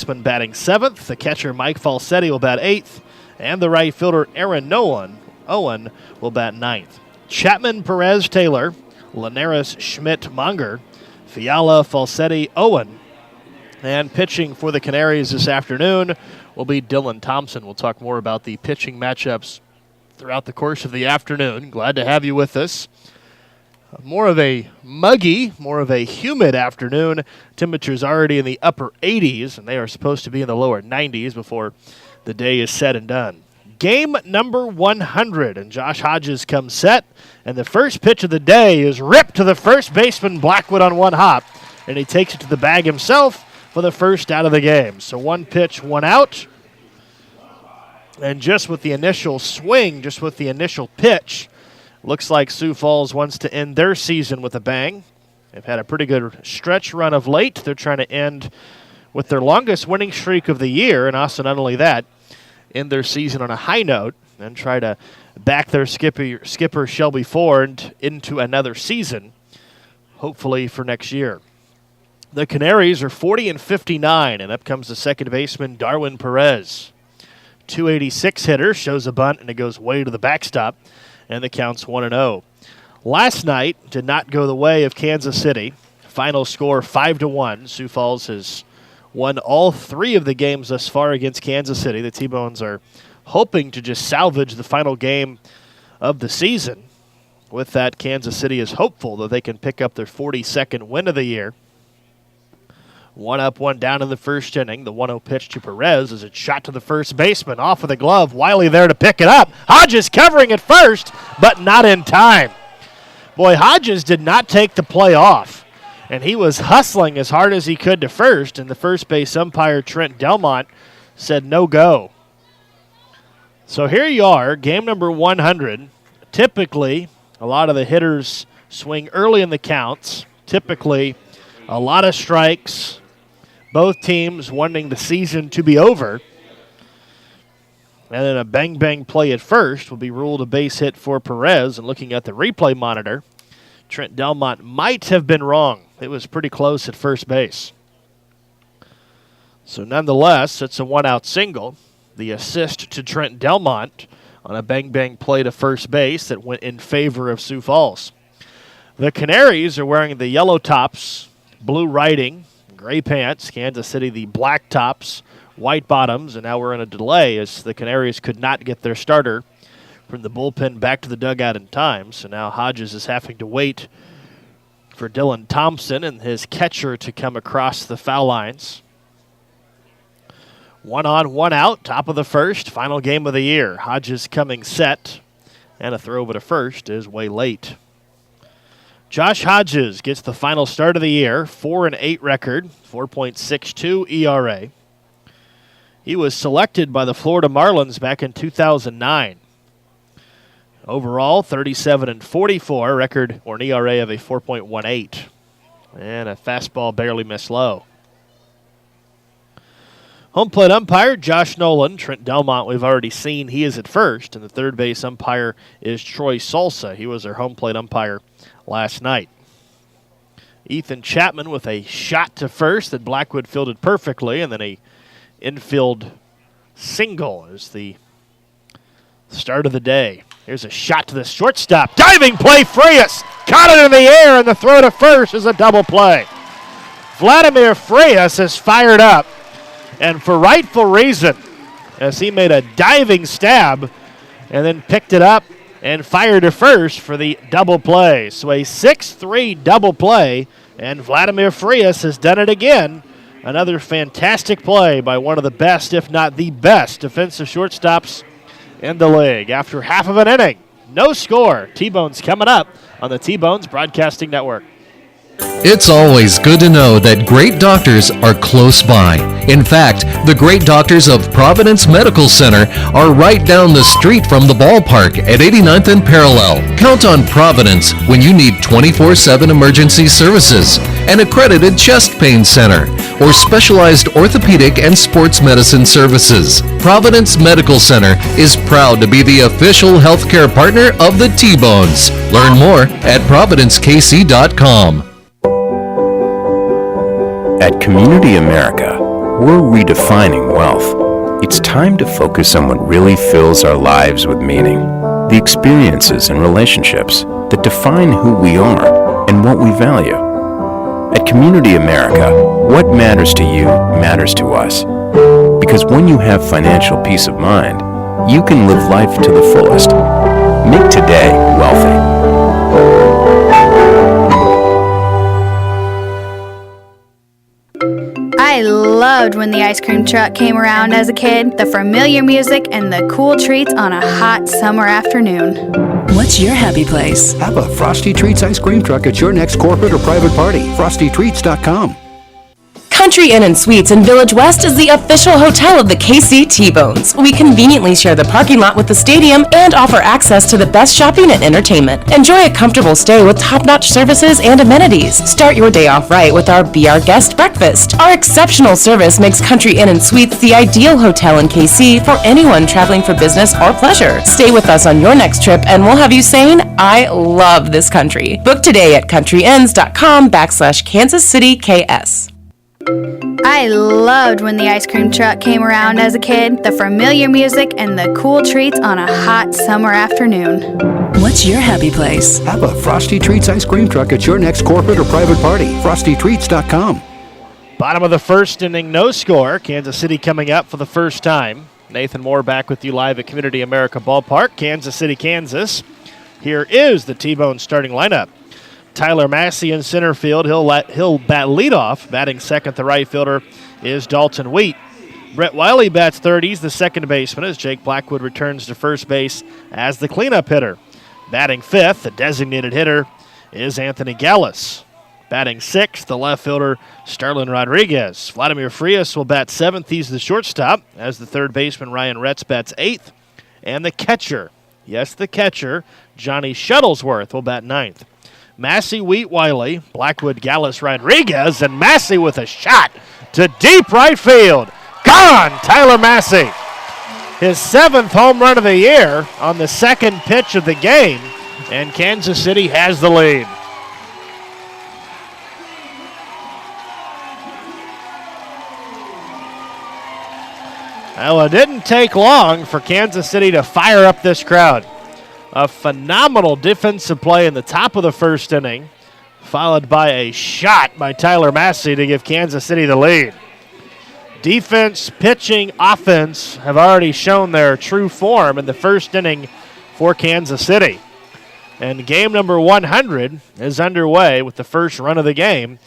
baseman batting 7th. The catcher, Mike Falsetti, will bat 8th. And the right fielder, Aaron Owen, will bat 9th. Chapman, Perez, Taylor, Linares, Schmidt, Munger, Fiala, Falsetti, Owen. And pitching for the Canaries this afternoon will be Dylan Thompson. We'll talk more about the pitching matchups throughout the course of the afternoon. Glad to have you with us. More of a muggy, more of a humid afternoon. Temperatures already in the upper 80s, and they are supposed to be in the lower 90s before the day is said and done. Game number 100, and Josh Hodges comes set, and the first pitch of the day is ripped to the first baseman, Blackwood, on one hop, and he takes it to the bag himself for the first out of the game. So one pitch, one out, and just with the initial swing, just with the initial pitch, looks like Sioux Falls wants to end their season with a bang. They've had a pretty good stretch run of late. They're trying to end with their longest winning streak of the year, and also not only that, end their season on a high note and try to back their skipper Shelby Ford into another season, hopefully for next year. The Canaries are 40-59, and up comes the second baseman, Darwin Perez. 286 hitter, shows a bunt, and it goes way to the backstop, and the count's 1-0. Last night did not go the way of Kansas City. Final score 5-1. Sioux Falls has won all 3 of the games thus far against Kansas City. The T-Bones are hoping to just salvage the final game of the season. With that, Kansas City is hopeful that they can pick up their 42nd win of the year. 1 up, 1 down in the first inning. The 1-0 pitch to Perez as it's shot to the first baseman. Off with the glove. Wiley there to pick it up. Hodges covering at first, but not in time. Boy, Hodges did not take the play off, and he was hustling as hard as he could to first, and the first base umpire, Trent Delmont, said no go. So here you are, game number 100. Typically, a lot of the hitters swing early in the counts. Typically, a lot of strikes. Both teams wanting the season to be over. And then a bang-bang play at first will be ruled a base hit for Perez. And looking at the replay monitor, Trent Delmont might have been wrong. It was pretty close at first base. So nonetheless, it's a one-out single. The assist to Trent Delmont on a bang-bang play to first base that went in favor of Sioux Falls. The Canaries are wearing the yellow tops, blue writing, gray pants. Kansas City, the black tops, white bottoms, and now we're in a delay as the Canaries could not get their starter from the bullpen back to the dugout in time. So now Hodges is having to wait for Dylan Thompson and his catcher to come across the foul lines. 1 on, 1 out, top of the first, final game of the year. Hodges coming set, and a throw over to first is way late. Josh Hodges gets the final start of the year, 4-8 record, 4.62 ERA. He was selected by the Florida Marlins back in 2009. Overall, 37-44, record or an ERA of a 4.18. And a fastball barely missed low. Home plate umpire, Josh Nolan. Trent Delmont, we've already seen, he is at first. And the third base umpire is Troy Salsa. He was their home plate umpire last night. Ethan Chapman with a shot to first that Blackwood fielded perfectly, and then a infield single is the start of the day. Here's a shot to the shortstop. Diving play, Frias caught it in the air, and the throw to first is a double play. Vladimir Frias is fired up, and for rightful reason, as he made a diving stab and then picked it up and fired to first for the double play. So a 6-3 double play, and Vladimir Frias has done it again. Another fantastic play by one of the best, if not the best, defensive shortstops in the league. After half of an inning, no score. T-Bones coming up on the T-Bones Broadcasting Network. It's always good to know that great doctors are close by. In fact, the great doctors of Providence Medical Center are right down the street from the ballpark at 89th and Parallel. Count on Providence when you need 24/7 emergency services, an accredited chest pain center, or specialized orthopedic and sports medicine services. Providence Medical Center is proud to be the official healthcare partner of the T-Bones. Learn more at providencekc.com. At Community America, We're redefining wealth. It's time to focus on what really fills our lives with meaning. The experiences and relationships that define who we are and what we value. At Community America, what matters to you matters to us. Because when you have financial peace of mind, you can live life to the fullest. Make today wealthy. I loved when the ice cream truck came around as a kid, the familiar music and the cool treats on a hot summer afternoon. What's your happy place? Have a Frosty Treats ice cream truck at your next corporate or private party. FrostyTreats.com. Country Inn and Suites in Village West is the official hotel of the KC T-Bones. We conveniently share the parking lot with the stadium and offer access to the best shopping and entertainment. Enjoy a comfortable stay with top-notch services and amenities. Start your day off right with our Be Our Guest breakfast. Our exceptional service makes Country Inn and Suites the ideal hotel in KC for anyone traveling for business or pleasure. Stay with us on your next trip and we'll have you saying, I love this country. Book today at countryinns.com/Kansas City KS. I loved when the ice cream truck came around as a kid, the familiar music and the cool treats on a hot summer afternoon. What's your happy place? Have a Frosty Treats ice cream truck at your next corporate or private party. FrostyTreats.com. Bottom of the first inning, no score. Kansas City coming up for the first time. Nathan Moore back with you live at Community America Ballpark, Kansas City, Kansas. Here is the T-Bone starting lineup. Tyler Massey in center field. He'll bat leadoff. Batting second, the right fielder is Dalton Wheat. Brett Wiley bats third. He's the second baseman as Jake Blackwood returns to first base as the cleanup hitter. Batting fifth, the designated hitter is Anthony Gallus. Batting sixth, the left fielder Starlin Rodriguez. Vladimir Frias will bat seventh. He's the shortstop as the third baseman Ryan Retz bats eighth. And the catcher, yes, the catcher, Johnny Shuttlesworth will bat ninth. Massey, Wheat, Wiley, Blackwood, Gallus, Rodriguez, and Massey with a shot to deep right field. Gone, Tyler Massey. His seventh home run of the year on the second pitch of the game, and Kansas City has the lead. Well, it didn't take long for Kansas City to fire up this crowd. A phenomenal defensive play in the top of the first inning, followed by a shot by Tyler Massey to give Kansas City the lead. Defense, pitching, offense have already shown their true form in the first inning for Kansas City. And game number 100 is underway with the first run of the game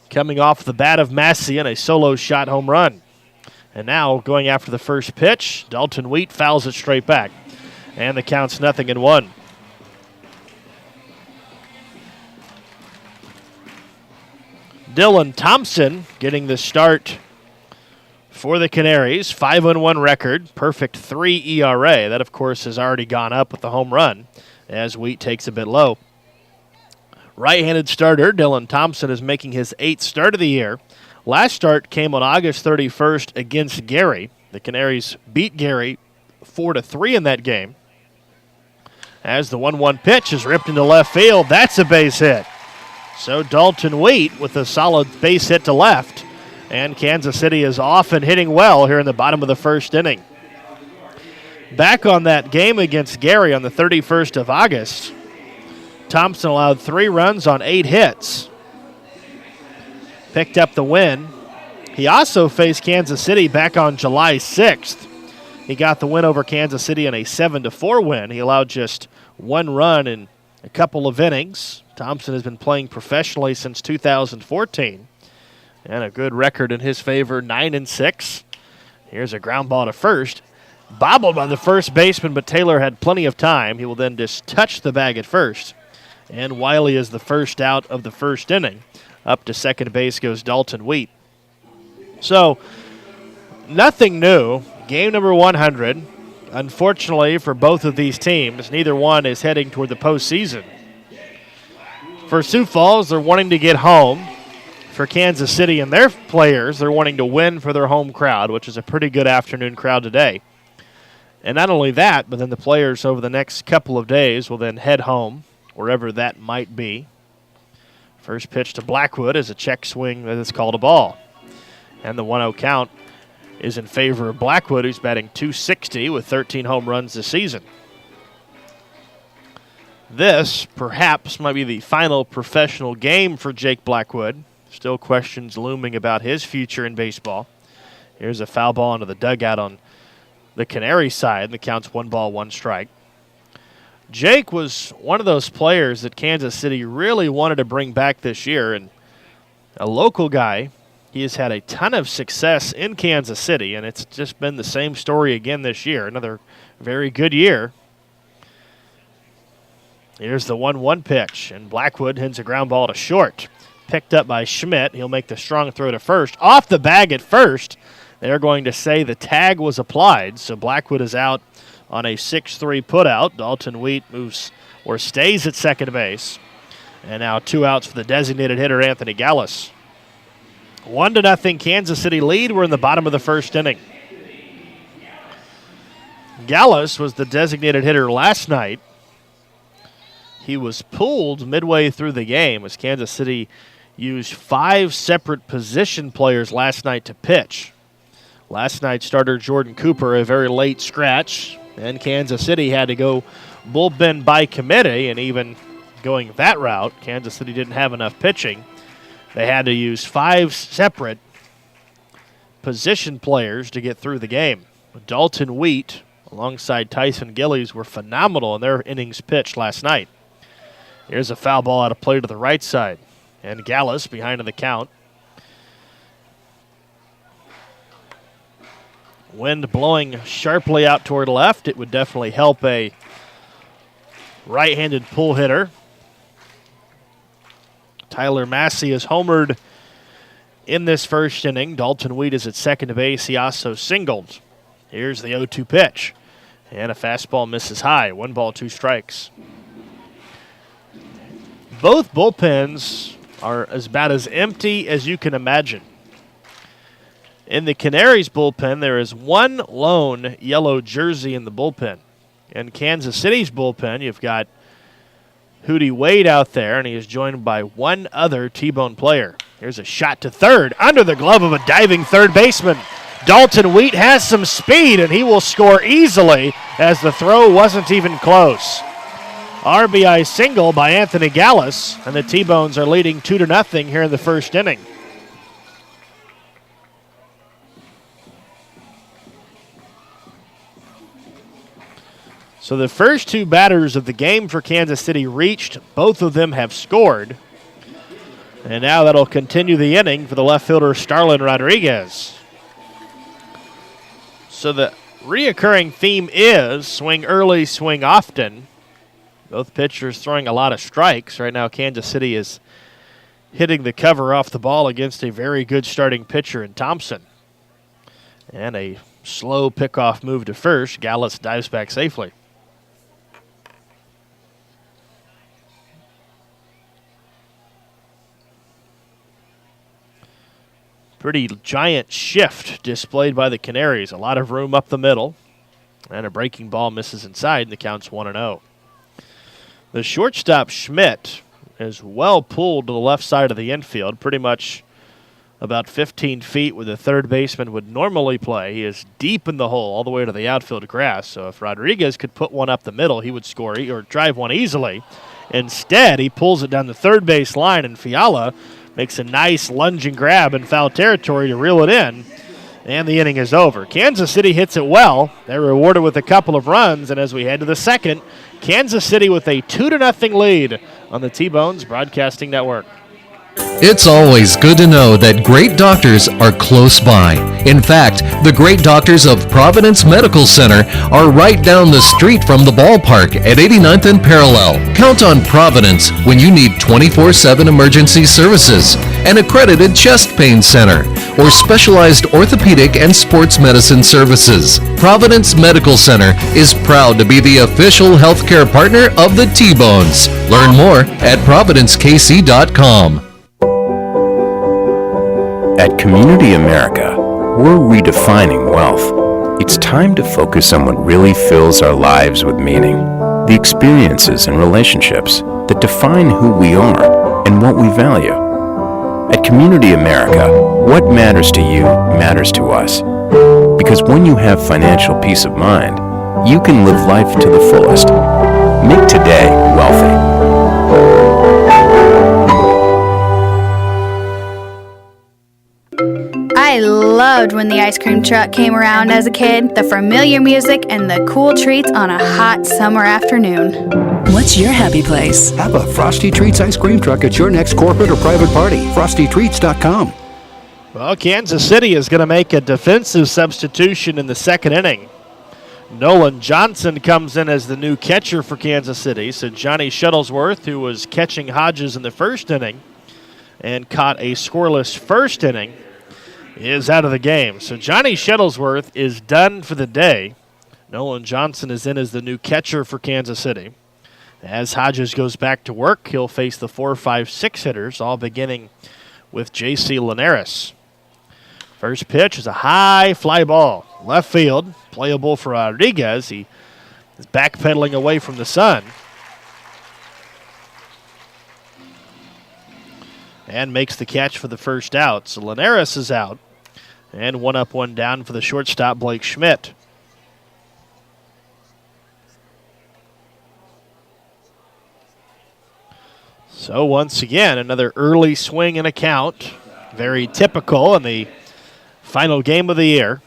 coming off the bat of Massey and a solo shot home run. And now going after the first pitch, Dalton Wheat fouls it straight back. And the count's 0-1. Dylan Thompson getting the start for the Canaries. 5-1 record, perfect 3 ERA. That, of course, has already gone up with the home run as Wheat takes a bit low. Right-handed starter Dylan Thompson is making his 8th start of the year. Last start came on August 31st against Gary. The Canaries beat Gary 4-3 in that game. As the 1-1 pitch is ripped into left field, that's a base hit. So Dalton Wheat with a solid base hit to left. And Kansas City is off and hitting well here in the bottom of the first inning. Back on that game against Gary on the 31st of August, Thompson allowed 3 runs on 8 hits. Picked up the win. He also faced Kansas City back on July 6th. He got the win over Kansas City in a 7-4 win. He allowed just 1 run in a couple of innings. Thompson has been playing professionally since 2014. And a good record in his favor, 9-6. Here's a ground ball to first. Bobbled by the first baseman, but Taylor had plenty of time. He will then just touch the bag at first. And Wiley is the first out of the first inning. Up to second base goes Dalton Wheat. So, nothing new. Game number 100. Unfortunately for both of these teams, neither one is heading toward the postseason. For Sioux Falls, they're wanting to get home. For Kansas City and their players, they're wanting to win for their home crowd, which is a pretty good afternoon crowd today. And not only that, but then the players over the next couple of days will then head home, wherever that might be. First pitch to Blackwood is a check swing that is called a ball. And the 1-0 count is in favor of Blackwood, who's batting .260 with 13 home runs this season. This, perhaps, might be the final professional game for Jake Blackwood. Still questions looming about his future in baseball. Here's a foul ball into the dugout on the Canaries side. The count's 1 ball, 1 strike. Jake was one of those players that Kansas City really wanted to bring back this year, and a local guy. He has had a ton of success in Kansas City, and it's just been the same story again this year. Another very good year. Here's the 1-1 pitch, and Blackwood hits a ground ball to short. Picked up by Schmidt. He'll make the strong throw to first. Off the bag at first. They're going to say the tag was applied, so Blackwood is out on a 6-3 putout. Dalton Wheat moves or stays at second base. And now 2 outs for the designated hitter, Anthony Gallus. 1-0 Kansas City lead. We're in the bottom of the first inning. Gallus was the designated hitter last night. He was pulled midway through the game as Kansas City used 5 separate position players last night to pitch. Last night's starter Jordan Cooper, a very late scratch, and Kansas City had to go bullpen by committee, and even going that route, Kansas City didn't have enough pitching. They had to use 5 separate position players to get through the game. Dalton Wheat, alongside Tyson Gillies, were phenomenal in their innings pitched last night. Here's a foul ball out of play to the right side. And Gallus behind in the count. Wind blowing sharply out toward left. It would definitely help a right-handed pull hitter. Tyler Massey is homered in this first inning. Dalton Wheat is at second base. He also singled. Here's the 0-2 pitch. And a fastball misses high. 1 ball, 2 strikes. Both bullpens are about as empty as you can imagine. In the Canaries bullpen, there is 1 lone yellow jersey in the bullpen. In Kansas City's bullpen, you've got Hootie Wade out there, and he is joined by 1 other T-bone player. Here's a shot to third, under the glove of a diving third baseman. Dalton Wheat has some speed, and he will score easily as the throw wasn't even close. RBI single by Anthony Gallus, and the T-Bones are leading 2-0 here in the first inning. So the first 2 batters of the game for Kansas City reached. Both of them have scored. And now that'll continue the inning for the left fielder Starlin Rodriguez. So the reoccurring theme is swing early, swing often. Both pitchers throwing a lot of strikes. Right now Kansas City is hitting the cover off the ball against a very good starting pitcher in Thompson. And a slow pickoff move to first. Gallus dives back safely. Pretty giant shift displayed by the Canaries. A lot of room up the middle. And a breaking ball misses inside, and the count's 1-0. The shortstop, Schmidt, is well pulled to the left side of the infield, pretty much about 15 feet where the third baseman would normally play. He is deep in the hole all the way to the outfield grass. So if Rodriguez could put one up the middle, he would score or drive one easily. Instead, he pulls it down the third base line, and Fiala makes a nice lunging grab in foul territory to reel it in, and the inning is over. Kansas City hits it well. They're rewarded with a couple of runs, and as we head to the second, Kansas City with a 2-0 lead on the T-Bones Broadcasting Network. It's always good to know that great doctors are close by. In fact, the great doctors of Providence Medical Center are right down the street from the ballpark at 89th and Parallel. Count on Providence when you need 24/7 emergency services, an accredited chest pain center, or specialized orthopedic and sports medicine services. Providence Medical Center is proud to be the official healthcare partner of the T-Bones. Learn more at providencekc.com. At Community America, we're redefining wealth. It's time to focus on what really fills our lives with meaning. The experiences and relationships that define who we are and what we value. At Community America, what matters to you matters to us. Because when you have financial peace of mind, you can live life to the fullest. Make today wealthy. I loved when the ice cream truck came around as a kid, the familiar music and the cool treats on a hot summer afternoon. What's your happy place? Have a Frosty Treats ice cream truck at your next corporate or private party. FrostyTreats.com. Well, Kansas City is going to make a defensive substitution in the second inning. Nolan Johnson comes in as the new catcher for Kansas City. So Johnny Shuttlesworth, who was catching Hodges in the first inning and caught a scoreless first inning, is out of the game. So Johnny Shuttlesworth is done for the day. Nolan Johnson is in as the new catcher for Kansas City. As Hodges goes back to work, he'll face the 4, 5, 6 hitters, all beginning with J.C. Linares. First pitch is a high fly ball. Left field, playable for Rodriguez. He is backpedaling away from the sun. And makes the catch for the first out. So Linares is out. And 1 up, 1 down for the shortstop, Blake Schmidt. So once again, another early swing and a count. Very typical in the final game of the year.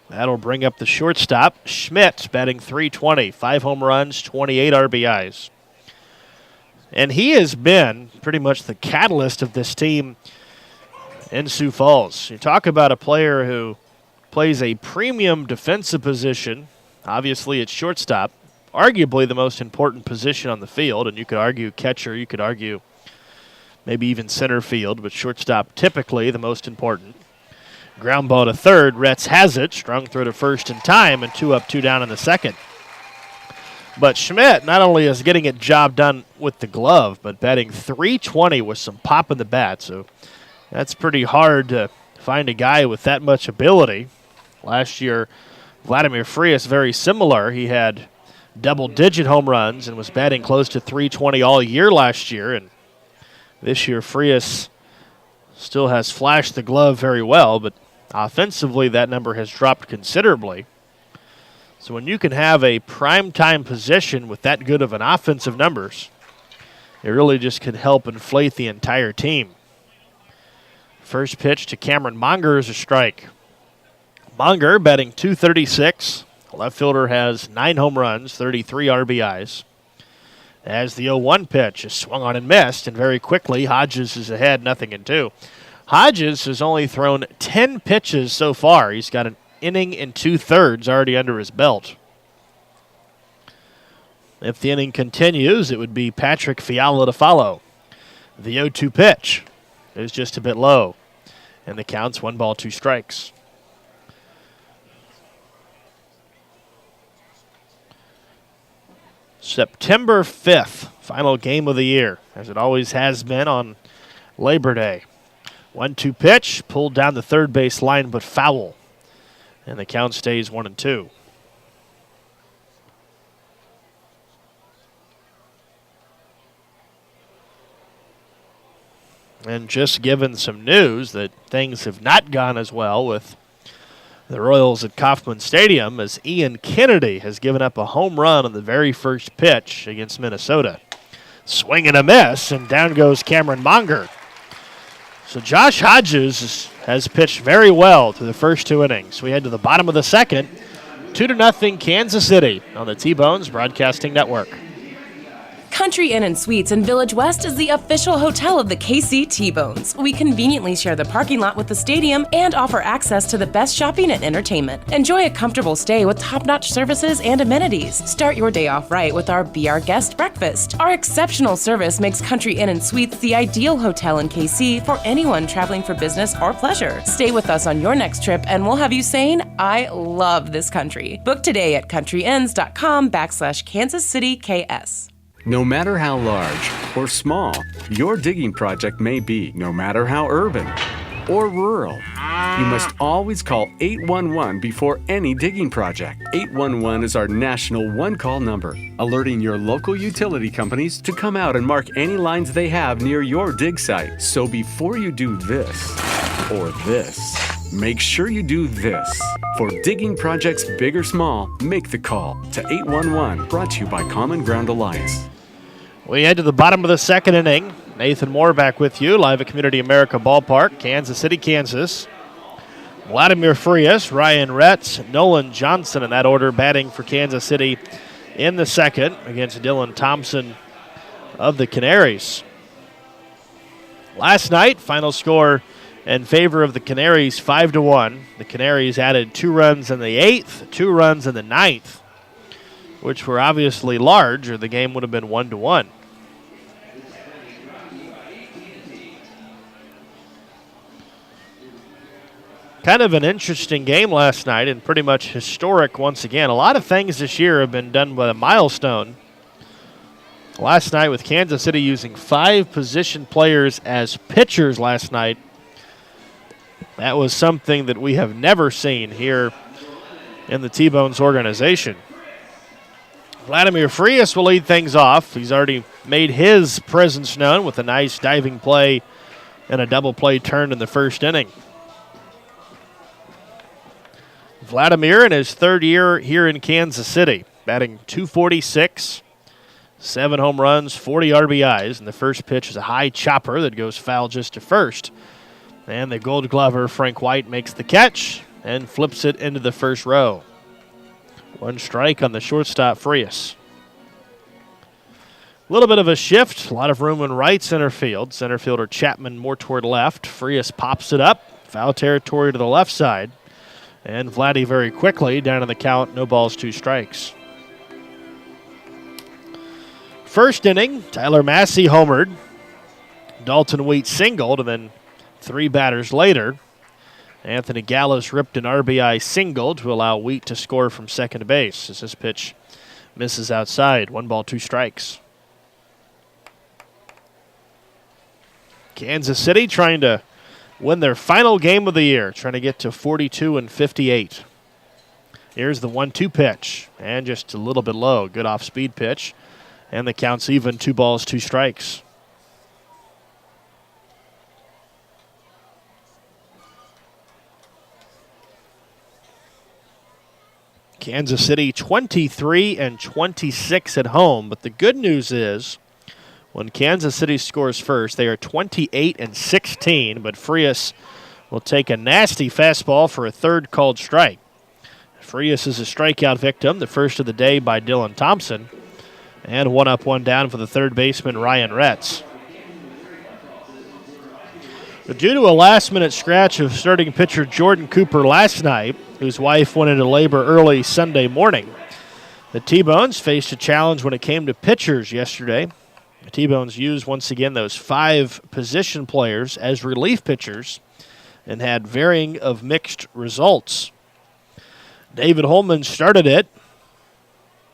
That'll bring up the shortstop, Schmidt, batting .320, 5 home runs, 28 RBIs. And he has been pretty much the catalyst of this team in Sioux Falls. You talk about a player who plays a premium defensive position. Obviously, it's shortstop, arguably the most important position on the field. And you could argue catcher, you could argue maybe even center field, but shortstop typically the most important. Ground ball to third. Retz has it. Strung through to first in time, and 2 up, 2 down in the second. But Schmidt not only is getting it job done with the glove, but batting .320 with some pop in the bat. So that's pretty hard to find a guy with that much ability. Last year, Vladimir Frias, very similar. He had double-digit home runs and was batting close to .320 all year last year. And this year, Frias still has flashed the glove very well, but offensively, that number has dropped considerably. So when you can have a prime-time position with that good of an offensive numbers, it really just can help inflate the entire team. First pitch to Cameron Monger is a strike. Monger batting .236. Left fielder has 9 home runs, 33 RBIs. As the 0-1 pitch is swung on and missed, and very quickly Hodges is ahead, 0-2. Hodges has only thrown 10 pitches so far. He's got an inning and 2/3 already under his belt. If the inning continues, it would be Patrick Fiala to follow. The 0-2 pitch is just a bit low, and the count's 1 ball, 2 strikes. September 5th, final game of the year, as it always has been on Labor Day. 1-2 pitch, pulled down the third base line, but foul. And the count stays 1-2. And just given some news that things have not gone as well with the Royals at Kauffman Stadium, as Ian Kennedy has given up a home run on the very first pitch against Minnesota. Swing and a miss, and down goes Cameron Monger. So Josh Hodges has pitched very well through the first 2 innings. We head to the bottom of the second. 2-0 Kansas City on the T-Bones Broadcasting Network. Country Inn & Suites in Village West is the official hotel of the KC T-Bones. We conveniently share the parking lot with the stadium and offer access to the best shopping and entertainment. Enjoy a comfortable stay with top-notch services and amenities. Start your day off right with our Be Our Guest breakfast. Our exceptional service makes Country Inn & Suites the ideal hotel in KC for anyone traveling for business or pleasure. Stay with us on your next trip and we'll have you saying, I love this country. Book today at countryinns.com/Kansas City KS. No matter how large or small your digging project may be, no matter how urban or rural, you must always call 811 before any digging project. 811 is our national one-call number, alerting your local utility companies to come out and mark any lines they have near your dig site. So before you do this or this, make sure you do this. For digging projects big or small, make the call to 811, brought to you by Common Ground Alliance. We head to the bottom of the second inning. Nathan Moore back with you, live at Community America Ballpark, Kansas City, Kansas. Vladimir Frias, Ryan Retz, Nolan Johnson in that order batting for Kansas City in the second against Dylan Thompson of the Canaries. Last night, final score in favor of the Canaries, 5-1. The Canaries added 2 runs in the 8th, 2 runs in the 9th, which were obviously large, or the game would have been 1-1. Kind of an interesting game last night and pretty much historic once again. A lot of things this year have been done with a milestone. Last night with Kansas City using 5 position players as pitchers last night. That was something that we have never seen here in the T-Bones organization. Vladimir Frias will lead things off. He's already made his presence known with a nice diving play and a double play turn in the first inning. Vladimir in his 3rd year here in Kansas City, batting .246, 7 home runs, 40 RBIs, and the first pitch is a high chopper that goes foul just to first. And the Gold Glover, Frank White, makes the catch and flips it into the first row. 1 strike on the shortstop, Frias. A little bit of a shift, a lot of room in right center field. Center fielder Chapman more toward left. Frias pops it up, foul territory to the left side. And Vladdy very quickly down in the count, no balls, 2 strikes. First inning, Tyler Massey homered. Dalton Wheat singled, and then 3 batters later, Anthony Gallos ripped an RBI single to allow Wheat to score from second base as this pitch misses outside. 1 ball, 2 strikes. Kansas City trying to win their final game of the year, trying to get to 42-58. Here's the 1-2 pitch, and just a little bit low. Good off-speed pitch, and the count's even. 2 balls, 2 strikes. Kansas City 23-26 at home, but the good news is when Kansas City scores first, they are 28-16, but Frias will take a nasty fastball for a 3rd called strike. Frias is a strikeout victim, the first of the day by Dylan Thompson, and 1 up, 1 down for the 3rd baseman, Ryan Retz. But due to a last-minute scratch of starting pitcher Jordan Cooper last night, whose wife went into labor early Sunday morning, the T-Bones faced a challenge when it came to pitchers yesterday. The T-Bones used, once again, those 5 position players as relief pitchers and had varying of mixed results. David Holman started it,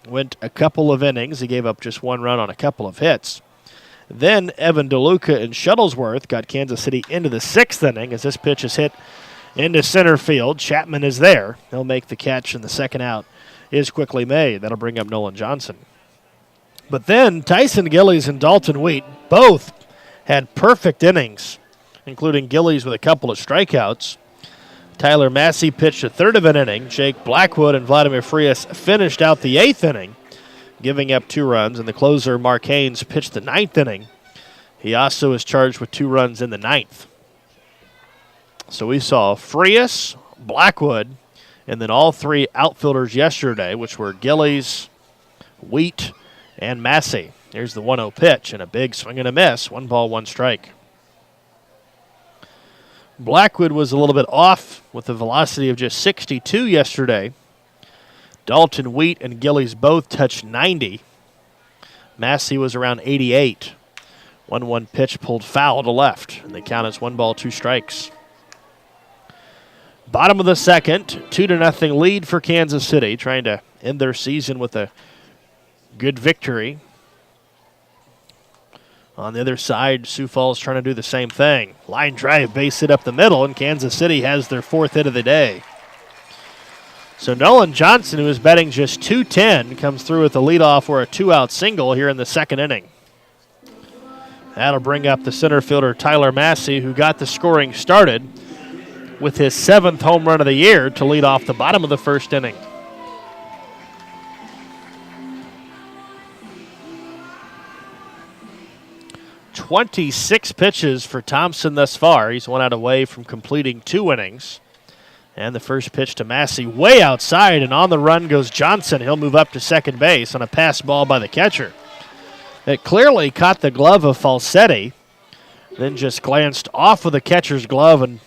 went a couple of innings. He gave up just 1 run on a couple of hits. Then Evan DeLuca and Shuttlesworth got Kansas City into the 6th inning as this pitch is hit into center field. Chapman is there. He'll make the catch, and the second out is quickly made. That'll bring up Nolan Johnson. But then Tyson Gillies and Dalton Wheat both had perfect innings, including Gillies with a couple of strikeouts. Tyler Massey pitched a 3rd of an inning. Jake Blackwood and Vladimir Frias finished out the 8th inning, giving up 2 runs, and the closer, Mark Haynes, pitched the 9th inning. He also is charged with 2 runs in the 9th. So we saw Frias, Blackwood, and then all 3 outfielders yesterday, which were Gillies, Wheat, and Massey. Here's the 1-0 pitch, and a big swing and a miss. 1 ball, 1 strike. Blackwood was a little bit off with a velocity of just 62 yesterday. Dalton Wheat and Gillies both touched 90. Massey was around 88. 1-1 pitch pulled foul to left, and the count is 1 ball, 2 strikes. Bottom of the second, 2-0 lead for Kansas City, trying to end their season with a good victory. On the other side, Sioux Falls trying to do the same thing. Line drive, base hit up the middle, and Kansas City has their 4th hit of the day. So Nolan Johnson, who is batting just .210, comes through with a leadoff or a 2-out single here in the 2nd inning. That'll bring up the center fielder Tyler Massey, who got the scoring started with his 7th home run of the year to lead off the bottom of the 1st inning. "26 pitches for Thompson thus far. He's 1 out away from completing 2 innings. And the first pitch to Massey way outside, and on the run goes Johnson. He'll move up to second base on a pass ball by the catcher. It clearly caught the glove of Falsetti, then just glanced off of the catcher's glove and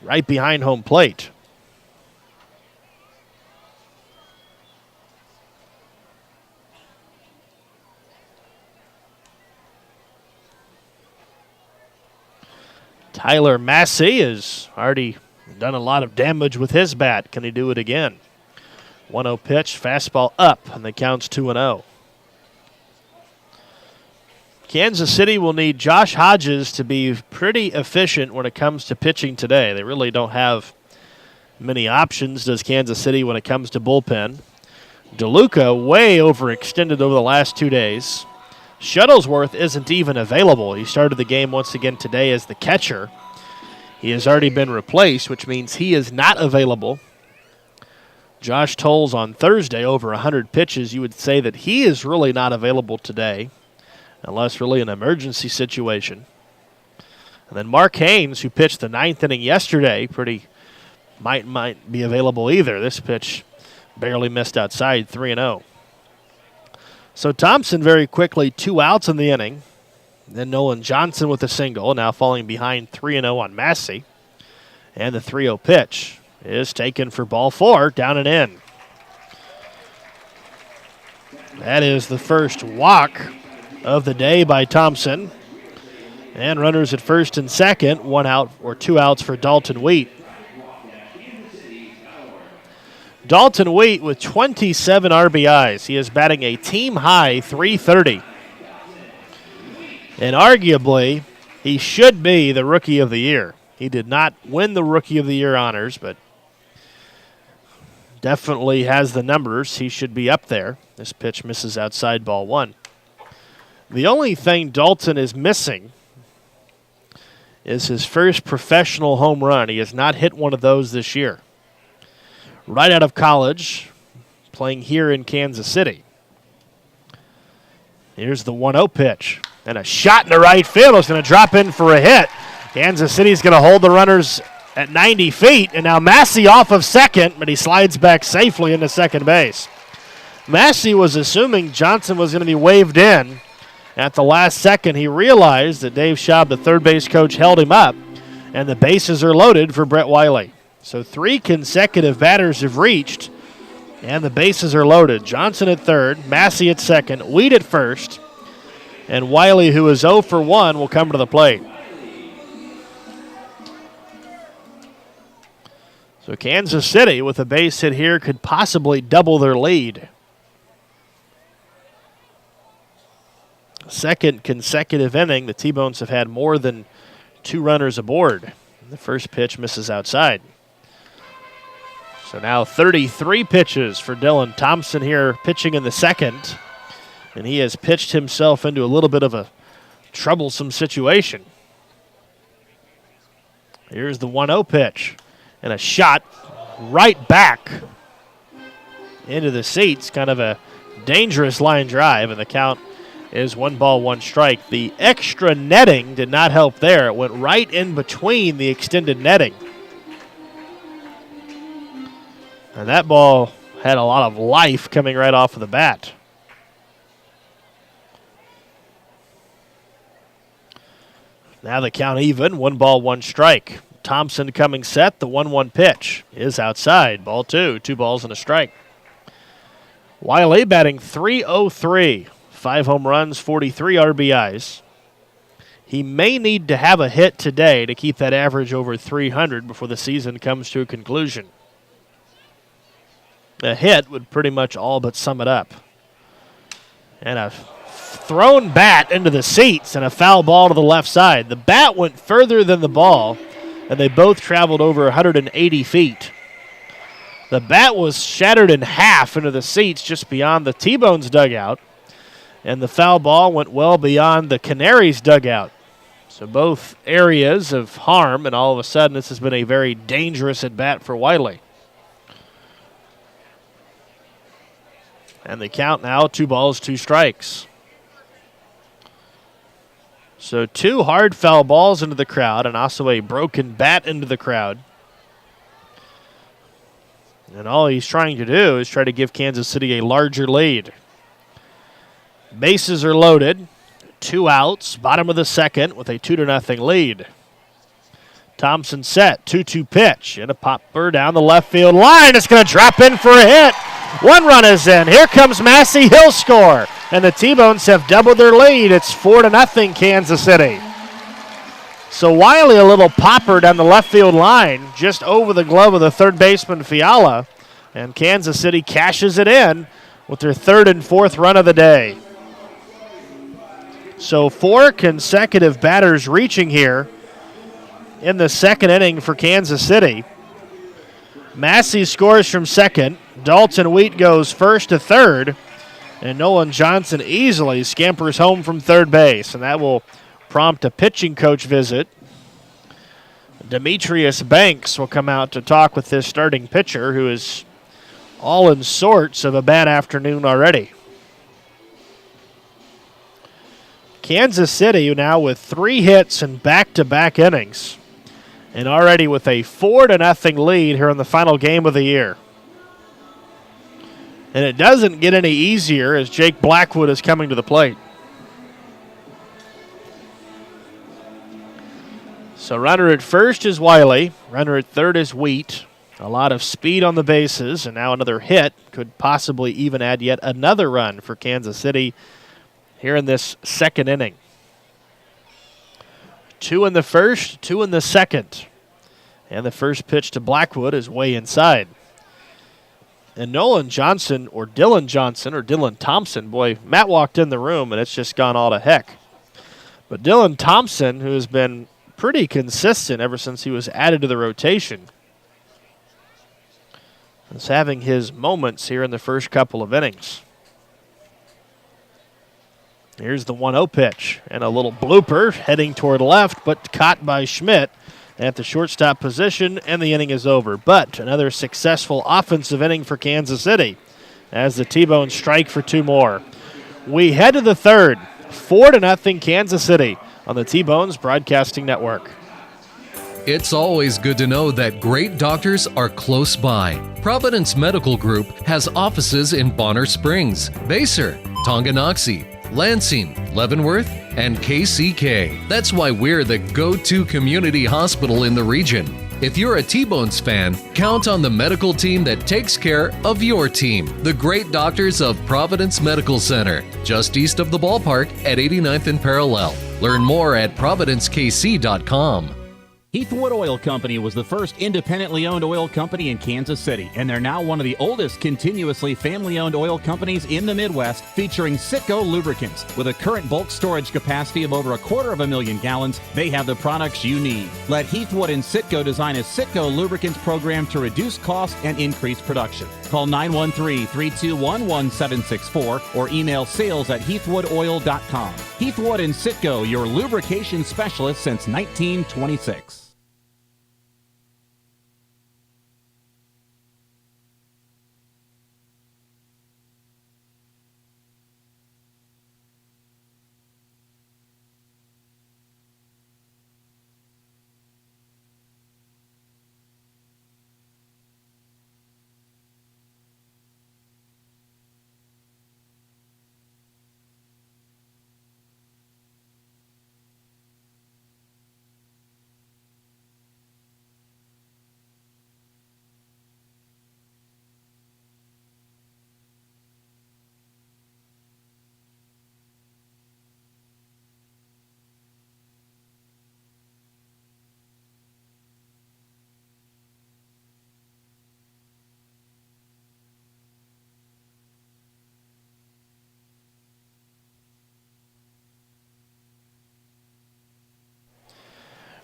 right behind home plate. Tyler Massey has already done a lot of damage with his bat. Can he do it again? 1-0 pitch, fastball up, and the count's 2-0. Kansas City will need Josh Hodges to be pretty efficient when it comes to pitching today. They really don't have many options, does Kansas City, when it comes to bullpen. DeLuca way overextended over the last 2 days. Shuttlesworth isn't even available. He started the game once again today as the catcher. He has already been replaced, which means he is not available. Josh Tolles on Thursday, over 100 pitches. You would say that he is really not available today, unless really an emergency situation. And then Mark Haynes, who pitched the 9th inning yesterday, might be available either. This pitch barely missed outside, 3-0. So Thompson very quickly 2 outs in the inning. Then Nolan Johnson with a single, now falling behind 3-0 on Massey. And the 3-0 pitch is taken for ball 4, down and in. That is the first walk of the day by Thompson. And runners at first and second, 1 out or 2 outs for Dalton Wheat. Dalton Wheat with 27 RBIs. He is batting a team-high .330. And arguably, he should be the Rookie of the Year. He did not win the Rookie of the Year honors, but definitely has the numbers. He should be up there. This pitch misses outside, ball 1. The only thing Dalton is missing is his first professional home run. He has not hit one of those this year. Right out of college, playing here in Kansas City. Here's the 1-0 pitch. And a shot in the right field is going to drop in for a hit. Kansas City's going to hold the runners at 90 feet. And now Massey off of second, but he slides back safely into second base. Massey was assuming Johnson was going to be waved in. At the last second, he realized that Dave Schaub, the third base coach, held him up. And the bases are loaded for Brett Wiley. So 3 consecutive batters have reached, and the bases are loaded. Johnson at third, Massey at second, Wheat at first, and Wiley, who is 0 for 1, will come to the plate. So Kansas City, with a base hit here, could possibly double their lead. Second consecutive inning, the T-Bones have had more than 2 runners aboard. The first pitch misses outside. So now 33 pitches for Dylan Thompson here pitching in the second. And he has pitched himself into a little bit of a troublesome situation. Here's the 1-0 pitch. And a shot right back into the seats. Kind of a dangerous line drive. And the count is 1 ball, 1 strike. The extra netting did not help there. It went right in between the extended netting. And that ball had a lot of life coming right off of the bat. Now the count even, 1 ball, 1 strike. Thompson coming set, the 1-1 pitch is outside. Ball 2, 2 balls and a strike. Wiley batting .303, 5 home runs, 43 RBIs. He may need to have a hit today to keep that average over 300 before the season comes to a conclusion. A hit would pretty much all but sum it up. And a thrown bat into the seats and a foul ball to the left side. The bat went further than the ball, and they both traveled over 180 feet. The bat was shattered in half into the seats just beyond the T-Bones dugout, and the foul ball went well beyond the Canaries dugout. So both areas of harm, and all of a sudden this has been a very dangerous at-bat for Wiley. And the count now, 2 balls, 2 strikes. So 2 hard foul balls into the crowd and also a broken bat into the crowd. And all he's trying to do is try to give Kansas City a larger lead. Bases are loaded. 2 outs, bottom of the second with a 2-0 lead. Thompson set, 2-2 pitch, and a popper down the left field line. It's going to drop in for a hit. 1 run is in. Here comes Massey. He'll score. And the T-Bones have doubled their lead. It's 4-0 Kansas City. So Wiley, a little popper down the left field line, just over the glove of the third baseman Fiala. And Kansas City cashes it in with their 3rd and 4th run of the day. So 4 consecutive batters reaching here in the second inning for Kansas City. Massey scores from second. Dalton Wheat goes first to third. And Nolan Johnson easily scampers home from third base. And that will prompt a pitching coach visit. Demetrius Banks will come out to talk with this starting pitcher who is all in sorts of a bad afternoon already. Kansas City now with 3 hits in back-to-back innings, and already with a 4-0 lead here in the final game of the year. And it doesn't get any easier as Jake Blackwood is coming to the plate. So runner at first is Wiley, runner at third is Wheat. A lot of speed on the bases, and now another hit could possibly even add yet another run for Kansas City here in this second inning. 2 in the first, 2 in the second. And the first pitch to Blackwood is way inside. And Nolan Johnson, or Dylan Johnson, or Dylan Thompson, boy, Matt walked in the room and it's just gone all to heck. But Dylan Thompson, who has been pretty consistent ever since he was added to the rotation, is having his moments here in the first couple of innings. Here's the 1-0 pitch, and a little blooper heading toward left, but caught by Schmidt at the shortstop position, and the inning is over. But another successful offensive inning for Kansas City as the T-Bones strike for 2 more. We head to the third, 4-0 Kansas City on the T-Bones Broadcasting Network. It's always good to know that great doctors are close by. Providence Medical Group has offices in Bonner Springs, Basehor, Tonganoxie, Lansing, Leavenworth, and KCK. That's why we're the go-to community hospital in the region. If you're a T-Bones fan, count on the medical team that takes care of your team. The great doctors of Providence Medical Center, just east of the ballpark at 89th and Parallel. Learn more at providencekc.com. Heathwood Oil Company was the first independently owned oil company in Kansas City, and they're now one of the oldest continuously family-owned oil companies in the Midwest, featuring Citgo lubricants. With a current bulk storage capacity of over 250,000 gallons, they have the products you need. Let Heathwood and Citgo design a Citgo lubricants program to reduce cost and increase production. Call 913-321-1764 or email sales@heathwoodoil.com. Heathwood and Citgo, your lubrication specialist since 1926.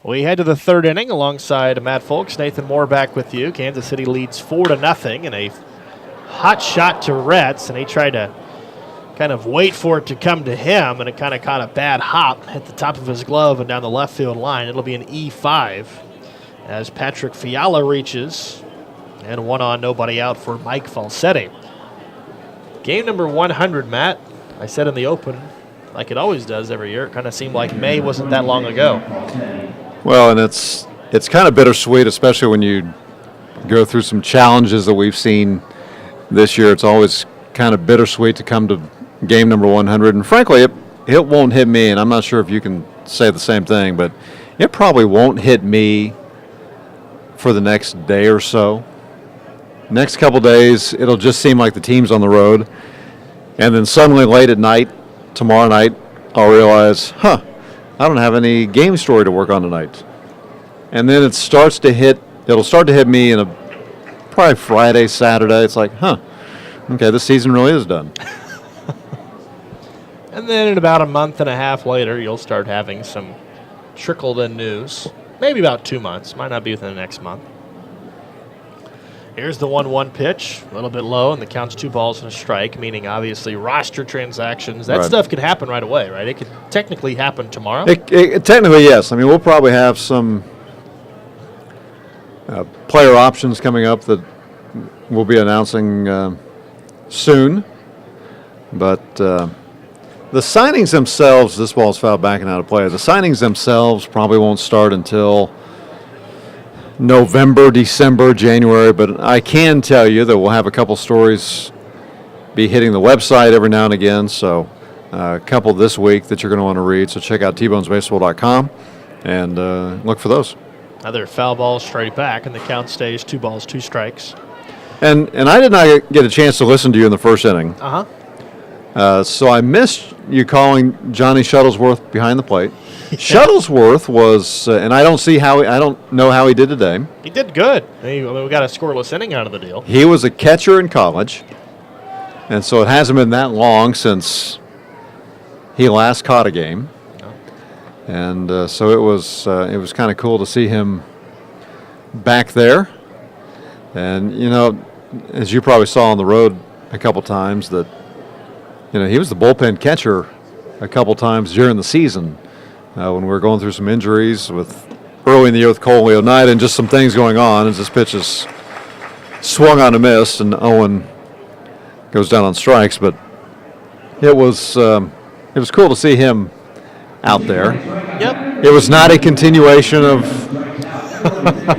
We head to the third inning alongside Matt Folks. Nathan Moore back with you. Kansas City leads 4-0 in a hot shot to Retz, and he tried to kind of wait for it to come to him, and it kind of caught a bad hop, hit the top of his glove and down the left field line. It'll be an E5 as Patrick Fiala reaches, and 1 on, nobody out for Mike Falsetti. Game number 100, Matt. I said in the open, like it always does every year, it kind of seemed like May wasn't that long ago. Well, and it's kind of bittersweet, especially when you go through some challenges that we've seen this year. It's always kind of bittersweet to come to game number 100. And frankly, it won't hit me, and I'm not sure if you can say the same thing, but it probably won't hit me for the next day or so. Next couple days, it'll just seem like the team's on the road. And then suddenly late at night, tomorrow night, I'll realize, I don't have any game story to work on tonight. And then it'll start to hit me in probably Friday, Saturday. It's like, okay, this season really is done. And then in about a month and a half later, you'll start having some trickled-in news. Maybe about 2 months. Might not be within the next month. Here's the 1-1 pitch. A little bit low, and the count's 2 balls and a strike, meaning obviously roster transactions. That stuff could happen right away, right? It could technically happen tomorrow. It technically, yes. I mean, we'll probably have some player options coming up that we'll be announcing soon. But the signings themselves, this ball's fouled back and out of play. The signings themselves probably won't start until November, December, January. But I can tell you that we'll have a couple stories be hitting the website every now and again. So a couple this week that you're going to want to read. So check out tbonesbaseball.com and look for those. Another foul ball straight back, and the count stays 2 balls, 2 strikes. And I did not get a chance to listen to you in the first inning. So I missed you calling Johnny Shuttlesworth behind the plate. Shuttlesworth was, and I don't know how he did today. He did good. We got a scoreless inning out of the deal. He was a catcher in college, and so it hasn't been that long since he last caught a game. And so it was kind of cool to see him back there. And, as you probably saw on the road a couple times, that, he was the bullpen catcher a couple times during the season when we were going through some injuries with early in the year with Cole Leonida and just some things going on. As this pitch is swung on a miss, and Owen goes down on strikes. But it was cool to see him out there. Yep. It was not a continuation of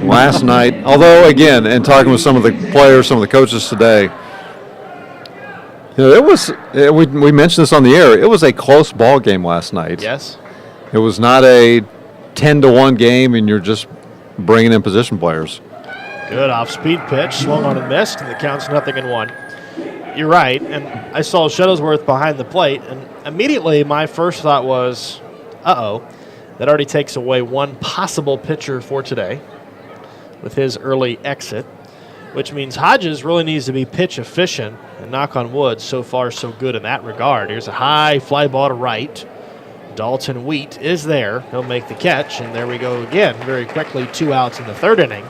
last night. Although, again, and talking with some of the players, some of the coaches today, it was. We mentioned this on the air. It was a close ball game last night. Yes. It was not a 10-1 game, and you're just bringing in position players. Good off-speed pitch, swung on and missed, and the count's 0-1. You're right, and I saw Shuttlesworth behind the plate, and immediately my first thought was, that already takes away one possible pitcher for today with his early exit, which means Hodges really needs to be pitch efficient, and knock on wood, so far so good in that regard. Here's a high fly ball to right. Dalton Wheat is there. He'll make the catch, and there we go again. Very quickly, 2 outs in the third inning.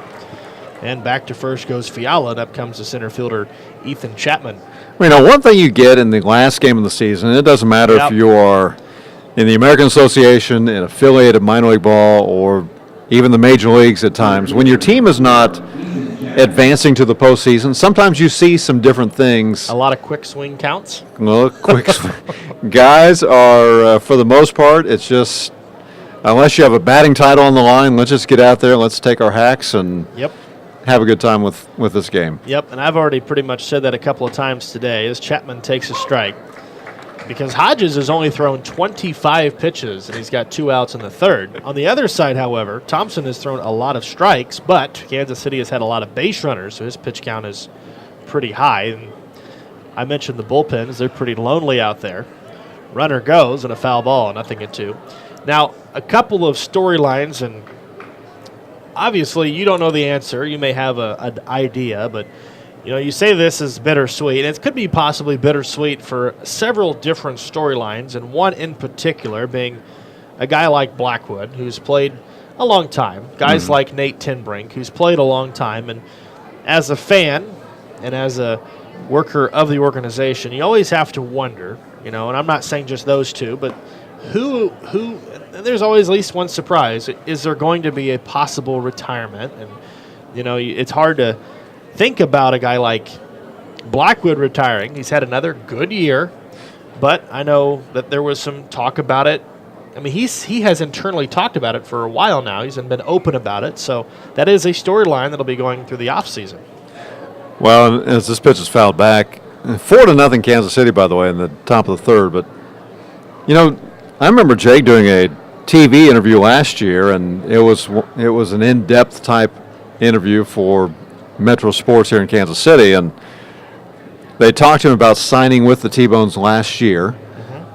And back to first goes Fiala, and up comes the center fielder, Ethan Chapman. One thing you get in the last game of the season, it doesn't matter if you are in the American Association, in affiliated minor league ball, or even the major leagues at times, when your team is not advancing to the postseason, sometimes you see some different things. A lot of quick swing counts. Well, guys are, for the most part, it's just, unless you have a batting title on the line, let's just get out there, let's take our hacks and have a good time with this game. Yep, and I've already pretty much said that a couple of times today as Chapman takes a strike. Because Hodges has only thrown 25 pitches, and he's got 2 outs in the third. On the other side, however, Thompson has thrown a lot of strikes, but Kansas City has had a lot of base runners, so his pitch count is pretty high. And I mentioned the bullpens. They're pretty lonely out there. Runner goes, and a foul ball, 0-2. Now, a couple of storylines, and obviously you don't know the answer. You may have an idea, but you say this is bittersweet, and it could be possibly bittersweet for several different storylines, and one in particular being a guy like Blackwood, who's played a long time. Guys like Nate Tinbrink, who's played a long time. And as a fan and as a worker of the organization, you always have to wonder, and I'm not saying just those two, but who there's always at least one surprise. Is there going to be a possible retirement? And, it's hard to think about a guy like Blackwood retiring. He's had another good year, but I know that there was some talk about it. I mean, he has internally talked about it for a while now. He's been open about it. So that is a storyline that'll be going through the offseason. Well, as this pitch is fouled back, 4-0 Kansas City, by the way, in the top of the third. But, I remember Jake doing a TV interview last year, and it was an in-depth type interview for Metro Sports here in Kansas City, and they talked to him about signing with the T-Bones last year.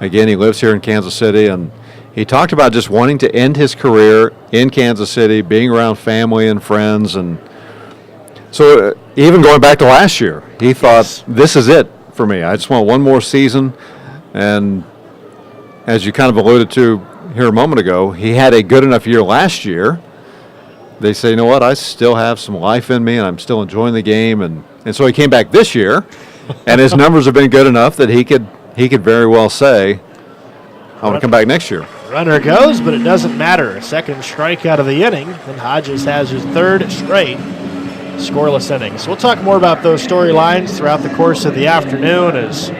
Again, he lives here in Kansas City, and he talked about just wanting to end his career in Kansas City, being around family and friends. And so even going back to last year, he thought, this is it for me. I just want one more season. And as you kind of alluded to here a moment ago, he had a good enough year last year. They say, you know what, I still have some life in me, and I'm still enjoying the game. And so he came back this year, and his numbers have been good enough that he could very well say, I want to come back next year. Runner goes, but it doesn't matter. Second strikeout of the inning, and Hodges has his third straight scoreless inning. So we'll talk more about those storylines throughout the course of the afternoon. As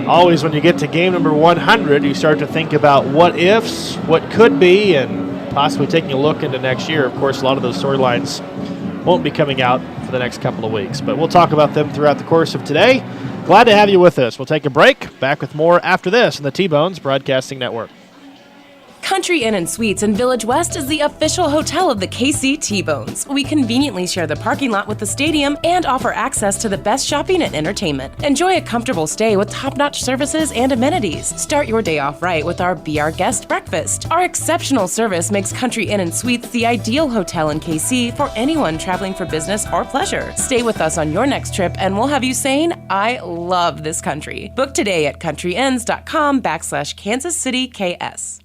always, when you get to game number 100, you start to think about what ifs, what could be, and possibly taking a look into next year. Of course, a lot of those storylines won't be coming out for the next couple of weeks, but we'll talk about them throughout the course of today. Glad to have you with us. We'll take a break. Back with more after this on the T-Bones Broadcasting Network. Country Inn & Suites in Village West is the official hotel of the KC T-Bones. We conveniently share the parking lot with the stadium and offer access to the best shopping and entertainment. Enjoy a comfortable stay with top-notch services and amenities. Start your day off right with our Be Our Guest breakfast. Our exceptional service makes Country Inn & Suites the ideal hotel in KC for anyone traveling for business or pleasure. Stay with us on your next trip and we'll have you saying, I love this country. Book today at countryinns.com/Kansas City KS.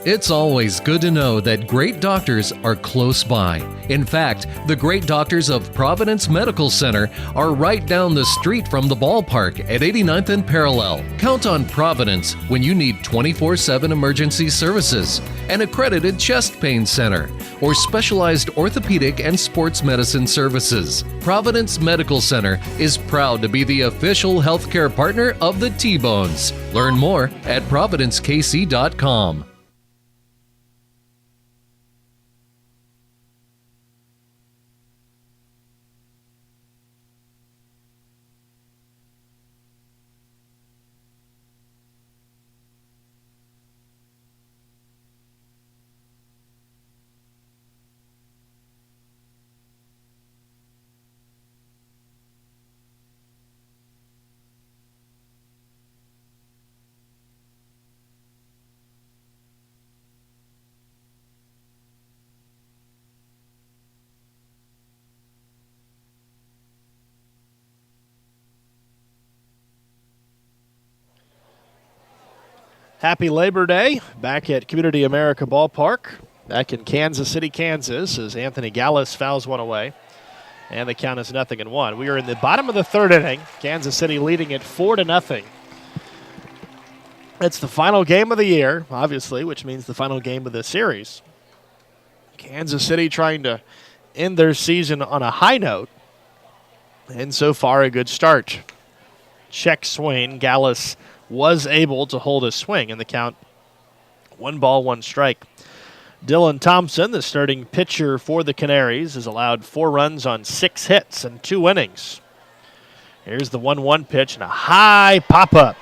It's always good to know that great doctors are close by. In fact, the great doctors of Providence Medical Center are right down the street from the ballpark at 89th and Parallel. Count on Providence when you need 24/7 emergency services, an accredited chest pain center, or specialized orthopedic and sports medicine services. Providence Medical Center is proud to be the official healthcare partner of the T-Bones. Learn more at providencekc.com. Happy Labor Day back at Community America Ballpark, back in Kansas City, Kansas, as Anthony Gallus fouls one away. And the count is 0-1. We are in the bottom of the third inning. Kansas City leading it 4-0. It's the final game of the year, obviously, which means the final game of the series. Kansas City trying to end their season on a high note. And so far, a good start. Check swing. Gallus was able to hold a swing in the count. 1 ball, 1 strike. Dylan Thompson, the starting pitcher for the Canaries, has allowed 4 runs on 6 hits and 2 innings. Here's the 1-1 pitch and a high pop-up.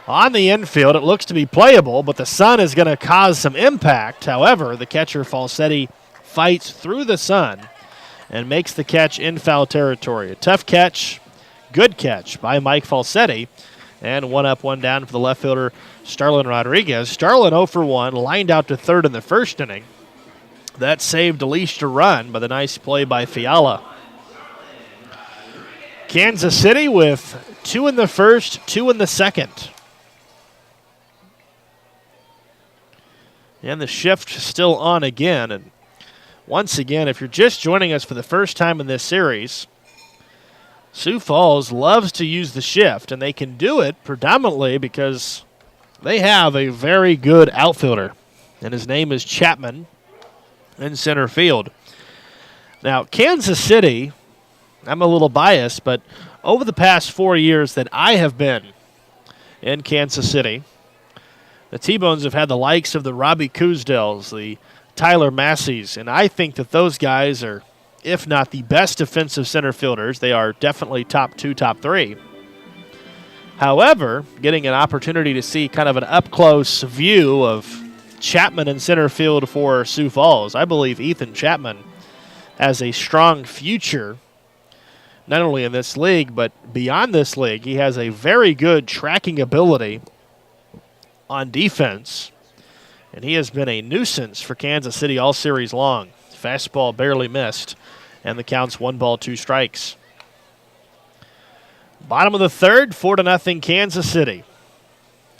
On the infield, it looks to be playable, but the sun is going to cause some impact. However, the catcher Falsetti fights through the sun and makes the catch in foul territory. A tough catch, good catch by Mike Falsetti. And 1 up, 1 down for the left fielder, Starlin Rodriguez. Starlin 0 for 1, lined out to third in the first inning. That saved a leash to run by the nice play by Fiala. Kansas City with 2 in the first, 2 in the second. And the shift still on again. And Once again, if you're just joining us for the first time in this series, Sioux Falls loves to use the shift, and they can do it predominantly because they have a very good outfielder, and his name is Chapman in center field. Now, Kansas City, I'm a little biased, but over the past 4 years that I have been in Kansas City, the T-Bones have had the likes of the Robbie Cousdales, the Tyler Masseys, and I think that those guys are, if not the best defensive center fielders, they are definitely top 2, top 3. However, getting an opportunity to see kind of an up-close view of Chapman in center field for Sioux Falls, I believe Ethan Chapman has a strong future, not only in this league, but beyond this league. He has a very good tracking ability on defense, and he has been a nuisance for Kansas City all series long. Fastball barely missed, and the count's 1 ball, 2 strikes. Bottom of the third, 4-0 Kansas City.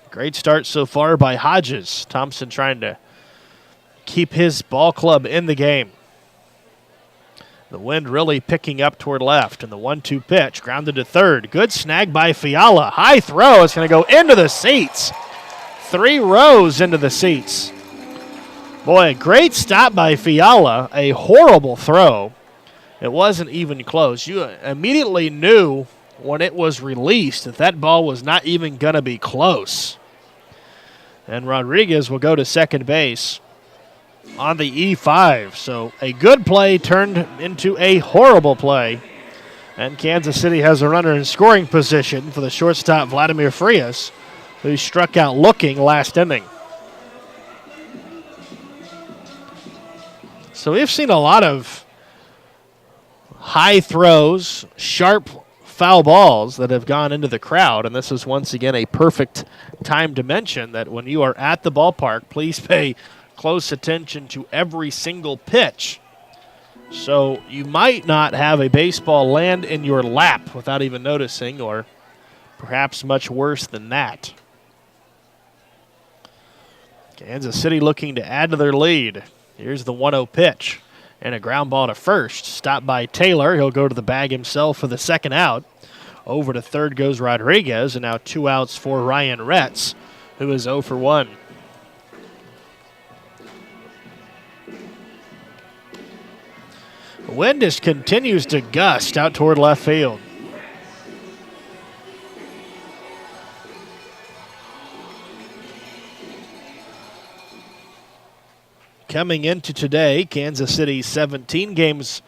Great start so far by Hodges. Thompson trying to keep his ball club in the game. The wind really picking up toward left, and the 1-2 pitch grounded to third. Good snag by Fiala. High throw. It's going to go into the seats. 3 rows into the seats. Boy, a great stop by Fiala. A horrible throw. It wasn't even close. You immediately knew when it was released that that ball was not even going to be close. And Rodriguez will go to second base on the E5. So a good play turned into a horrible play. And Kansas City has a runner in scoring position for the shortstop Vladimir Frias, who struck out looking last inning. So we've seen a lot of high throws, sharp foul balls that have gone into the crowd, and this is once again a perfect time to mention that when you are at the ballpark, please pay close attention to every single pitch. So you might not have a baseball land in your lap without even noticing, or perhaps much worse than that. Kansas City looking to add to their lead. Here's the 1-0 pitch and a ground ball to first. Stopped by Taylor. He'll go to the bag himself for the second out. Over to third goes Rodriguez, and now 2 outs for Ryan Retz, who is 0 for 1. The wind just continues to gust out toward left field. Coming into today, Kansas City 17 games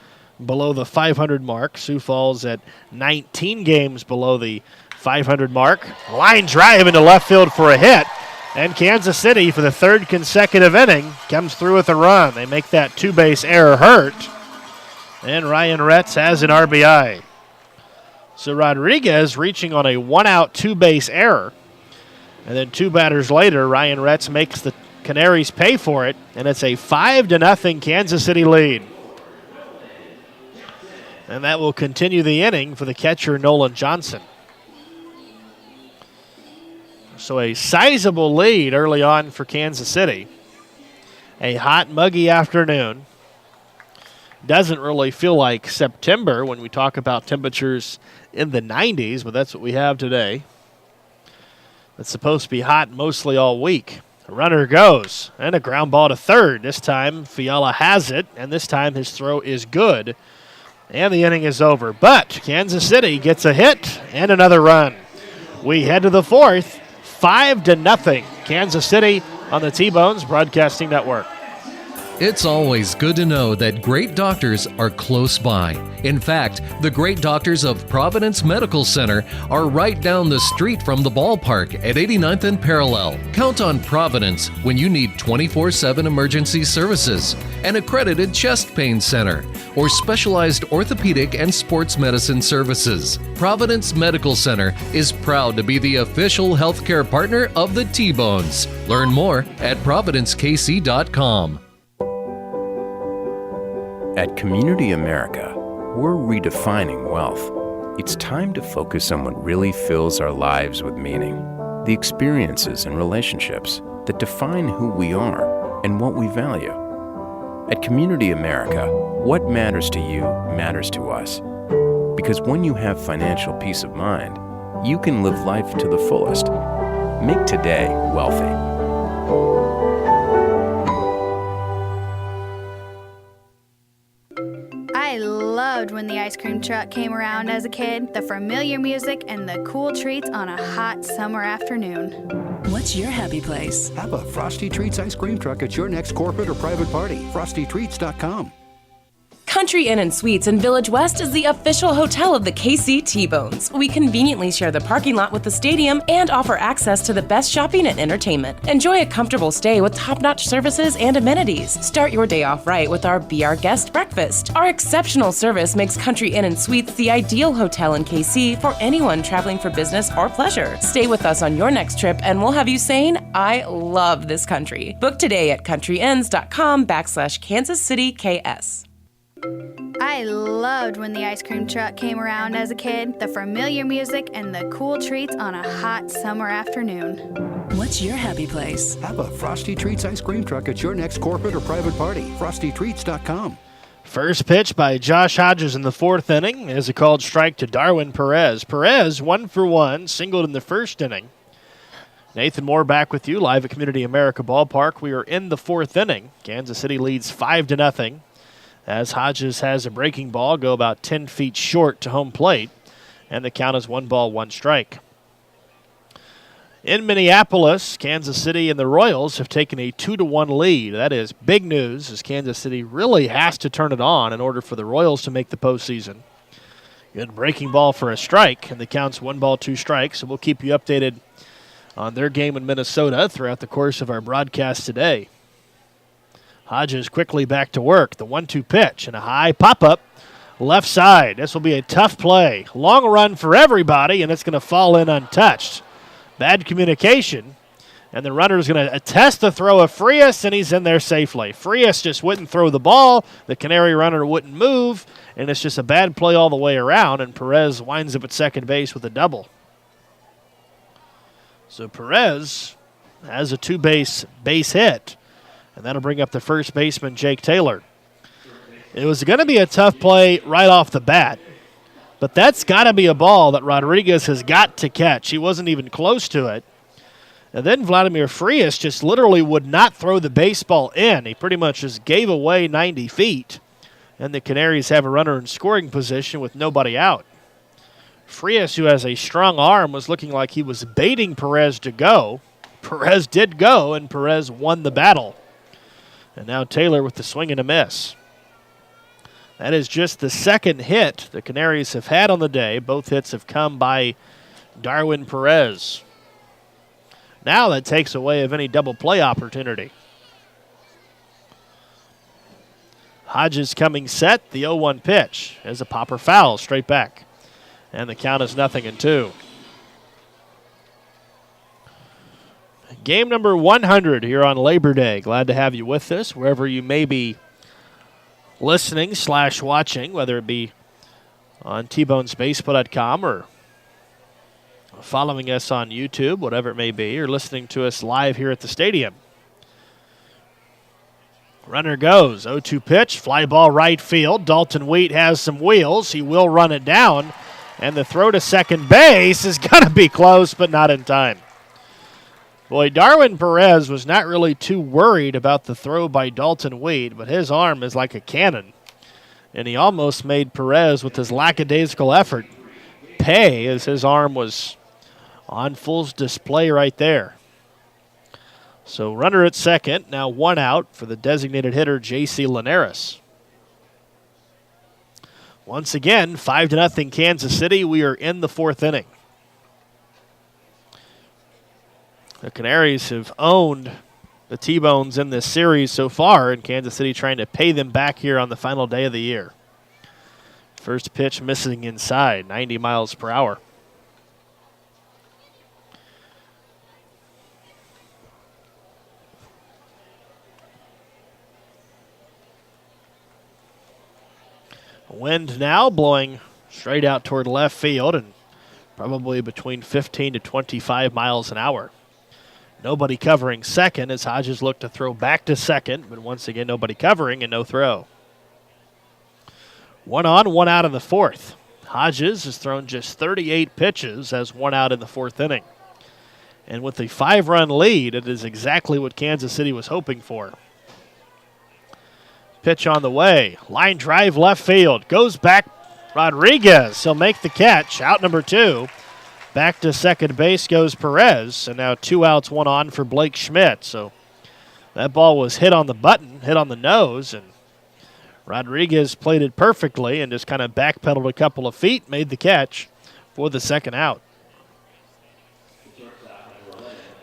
below the 500 mark. Sioux Falls at 19 games below the 500 mark. Line drive into left field for a hit. And Kansas City, for the third consecutive inning, comes through with a run. They make that 2-base error hurt. And Ryan Retz has an RBI. So Rodriguez reaching on a 1-out 2-base error. And then 2 batters later, Ryan Retz makes the Canaries pay for it, and it's a 5-0 Kansas City lead. And that will continue the inning for the catcher, Nolan Johnson. So a sizable lead early on for Kansas City. A hot, muggy afternoon. Doesn't really feel like September when we talk about temperatures in the 90s, but that's what we have today. It's supposed to be hot mostly all week. A runner goes, and a ground ball to third. This time, Fiala has it, and this time his throw is good. And the inning is over. But Kansas City gets a hit and another run. We head to the fourth, 5-0 Kansas City on the T-Bones Broadcasting Network. It's always good to know that great doctors are close by. In fact, the great doctors of Providence Medical Center are right down the street from the ballpark at 89th and Parallel. Count on Providence when you need 24/7 emergency services, an accredited chest pain center, or specialized orthopedic and sports medicine services. Providence Medical Center is proud to be the official healthcare partner of the T-Bones. Learn more at providencekc.com. At Community America, we're redefining wealth. It's time to focus on what really fills our lives with meaning. The experiences and relationships that define who we are and what we value. At Community America, what matters to you matters to us. Because when you have financial peace of mind, you can live life to the fullest. Make today wealthy. I loved when the ice cream truck came around as a kid, the familiar music and the cool treats on a hot summer afternoon. What's your happy place? Have a Frosty Treats ice cream truck at your next corporate or private party. FrostyTreats.com. Country Inn & Suites in Village West is the official hotel of the KC T-Bones. We conveniently share the parking lot with the stadium and offer access to the best shopping and entertainment. Enjoy a comfortable stay with top-notch services and amenities. Start your day off right with our Be Our Guest breakfast. Our exceptional service makes Country Inn & Suites the ideal hotel in KC for anyone traveling for business or pleasure. Stay with us on your next trip and we'll have you saying, I love this country. Book today at countryinns.com/Kansas City KS. I loved when the ice cream truck came around as a kid, the familiar music and the cool treats on a hot summer afternoon. What's your happy place? Have a Frosty Treats ice cream truck at your next corporate or private party. FrostyTreats.com. First pitch by Josh Hodges in the fourth inning is a called strike to Darwin Perez. Perez, 1-for-1, singled in the first inning. Nathan Moore back with you live at Community America Ballpark. We are in the fourth inning. Kansas City leads 5-0. As Hodges has a breaking ball go about 10 feet short to home plate, and the count is 1-1 In Minneapolis, Kansas City and the Royals have taken a 2-1 lead. That is big news, as Kansas City really has to turn it on in order for the Royals to make the postseason. Good breaking ball for a strike, and the count's 1-2, so we'll keep you updated on their game in Minnesota throughout the course of our broadcast today. Hodges quickly back to work. The 1-2 pitch and a high pop-up left side. This will be a tough play. Long run for everybody, and it's going to fall in untouched. Bad communication, and the runner is going to attest the throw of Frias, and he's in there safely. Frias just wouldn't throw the ball. The Canary runner wouldn't move, and it's just a bad play all the way around, and Perez winds up at second base with a double. So Perez has a two-base hit. And that'll bring up the first baseman, Jake Taylor. It was going to be a tough play right off the bat, but that's got to be a ball that Rodriguez has got to catch. He wasn't even close to it. And then Vladimir Frias just literally would not throw the baseball in. He pretty much just gave away 90 feet. And the Canaries have a runner in scoring position with nobody out. Frias, who has a strong arm, was looking like he was baiting Perez to go. Perez did go, and Perez won the battle. And now Taylor with the swing and a miss. That is just the second hit the Canaries have had on the day. Both hits have come by Darwin Perez. Now that takes away of any double play opportunity. Hodges coming set. The 0-1 pitch as a popper foul straight back. And the count is 0-2. Game number 100 here on Labor Day. Glad to have you with us wherever you may be listening / watching, whether it be on tbonesbaseball.com or following us on YouTube, whatever it may be, or listening to us live here at the stadium. Runner goes, 0-2 pitch, fly ball right field. Dalton Wheat has some wheels. He will run it down, and the throw to second base is going to be close, but not in time. Boy, Darwin Perez was not really too worried about the throw by Dalton Wheat, but his arm is like a cannon. And he almost made Perez, with his lackadaisical effort, pay, as his arm was on full display right there. So runner at second, now one out for the designated hitter, J.C. Linares. Once again, 5-0 Kansas City. We are in the fourth inning. The Canaries have owned the T-Bones in this series so far, and Kansas City trying to pay them back here on the final day of the year. First pitch missing inside, 90 miles per hour. Wind now blowing straight out toward left field and probably between 15 to 25 miles an hour. Nobody covering second as Hodges looked to throw back to second, but once again, nobody covering and no throw. 1 on, 1 out in the fourth. Hodges has thrown just 38 pitches as 1 out in the fourth inning. And with a 5-run lead, it is exactly what Kansas City was hoping for. Pitch on the way. Line drive left field. Goes back. Rodriguez. He'll make the catch. Out number 2. Back to second base goes Perez. And now 2 outs, 1 on for Blake Schmidt. So that ball was hit on the button, hit on the nose, and Rodriguez played it perfectly and just kind of backpedaled a couple of feet, made the catch for the second out.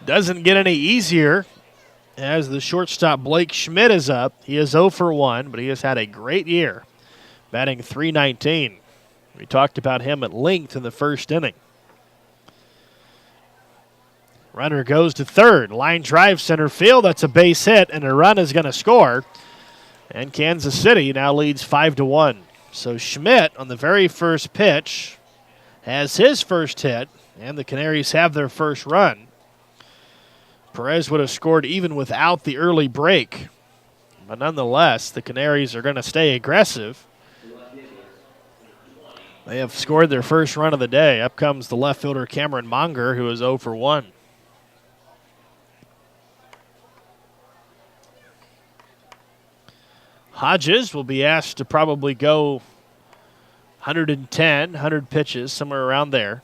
Doesn't get any easier as the shortstop Blake Schmidt is up. He is 0 for 1, but he has had a great year, batting .319. We talked about him at length in the first inning. Runner goes to third. Line drive center field. That's a base hit, and a run is going to score. And Kansas City now leads 5-1. So Schmidt on the very first pitch has his first hit, and the Canaries have their first run. Perez would have scored even without the early break. But nonetheless, the Canaries are going to stay aggressive. They have scored their first run of the day. Up comes the left fielder Cameron Monger, who is 0 for 1. Hodges will be asked to probably go 100 pitches, somewhere around there.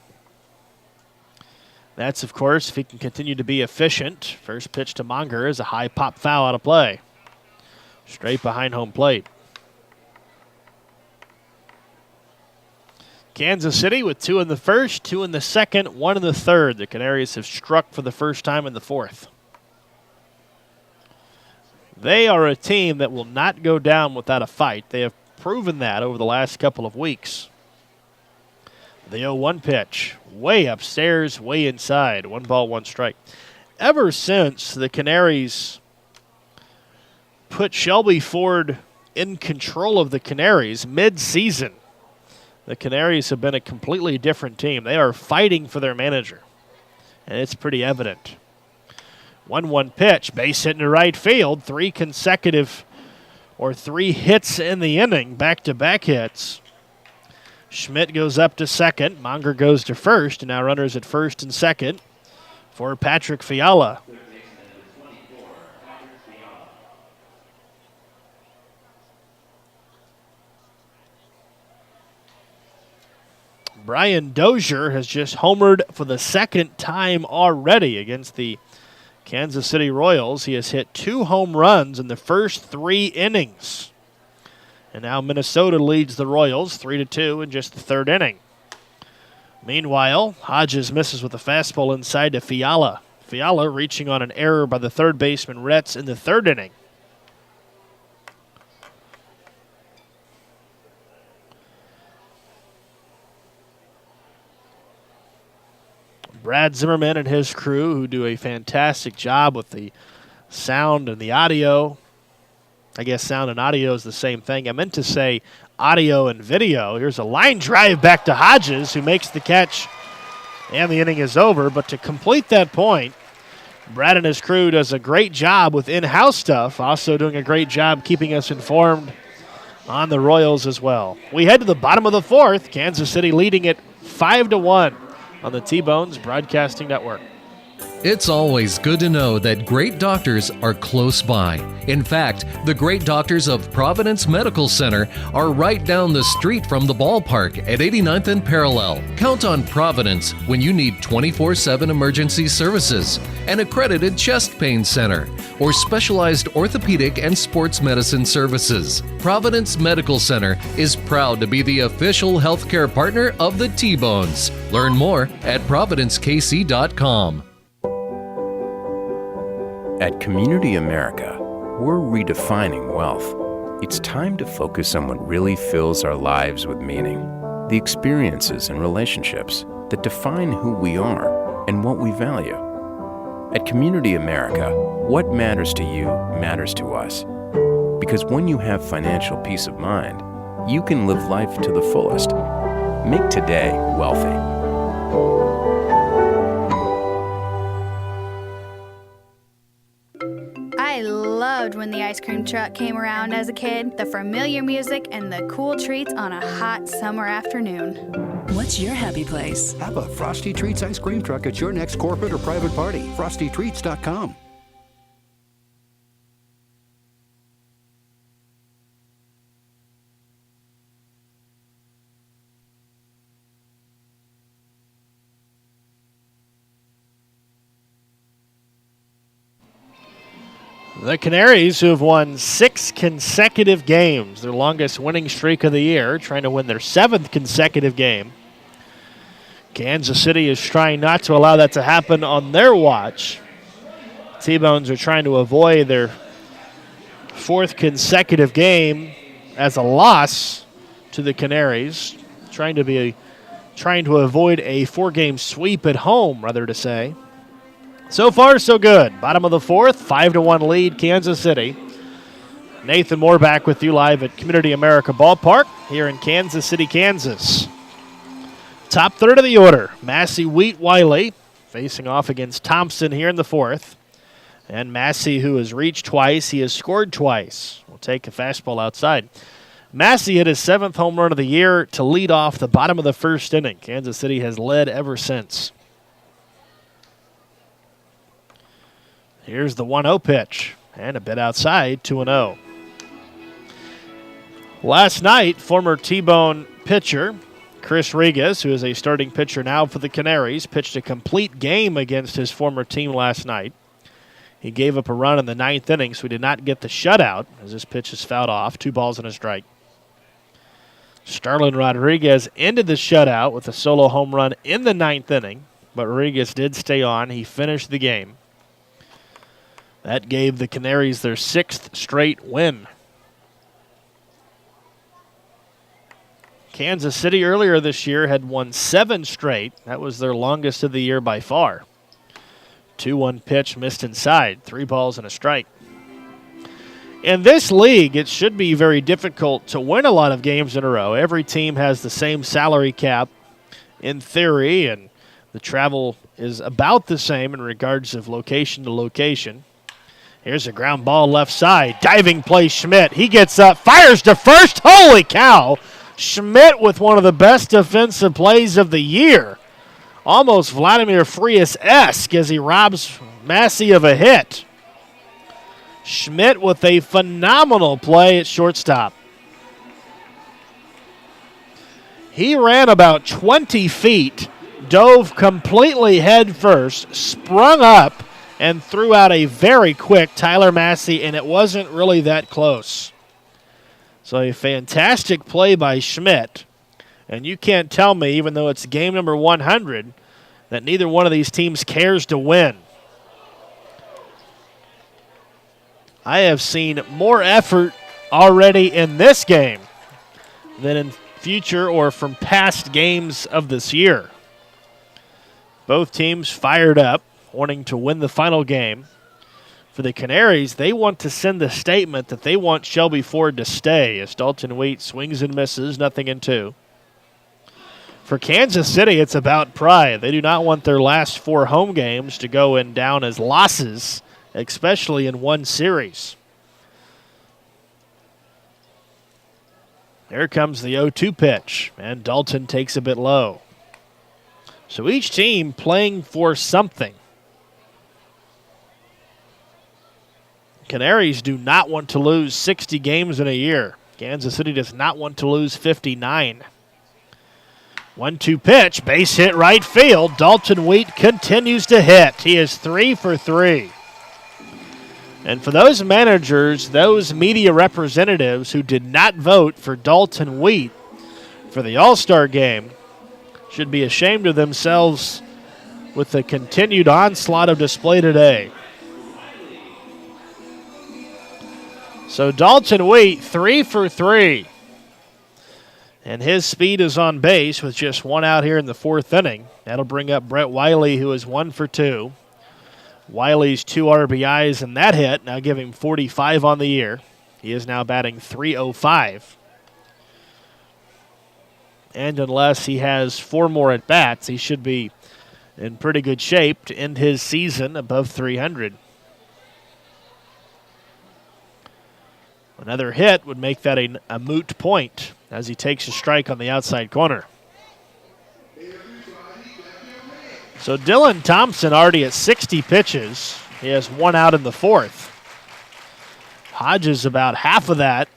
That's, of course, if he can continue to be efficient. First pitch to Monger is a high pop foul out of play. Straight behind home plate. Kansas City with 2 in the first, 2 in the second, 1 in the third. The Canaries have struck for the first time in the fourth. They are a team that will not go down without a fight. They have proven that over the last couple of weeks. The 0-1 pitch, way upstairs, way inside. 1 ball, 1 strike. Ever since the Canaries put Shelby Ford in control of the Canaries mid-season, the Canaries have been a completely different team. They are fighting for their manager, and it's pretty evident. 1-1 pitch, base hit into right field. 3 hits in the inning, back-to-back hits. Schmidt goes up to second. Monger goes to first, and now runners at first and second for Patrick Fiala. Brian Dozier has just homered for the second time already against the Kansas City Royals. He has hit 2 home runs in the first 3 innings. And now Minnesota leads the Royals 3-2 in just the third inning. Meanwhile, Hodges misses with a fastball inside to Fiala. Fiala reaching on an error by the third baseman Retz in the third inning. Brad Zimmerman and his crew, who do a fantastic job with the sound and the audio. I guess sound and audio is the same thing. I meant to say audio and video. Here's a line drive back to Hodges, who makes the catch, and the inning is over. But to complete that point, Brad and his crew does a great job with in-house stuff, also doing a great job keeping us informed on the Royals as well. We head to the bottom of the fourth. Kansas City leading it 5-1 on the T-Bones Broadcasting Network. It's always good to know that great doctors are close by. In fact, the great doctors of Providence Medical Center are right down the street from the ballpark at 89th and Parallel. Count on Providence when you need 24/7 emergency services, an accredited chest pain center, or specialized orthopedic and sports medicine services. Providence Medical Center is proud to be the official healthcare partner of the T-Bones. Learn more at providencekc.com. At Community America, we're redefining wealth. It's time to focus on what really fills our lives with meaning. The experiences and relationships that define who we are and what we value. At Community America, what matters to you matters to us. Because when you have financial peace of mind, you can live life to the fullest. Make today wealthy. loved when the ice cream truck came around as a kid, the familiar music and the cool treats on a hot summer afternoon. What's your happy place? Have a Frosty Treats ice cream truck at your next corporate or private party. FrostyTreats.com. The Canaries, who have won 6 consecutive games, their longest winning streak of the year, trying to win their 7th consecutive game. Kansas City is trying not to allow that to happen on their watch. T-Bones are trying to avoid their 4th consecutive game as a loss to the Canaries, trying to avoid a 4-game sweep at home, rather to say. So far, so good. Bottom of the 4th, 5-1 lead, Kansas City. Nathan Moore back with you live at Community America Ballpark here in Kansas City, Kansas. Top third of the order, Massey, Wheat, Wiley facing off against Thompson here in the 4th. And Massey, who has reached twice, he has scored twice. We'll take a fastball outside. Massey hit his 7th home run of the year to lead off the bottom of the 1st inning. Kansas City has led ever since. Here's the 1-0 pitch, and a bit outside, 2-0. Last night, former T-Bone pitcher Chris Regas, who is a starting pitcher now for the Canaries, pitched a complete game against his former team last night. He gave up a run in the 9th inning, so he did not get the shutout as this pitch is fouled off, 2 balls and a strike. Starlin Rodriguez ended the shutout with a solo home run in the 9th inning, but Rodriguez did stay on. He finished the game. That gave the Canaries their 6th straight win. Kansas City earlier this year had won 7 straight. That was their longest of the year by far. 2-1 pitch missed inside, 3 balls and a strike. In this league, it should be very difficult to win a lot of games in a row. Every team has the same salary cap in theory, and the travel is about the same in regards of location to location. Here's a ground ball left side. Diving play, Schmidt. He gets up, fires to first. Holy cow! Schmidt with one of the best defensive plays of the year. Almost Vladimir Frias-esque as he robs Massey of a hit. Schmidt with a phenomenal play at shortstop. He ran about 20 feet, dove completely head first, sprung up, and threw out a very quick Tyler Massey, and it wasn't really that close. So a fantastic play by Schmidt. And you can't tell me, even though it's game number 100, that neither one of these teams cares to win. I have seen more effort already in this game than in future or from past games of this year. Both teams fired up, wanting to win the final game. For the Canaries, they want to send the statement that they want Shelby Ford to stay as Dalton Wheat swings and misses, 0-2. For Kansas City, it's about pride. They do not want their last 4 home games to go in down as losses, especially in one series. There comes the 0-2 pitch, and Dalton takes a bit low. So each team playing for something. Canaries do not want to lose 60 games in a year. Kansas City does not want to lose 59. 1-2 pitch, base hit right field. Dalton Wheat continues to hit. He is 3 for 3. And for those managers, those media representatives who did not vote for Dalton Wheat for the All-Star game should be ashamed of themselves with the continued onslaught of display today. So Dalton Wheat, 3 for 3. And his speed is on base with just 1 out here in the 4th inning. That'll bring up Brett Wiley, who is 1 for 2. Wiley's 2 RBIs in that hit now give him 45 on the year. He is now batting .305. And unless he has 4 more at-bats, he should be in pretty good shape to end his season above 300. Another hit would make that a moot point as he takes a strike on the outside corner. So Dylan Thompson already at 60 pitches. He has one out in the fourth. Hodges about half of that,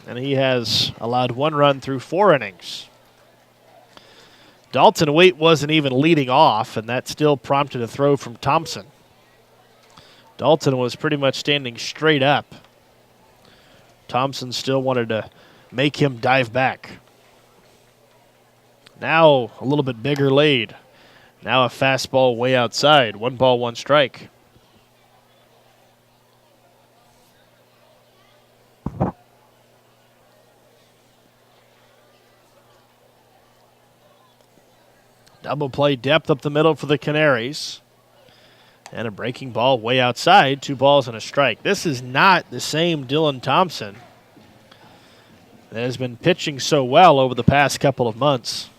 and he has allowed one run through 4 innings. Dalton Waite wasn't even leading off, and that still prompted a throw from Thompson. Dalton was pretty much standing straight up. Thompson still wanted to make him dive back. Now a little bit bigger lead. Now a fastball way outside. 1 ball, 1 strike. Double play depth up the middle for the Canaries. And a breaking ball way outside. 2 balls and a strike. This is not the same Dylan Thompson that has been pitching so well over the past couple of months.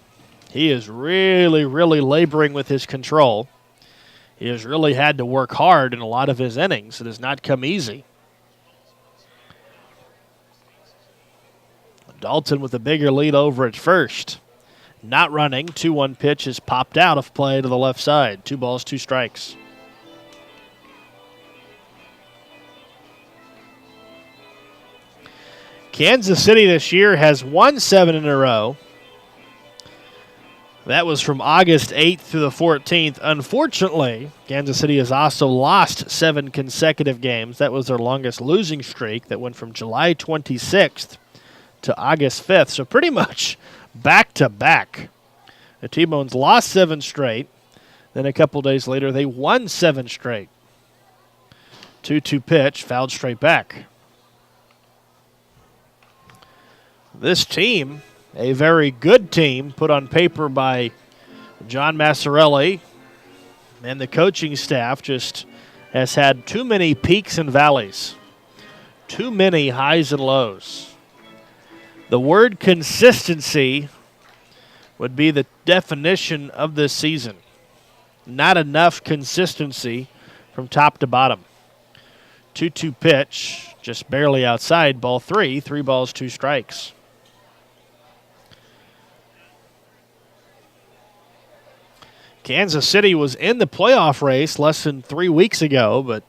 He is really, really laboring with his control. He has really had to work hard in a lot of his innings. It has not come easy. Dalton with a bigger lead over at first. Not running. 2-1 pitch is popped out of play to the left side. 2 balls, 2 strikes. Kansas City this year has won 7 in a row. That was from August 8th through the 14th. Unfortunately, Kansas City has also lost 7 consecutive games. That was their longest losing streak that went from July 26th to August 5th. So pretty much back-to-back. The T-Bones lost 7 straight. Then a couple days later, they won 7 straight. 2-2 pitch, fouled straight back. This team, a very good team put on paper by John Massarelli and the coaching staff, just has had too many peaks and valleys, too many highs and lows. The word consistency would be the definition of this season. Not enough consistency from top to bottom. 2-2 pitch, just barely outside, ball 3, 3 balls, 2 strikes. Kansas City was in the playoff race less than 3 weeks ago, but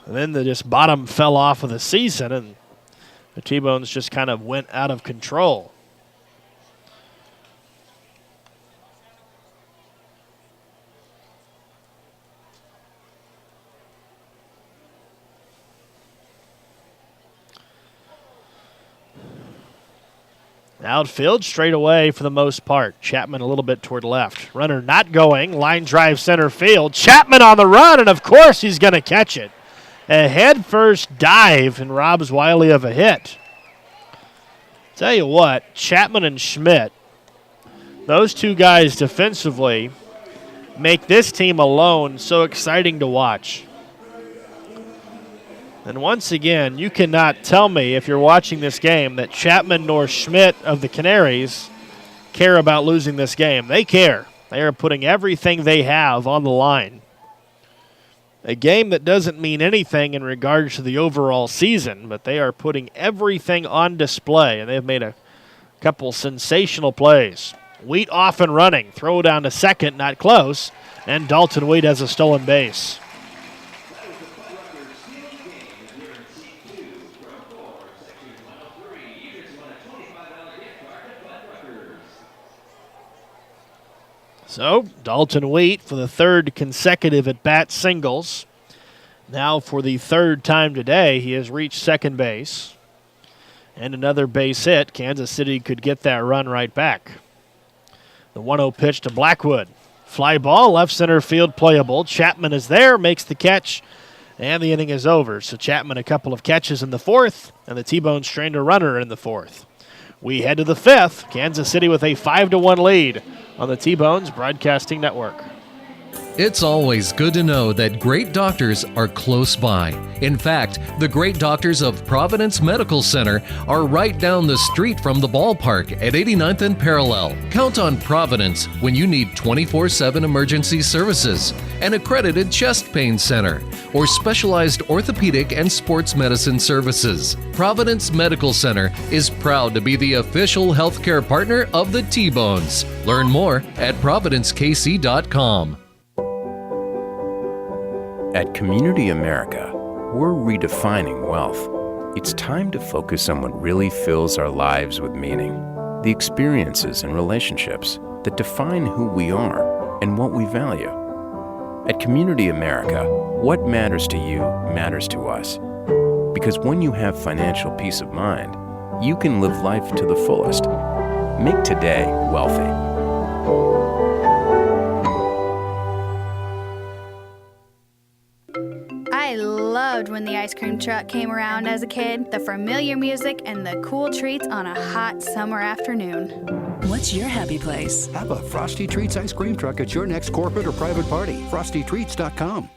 then the just bottom fell off of the season, and the T-Bones just kind of went out of control. Outfield straight away for the most part. Chapman a little bit toward left. Runner not going. Line drive center field. Chapman on the run, and of course he's going to catch it. A head-first dive and robs Wiley of a hit. Tell you what, Chapman and Schmidt, those 2 guys defensively make this team alone so exciting to watch. And once again, you cannot tell me if you're watching this game that Chapman nor Schmidt of the Canaries care about losing this game. They care. They are putting everything they have on the line. A game that doesn't mean anything in regards to the overall season, but they are putting everything on display, and they've made a couple sensational plays. Wheat off and running. Throw down to second, not close, and Dalton Wheat has a stolen base. So, Dalton Wheat for the 3rd consecutive at-bat singles. Now for the 3rd time today, he has reached second base. And another base hit. Kansas City could get that run right back. The 1-0 pitch to Blackwood. Fly ball, left center field playable. Chapman is there, makes the catch, and the inning is over. So Chapman a couple of catches in the 4th, and the T-Bones trained a runner in the 4th. We head to the 5th. Kansas City with a 5-1 lead on the T-Bones Broadcasting Network. It's always good to know that great doctors are close by. In fact, the great doctors of Providence Medical Center are right down the street from the ballpark at 89th and Parallel. Count on Providence when you need 24/7 emergency services, an accredited chest pain center, or specialized orthopedic and sports medicine services. Providence Medical Center is proud to be the official healthcare partner of the T-Bones. Learn more at providencekc.com. At Community America, we're redefining wealth. It's time to focus on what really fills our lives with meaning. The experiences and relationships that define who we are and what we value. At Community America, what matters to you matters to us. Because when you have financial peace of mind, you can live life to the fullest. Make today wealthy. I loved when the ice cream truck came around as a kid, the familiar music and the cool treats on a hot summer afternoon. What's your happy place? Have a Frosty Treats ice cream truck at your next corporate or private party. FrostyTreats.com.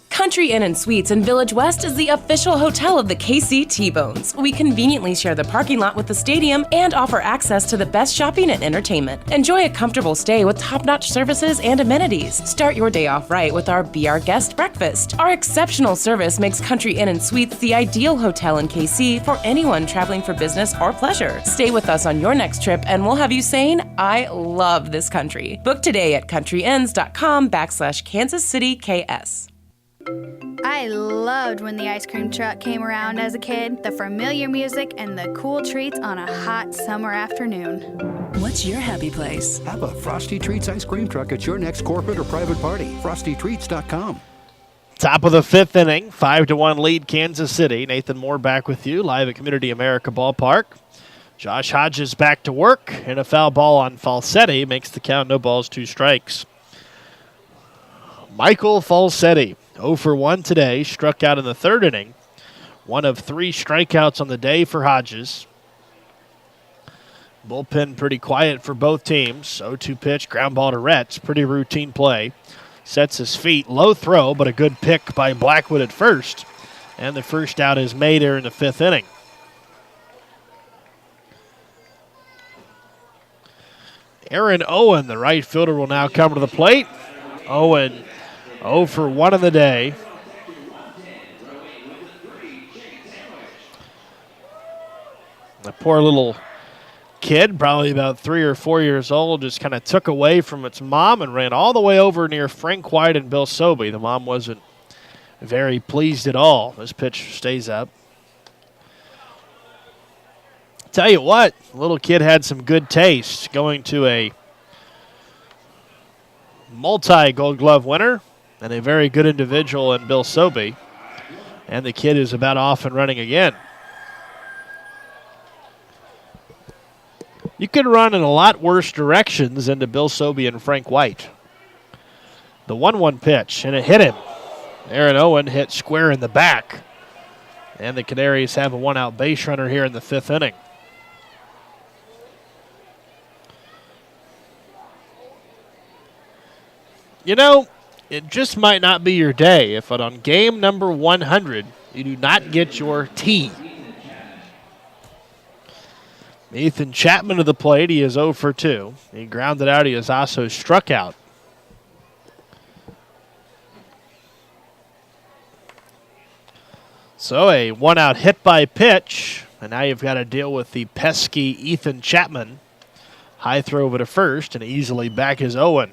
Country Inn and Suites in Village West is the official hotel of the KC T-Bones. We conveniently share the parking lot with the stadium and offer access to the best shopping and entertainment. Enjoy a comfortable stay with top-notch services and amenities. Start your day off right with our Be Our Guest breakfast. Our exceptional service makes Country Inn and Suites the ideal hotel in KC for anyone traveling for business or pleasure. Stay with us on your next trip and we'll have you saying, I love this country. Book today at countryinns.com/Kansas City KS. I loved when the ice cream truck came around as a kid, the familiar music and the cool treats on a hot summer afternoon. What's your happy place? Have a Frosty Treats ice cream truck at your next corporate or private party. FrostyTreats.com. Top of the fifth inning, 5-1 lead Kansas City. Nathan Moore back with you live at Community America Ballpark. Josh Hodges back to work, and a foul ball on Falsetti makes the count 0 balls, 2 strikes. Michael Falsetti, 0 for 1 today, struck out in the third inning. 1 of 3 strikeouts on the day for Hodges. Bullpen pretty quiet for both teams. 0-2 pitch, ground ball to Retz. Pretty routine play. Sets his feet, low throw, but a good pick by Blackwood at first. And the first out is made here in the fifth inning. Aaron Owen, the right fielder, will now come to the plate. Owen 0 for 1 in the day. The poor little kid, probably about 3 or 4 years old, just kind of took away from its mom and ran all the way over near Frank White and Bill Sobey. The mom wasn't very pleased at all. This pitch stays up. Tell you what, the little kid had some good taste going to a multi-Gold Glove winner and a very good individual in Bill Sobey. And the kid is about off and running again. You could run in a lot worse directions than to Bill Sobey and Frank White. The 1-1 pitch, and it hit him. Aaron Owen hit square in the back. And the Canaries have a 1-out base runner here in the fifth inning. You know, it just might not be your day if on game number 100 you do not get your T. Ethan Chapman to the plate. He is 0 for 2. He grounded out. He has also struck out. So a 1-out hit by pitch. And now you've got to deal with the pesky Ethan Chapman. High throw over to first, and easily back is Owen.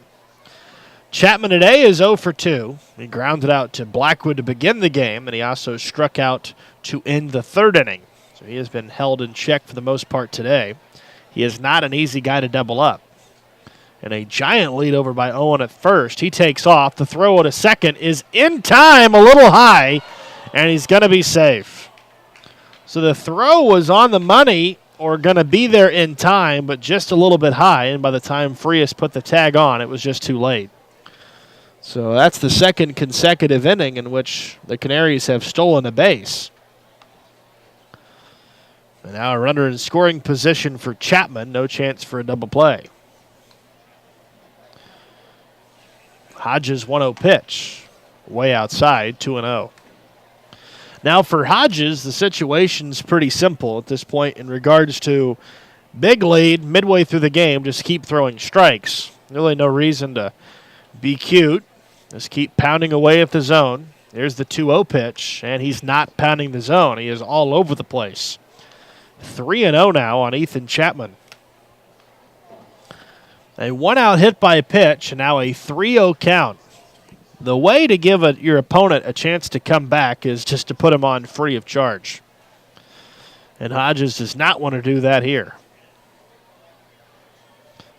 Chapman today is 0 for 2. He grounded out to Blackwood to begin the game, and he also struck out to end the third inning. So he has been held in check for the most part today. He is not an easy guy to double up. And a giant lead over by Owen at first. He takes off. The throw at a second is in time, a little high, and he's going to be safe. So the throw was on the money or going to be there in time, but just a little bit high. And by the time Frias put the tag on, it was just too late. So that's the second consecutive inning in which the Canaries have stolen a base. And now a runner in scoring position for Chapman. No chance for a double play. Hodges 1-0 pitch. Way outside, 2-0. Now for Hodges, the situation's pretty simple at this point in regards to big lead midway through the game. Just keep throwing strikes. Really no reason to be cute. Just keep pounding away at the zone. There's the 2-0 pitch, and he's not pounding the zone. He is all over the place. 3-0 now on Ethan Chapman. A 1-out hit by a pitch, and now a 3-0 count. The way to give your opponent a chance to come back is just to put him on free of charge. And Hodges does not want to do that here.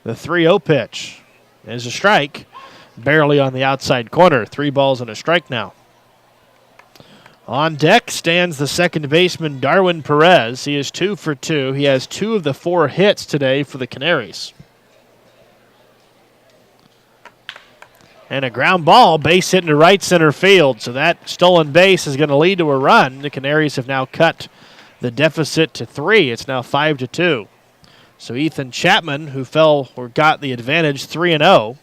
The 3-0 pitch is a strike, barely on the outside corner. 3 balls and a strike now. On deck stands the second baseman, Darwin Perez. He is 2 for 2. He has 2 of the 4 hits today for the Canaries. And a ground ball, base hit into right center field. So that stolen base is going to lead to a run. The Canaries have now cut the deficit to 3. It's now 5-2. So Ethan Chapman, who fell or got the advantage, 3-0.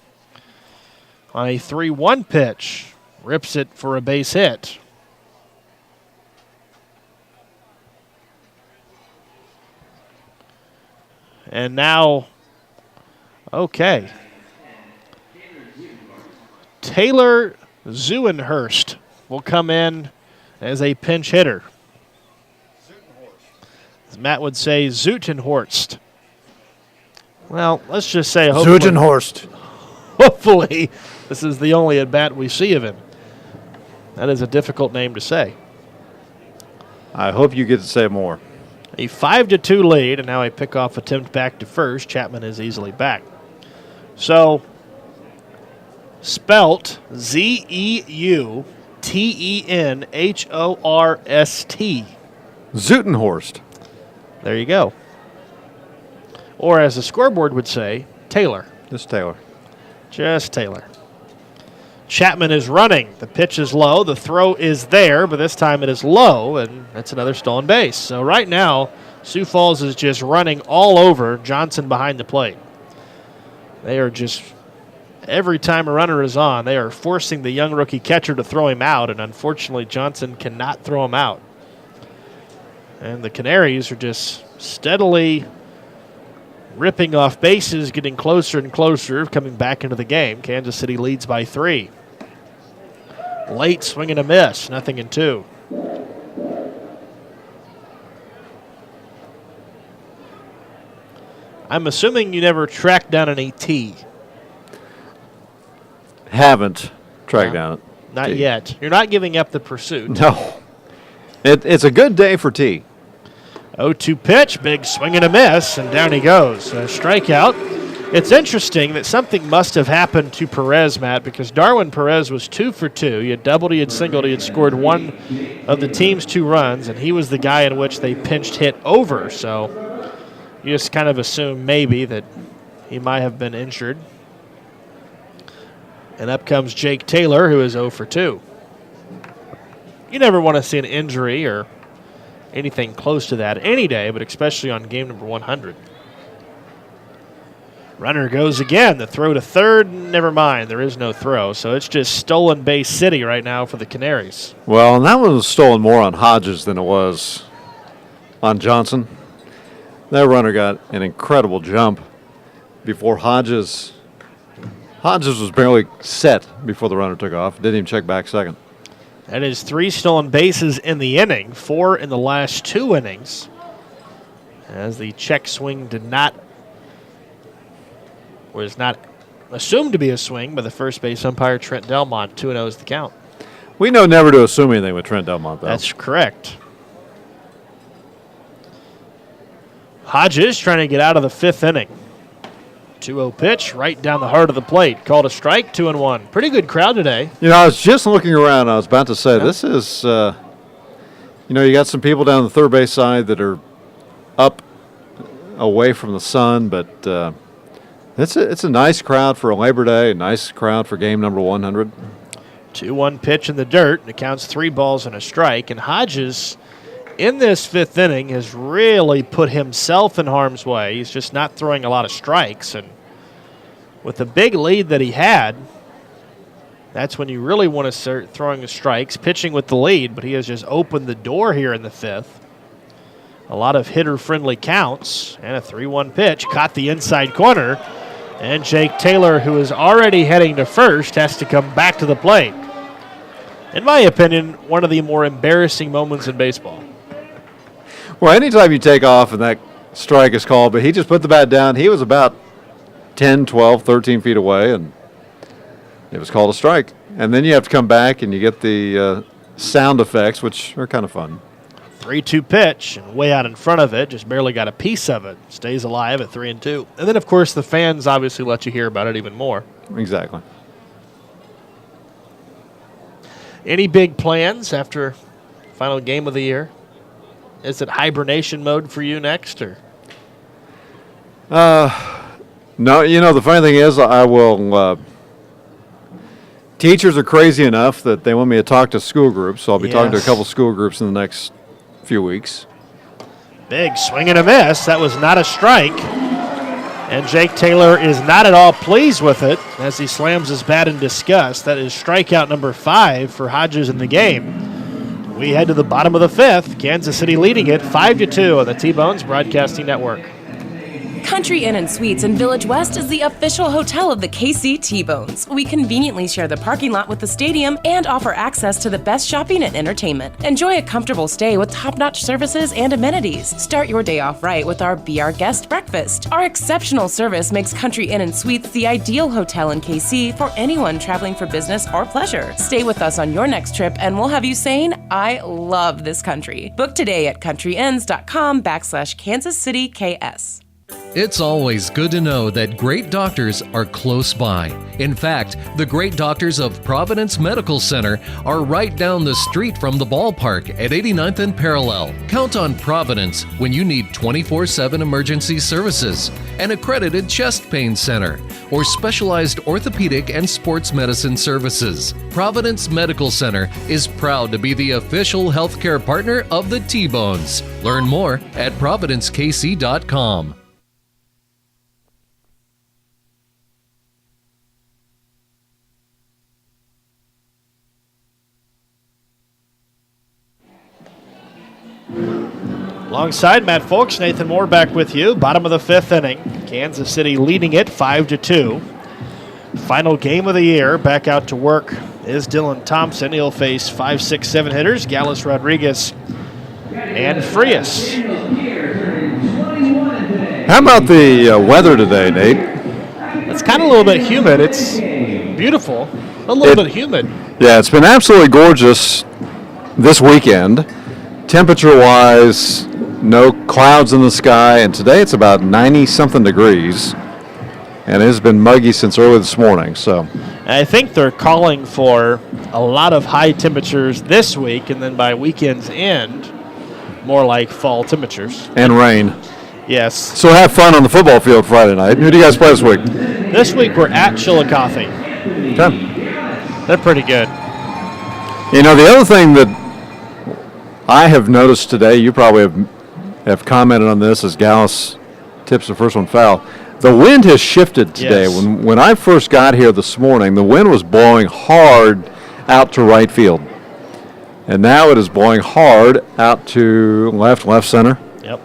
On a 3-1 pitch, rips it for a base hit. And now, okay. Taylor Zuenhurst will come in as a pinch hitter. As Matt would say, Zutenhorst. Well, let's just say Zutenhorst. Hopefully this is the only at-bat we see of him. That is a difficult name to say. I hope you get to say more. A 5-2 lead, and now a pickoff attempt back to first. Chapman is easily back. So, spelt Zeutenhorst. Zutenhorst. There you go. Or as the scoreboard would say, Taylor. Just Taylor. Just Taylor. Chapman is running. The pitch is low. The throw is there, but this time it is low, and that's another stolen base. So right now, Sioux Falls is just running all over Johnson behind the plate. They are just, every time a runner is on, they are forcing the young rookie catcher to throw him out, and unfortunately Johnson cannot throw him out. And the Canaries are just steadily ripping off bases, getting closer and closer, coming back into the game. Kansas City leads by 3. Late swing and a miss, 0-2. I'm assuming you never tracked down an AT. Haven't tracked down it. Not yet. You're not giving up the pursuit. No. It's a good day for T. 0-2 pitch, big swing and a miss, and down he goes. A strikeout. It's interesting that something must have happened to Perez, Matt, because Darwin Perez was 2 for 2. He had doubled, he had singled, he had scored one of the team's 2 runs, and he was the guy in which they pinched hit over. So you just kind of assume maybe that he might have been injured. And up comes Jake Taylor, who is 0 for 2. You never want to see an injury or anything close to that any day, but especially on game number 100. Runner goes again. The throw to third, never mind. There is no throw, so it's just stolen base city right now for the Canaries. Well, and that one was stolen more on Hodges than it was on Johnson. That runner got an incredible jump before Hodges. Hodges was barely set before the runner took off. Didn't even check back second. That is 3 stolen bases in the inning, 4 in the last 2 innings. As the check swing was not assumed to be a swing by the first base umpire, Trent Delmont. 2-0 is the count. We know never to assume anything with Trent Delmont, though. That's correct. Hodges trying to get out of the 5th inning. 2-0 pitch right down the heart of the plate. Called a strike, 2-1. Pretty good crowd today. You know, I was just looking around. I was about to say, this is, you got some people down the third base side that are up away from the sun, but it's a nice crowd for a Labor Day, a nice crowd for game number 100. 2-1 pitch in the dirt, and it counts 3 balls and a strike. And Hodges, in this 5th inning, has really put himself in harm's way. He's just not throwing a lot of strikes. And with the big lead that he had, That's when you really want to start throwing the strikes, pitching with the lead, but he has just opened the door here in the 5th. A lot of hitter-friendly counts, and a 3-1 pitch. Caught the inside corner, and Jake Taylor, who is already heading to first, has to come back to the plate. In my opinion, one of the more embarrassing moments in baseball. Well, anytime you take off and that strike is called, but he just put the bat down. He was about 10, 12, 13 feet away, and it was called a strike. And then you have to come back and you get the sound effects, which are kind of fun. 3-2 pitch, and way out in front of it, just barely got a piece of it. Stays alive at 3-2. And then, of course, the fans obviously let you hear about it even more. Exactly. Any big plans after final game of the year? Is it hibernation mode for you next, or? No, the funny thing is I will teachers are crazy enough that they want me to talk to school groups, so I'll be talking to a couple school groups in the next few weeks. Big swing and a miss. That was not a strike. And Jake Taylor is not at all pleased with it as he slams his bat in disgust. That is strikeout number 5 for Hodges in the game. We head to the bottom of the 5th. Kansas City leading it 5-2 on the T-Bones Broadcasting Network. Country Inn & Suites in Village West is the official hotel of the KC T-Bones. We conveniently share the parking lot with the stadium and offer access to the best shopping and entertainment. Enjoy a comfortable stay with top-notch services and amenities. Start your day off right with our Be Our Guest breakfast. Our exceptional service makes Country Inn & Suites the ideal hotel in KC for anyone traveling for business or pleasure. Stay with us on your next trip and we'll have you saying, I love this country. Book today at countryinns.com/Kansas City KS. It's always good to know that great doctors are close by. In fact, the great doctors of Providence Medical Center are right down the street from the ballpark at 89th and Parallel. Count on Providence when you need 24/7 emergency services, an accredited chest pain center, or specialized orthopedic and sports medicine services. Providence Medical Center is proud to be the official healthcare partner of the T-Bones. Learn more at providencekc.com. Alongside Matt Folks, Nathan Moore back with you. Bottom of the 5th inning. Kansas City leading it 5-2. Final game of the year. Back out to work is Dylan Thompson. He'll face 5, 6, 7 hitters. Gallus Rodriguez and Frias. How about the weather today, Nate? It's kind of a little bit humid. It's beautiful, but a little bit humid. Yeah, it's been absolutely gorgeous this weekend. Temperature-wise, no clouds in the sky, and today it's about 90-something degrees, and it has been muggy since early this morning. So, I think they're calling for a lot of high temperatures this week, and then by weekend's end, more like fall temperatures. And rain. Yes. So have fun on the football field Friday night. Who do you guys play this week? This week we're at Chillicothe. Okay. They're pretty good. The other thing that I have noticed today, you probably have commented on this as Gallus tips the first one foul. The wind has shifted today. Yes. When I first got here this morning, the wind was blowing hard out to right field. And now it is blowing hard out to left center. Yep.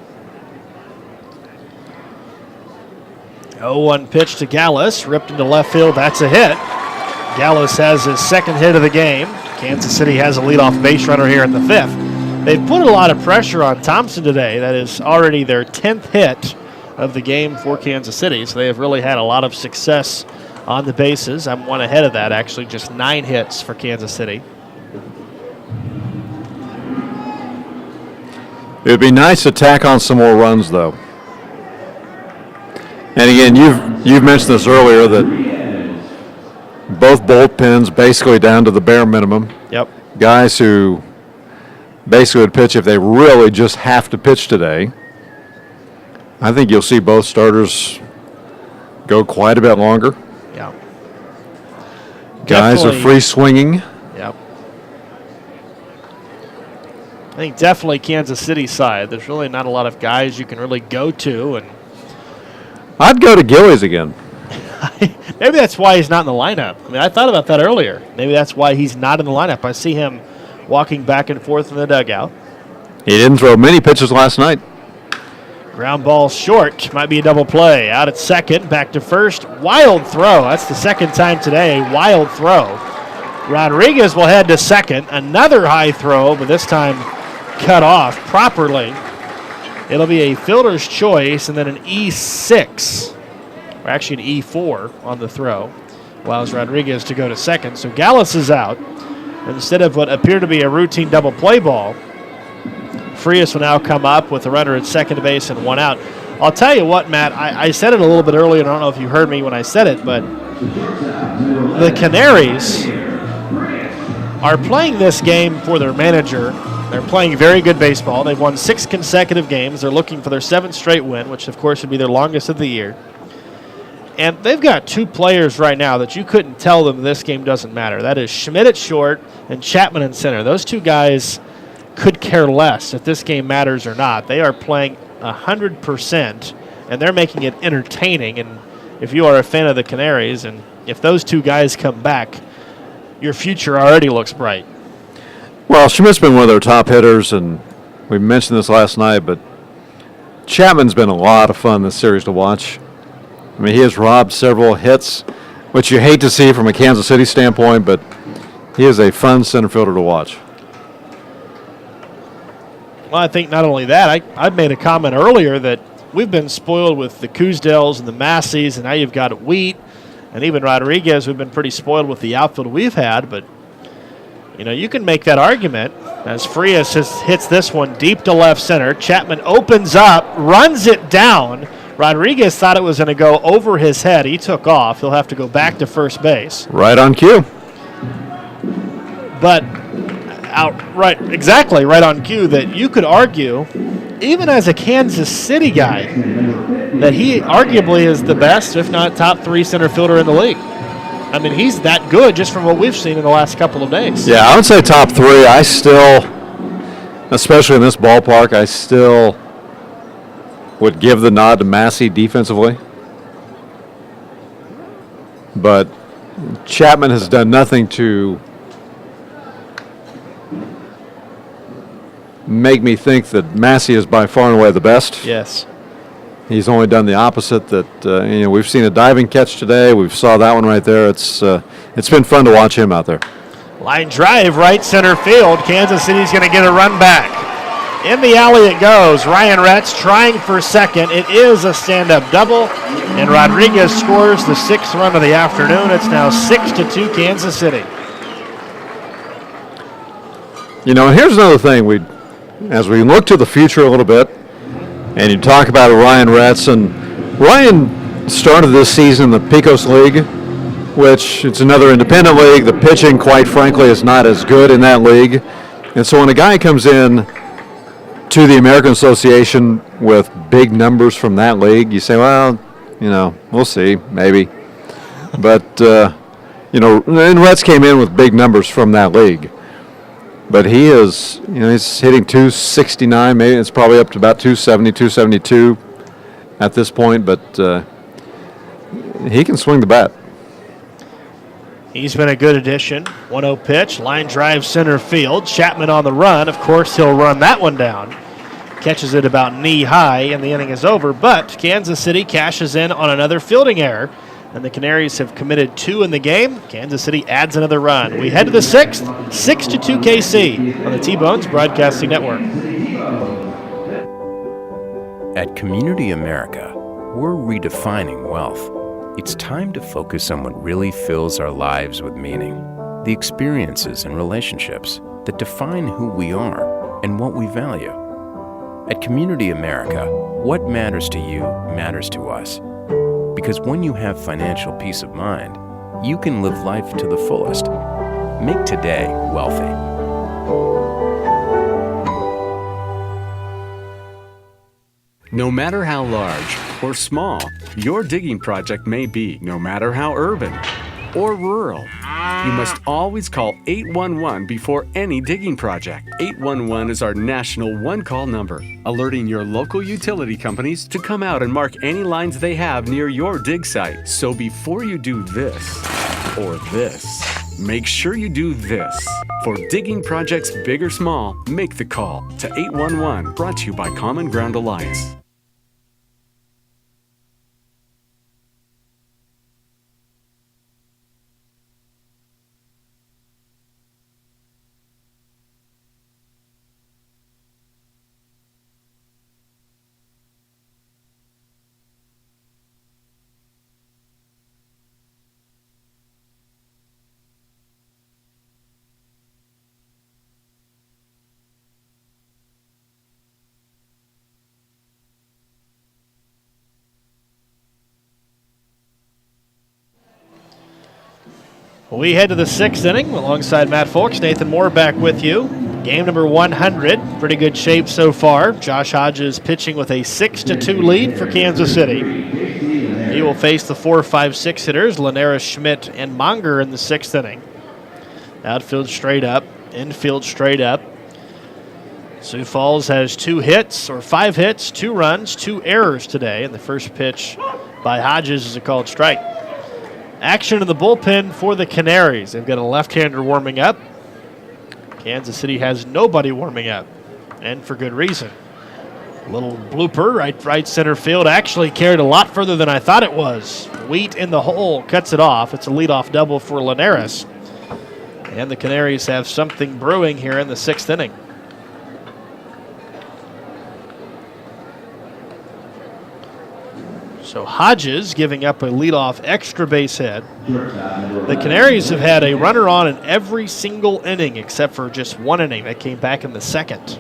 0-1 pitch to Gallus, ripped into left field. That's a hit. Gallus has his second hit of the game. Kansas City has a leadoff base runner here in the 5th. They've put a lot of pressure on Thompson today. That is already their 10th hit of the game for Kansas City. So they have really had a lot of success on the bases. I'm one ahead of that, actually, just 9 hits for Kansas City. It would be nice to tack on some more runs, though. And again, you've mentioned this earlier that both bullpens basically down to the bare minimum. Yep. Guys who basically would pitch if they really just have to pitch today. I think you'll see both starters go quite a bit longer. Yeah. Guys are free swinging. Yep. I think definitely Kansas City side. There's really not a lot of guys you can really go to, and I'd go to Gillies again. Maybe that's why he's not in the lineup. I mean, I thought about that earlier. Maybe that's why he's not in the lineup. I see him walking back and forth in the dugout. He didn't throw many pitches last night. Ground ball short. Might be a double play. Out at second, back to first. Wild throw. That's the second time today. Wild throw. Rodriguez will head to second. Another high throw, but this time cut off properly. It'll be a fielder's choice and then an E6, or actually an E4 on the throw. Allows Rodriguez to go to second. So Gallus is out. Instead of what appeared to be a routine double play ball, Frias will now come up with a runner at second base and one out. I'll tell you what, Matt, I said it a little bit earlier, and I don't know if you heard me when I said it, but the Canaries are playing this game for their manager. They're playing very good baseball. They've won 6 consecutive games. They're looking for their 7th straight win, which, of course, would be their longest of the year. And they've got 2 players right now that you couldn't tell them this game doesn't matter. That is Schmidt at short and Chapman in center. Those 2 guys could care less if this game matters or not. They are playing 100%, and they're making it entertaining. And if you are a fan of the Canaries, and if those 2 guys come back, your future already looks bright. Well, Schmidt's been one of their top hitters, and we mentioned this last night, but Chapman's been a lot of fun this series to watch. I mean, he has robbed several hits, which you hate to see from a Kansas City standpoint, but he is a fun center fielder to watch. Well, I think not only that, I made a comment earlier that we've been spoiled with the Cousdales and the Masseys, and now you've got Wheat and even Rodriguez. We've been pretty spoiled with the outfield we've had, but you know, you can make that argument as Frias hits this one deep to left center. Chapman opens up, runs it down. Rodriguez thought it was going to go over his head. He took off. He'll have to go back to first base. Right on cue. But exactly right on cue that you could argue, even as a Kansas City guy, that he arguably is the best, if not top 3 center fielder in the league. I mean, he's that good just from what we've seen in the last couple of days. Yeah, I would say top 3. I still, especially in this ballpark, I still would give the nod to Massey defensively. But Chapman has done nothing to make me think that Massey is by far and away the best. Yes. He's only done the opposite. That we've seen a diving catch today. We saw that one right there. It's been fun to watch him out there. Line drive, right center field. Kansas City's going to get a run back. In the alley it goes. Ryan Retz trying for second. It is a stand-up double, and Rodriguez scores the 6th run of the afternoon. It's now 6-2 Kansas City. You know, and here's another thing. As we look to the future a little bit, and you talk about Ryan Retz, and Ryan started this season in the Pecos League, which it's another independent league. The pitching, quite frankly, is not as good in that league. And so when a guy comes in to the American Association with big numbers from that league, you say, well, we'll see, maybe. But, and Retz came in with big numbers from that league. But he is, he's hitting 269, maybe it's probably up to about 270, 272 at this point, but he can swing the bat. He's been a good addition. 1-0 pitch, line drive center field. Chapman on the run. Of course, he'll run that one down. Catches it about knee high, and the inning is over. But Kansas City cashes in on another fielding error, and the Canaries have committed 2 in the game. Kansas City adds another run. We head to the 6th, 6-2 KC on the T-Bones Broadcasting Network. At Community America, we're redefining wealth. It's time to focus on what really fills our lives with meaning. The experiences and relationships that define who we are and what we value. At Community America, what matters to you matters to us. Because when you have financial peace of mind, you can live life to the fullest. Make today wealthy. No matter how large or small your digging project may be, no matter how urban or rural, you must always call 811 before any digging project. 811 is our national one-call number, alerting your local utility companies to come out and mark any lines they have near your dig site. So before you do this or this, make sure you do this. For digging projects big or small, make the call to 811, brought to you by Common Ground Alliance. We head to the 6th inning alongside Matt Folks. Nathan Moore back with you. Game number 100. Pretty good shape so far. Josh Hodges pitching with a 6-2 lead for Kansas City. He will face the 4, 5, 6 hitters, Linares, Schmidt, and Monger in the 6th inning. Outfield straight up, infield straight up. Sioux Falls has 2 hits, or 5 hits, 2 runs, 2 errors today, and the first pitch by Hodges is a called strike. Action in the bullpen for the Canaries. They've got a left-hander warming up. Kansas City has nobody warming up, and for good reason. A little blooper, right center field. Actually carried a lot further than I thought it was. Wheat in the hole cuts it off. It's a leadoff double for Linares. And the Canaries have something brewing here in the 6th inning. So Hodges giving up a leadoff extra base hit. The Canaries have had a runner on in every single inning except for just 1 inning that came back in the 2nd.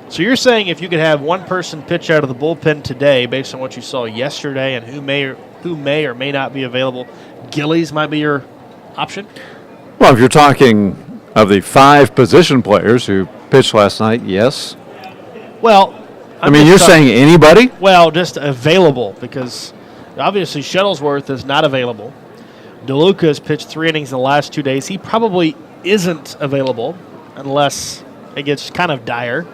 So you're saying if you could have one person pitch out of the bullpen today based on what you saw yesterday and who may or may not be available, Gillies might be your option? Well, if you're talking of the 5 position players who pitched last night, yes. Well, you're saying anybody? Well, just available, because obviously Shuttlesworth is not available. DeLuca has pitched 3 innings in the last 2 days. He probably isn't available unless it gets kind of dire.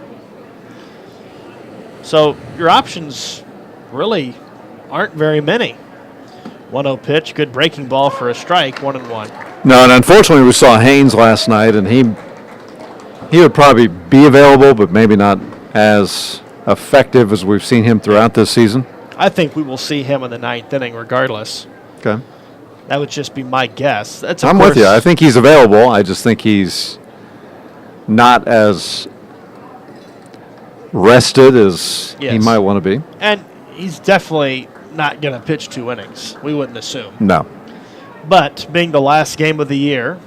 So your options really aren't very many. 1-0 pitch, good breaking ball for a strike, 1-1. No, and unfortunately we saw Haynes last night, and he would probably be available, but maybe not as effective as we've seen him throughout this season. I think we will see him in the 9th inning regardless. Okay. That would just be my guess. I'm with you. I think he's available. I just think he's not as rested as he might want to be. And he's definitely not going to pitch 2 innings. We wouldn't assume. No. But being the last game of the year,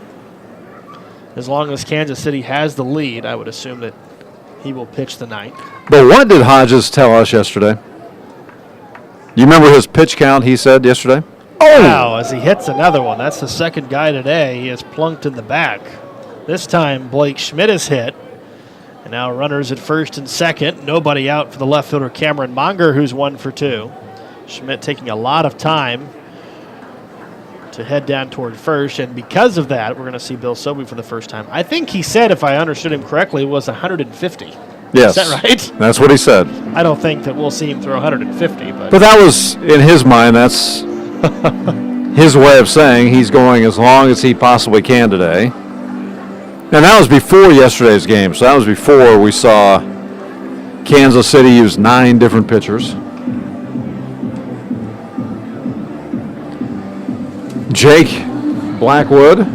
as long as Kansas City has the lead, I would assume that he will pitch the 9th. But what did Hodges tell us yesterday? You remember his pitch count he said yesterday? Oh! Wow, as he hits another one. That's the 2nd guy today. He is plunked in the back. This time, Blake Schmidt is hit. And now runners at 1st and 2nd. Nobody out for the left fielder Cameron Monger, who's 1 for 2. Schmidt taking a lot of time to head down toward 1st, and because of that, we're going to see Bill Sobey for the first time. I think he said, if I understood him correctly, it was 150. Yes. Is that right? That's what he said. I don't think that we'll see him throw 150. But that was, in his mind, that's his way of saying he's going as long as he possibly can today. And that was before yesterday's game, so that was before we saw Kansas City use 9 different pitchers. Jake Blackwood.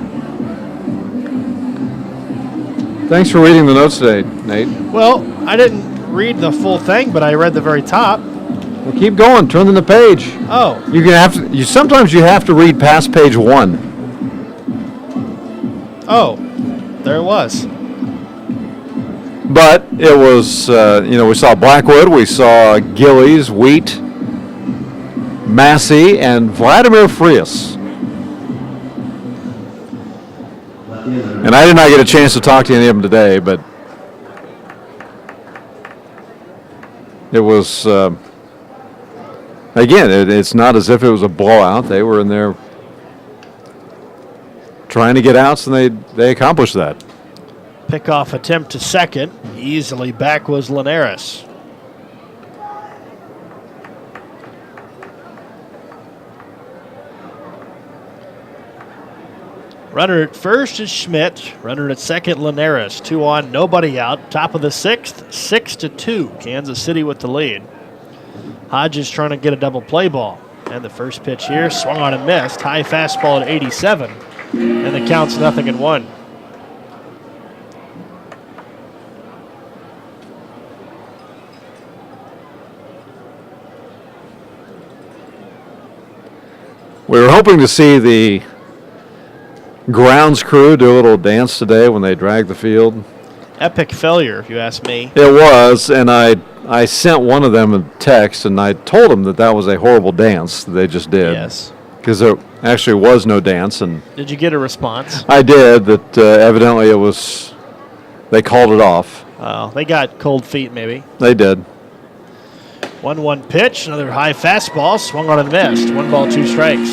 Thanks for reading the notes today, Nate. Well, I didn't read the full thing, but I read the very top. Well, keep going. Turn to the page. Oh. Sometimes you have to read past page 1. Oh, there it was. But it was, we saw Blackwood, we saw Gillies, Wheat, Massey, and Vladimir Frias. And I did not get a chance to talk to any of them today, but it was Again, it's not as if it was a blowout. They were in there trying to get outs, and they accomplished that. Pickoff attempt to second. Easily back was Linares. Runner at first is Schmidt. Runner at second, Linares. 2 on, nobody out. Top of the 6th, 6-2. Kansas City with the lead. Hodges trying to get a double play ball. And the first pitch here, swung on and missed. High fastball at 87. And the count's 0-1. We were hoping to see the grounds crew do a little dance today when they dragged the field. Epic failure, if you ask me. It was, and I sent one of them a text, and I told them that was a horrible dance that they just did. Yes. Because there actually was no dance. And did you get a response? I did, that evidently they called it off. Oh, they got cold feet maybe. They did. 1-1 pitch, another high fastball, swung on and missed. 1 ball, 2 strikes.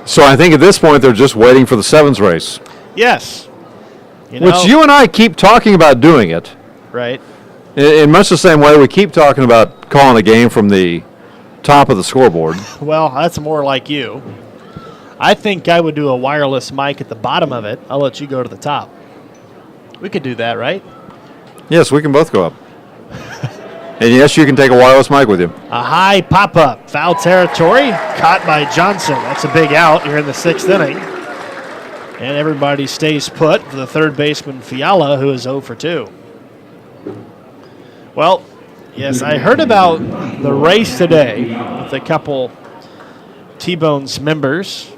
So I think at this point they're just waiting for the sevens race. Yes. Which you and I keep talking about doing it. Right. In much the same way we keep talking about calling a game from the top of the scoreboard. Well, that's more like you. I think I would do a wireless mic at the bottom of it. I'll let you go to the top. We could do that, right? Yes, we can both go up. And yes, you can take a wireless mic with you. A high pop-up. Foul territory. Caught by Johnson. That's a big out here in the 6th inning. And everybody stays put for the third baseman, Fiala, who is 0 for 2. Well, yes, I heard about the race today with a couple T-Bones members.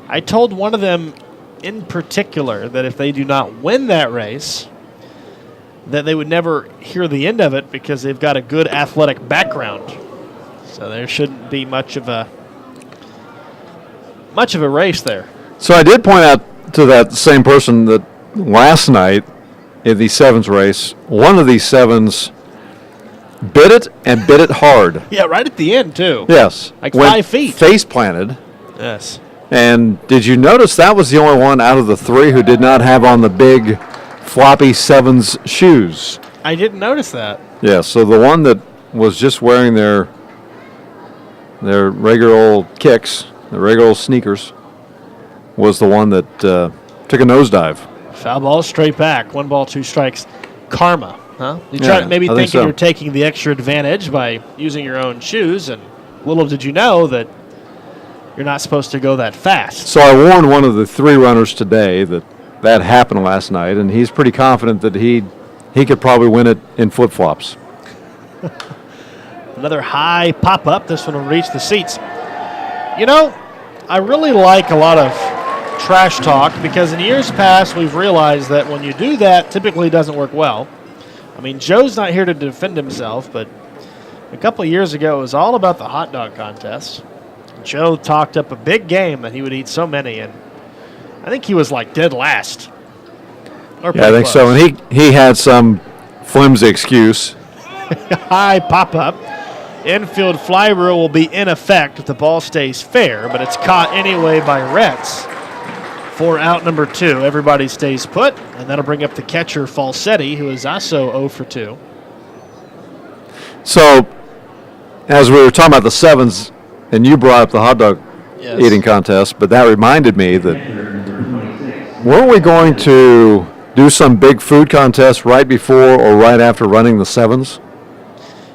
I told one of them in particular that if they do not win that race, that they would never hear the end of it because they've got a good athletic background. So there shouldn't be much of a race there. So I did point out to that same person that last night in the sevens race, one of these sevens bit it and bit it hard. Yeah, right at the end too. Yes. Like 5 feet. Face planted. Yes. And did you notice that was the only one out of the 3 who did not have on the big floppy sevens shoes? I didn't notice that. Yeah, so the one that was just wearing their regular old kicks, the regular old sneakers, was the one that took a nosedive. Foul ball straight back. 1 ball, 2 strikes. Karma, huh? You maybe I think thinking so. you're taking the extra advantage by using your own shoes, and little did you know that you're not supposed to go that fast. So I warned one of the 3 runners today that happened last night, and he's pretty confident that he could probably win it in flip-flops. Another high pop-up. This one will reach the seats. You know, I really like a lot of trash talk because in years past we've realized that when you do that, typically it doesn't work well. I mean, Joe's not here to defend himself, but a couple of years ago it was all about the hot dog contest. Joe talked up a big game that he would eat so many, and I think he was like dead last. Yeah, I think so. And he had some flimsy excuse. High pop-up. Infield fly rule will be in effect if the ball stays fair, but it's caught anyway by Retz. For out number 2, everybody stays put, and that'll bring up the catcher Falsetti, who is also 0 for 2. So, as we were talking about the sevens, and you brought up the hot dog eating contest, but that reminded me that weren't we going to do some big food contest right before or right after running the sevens?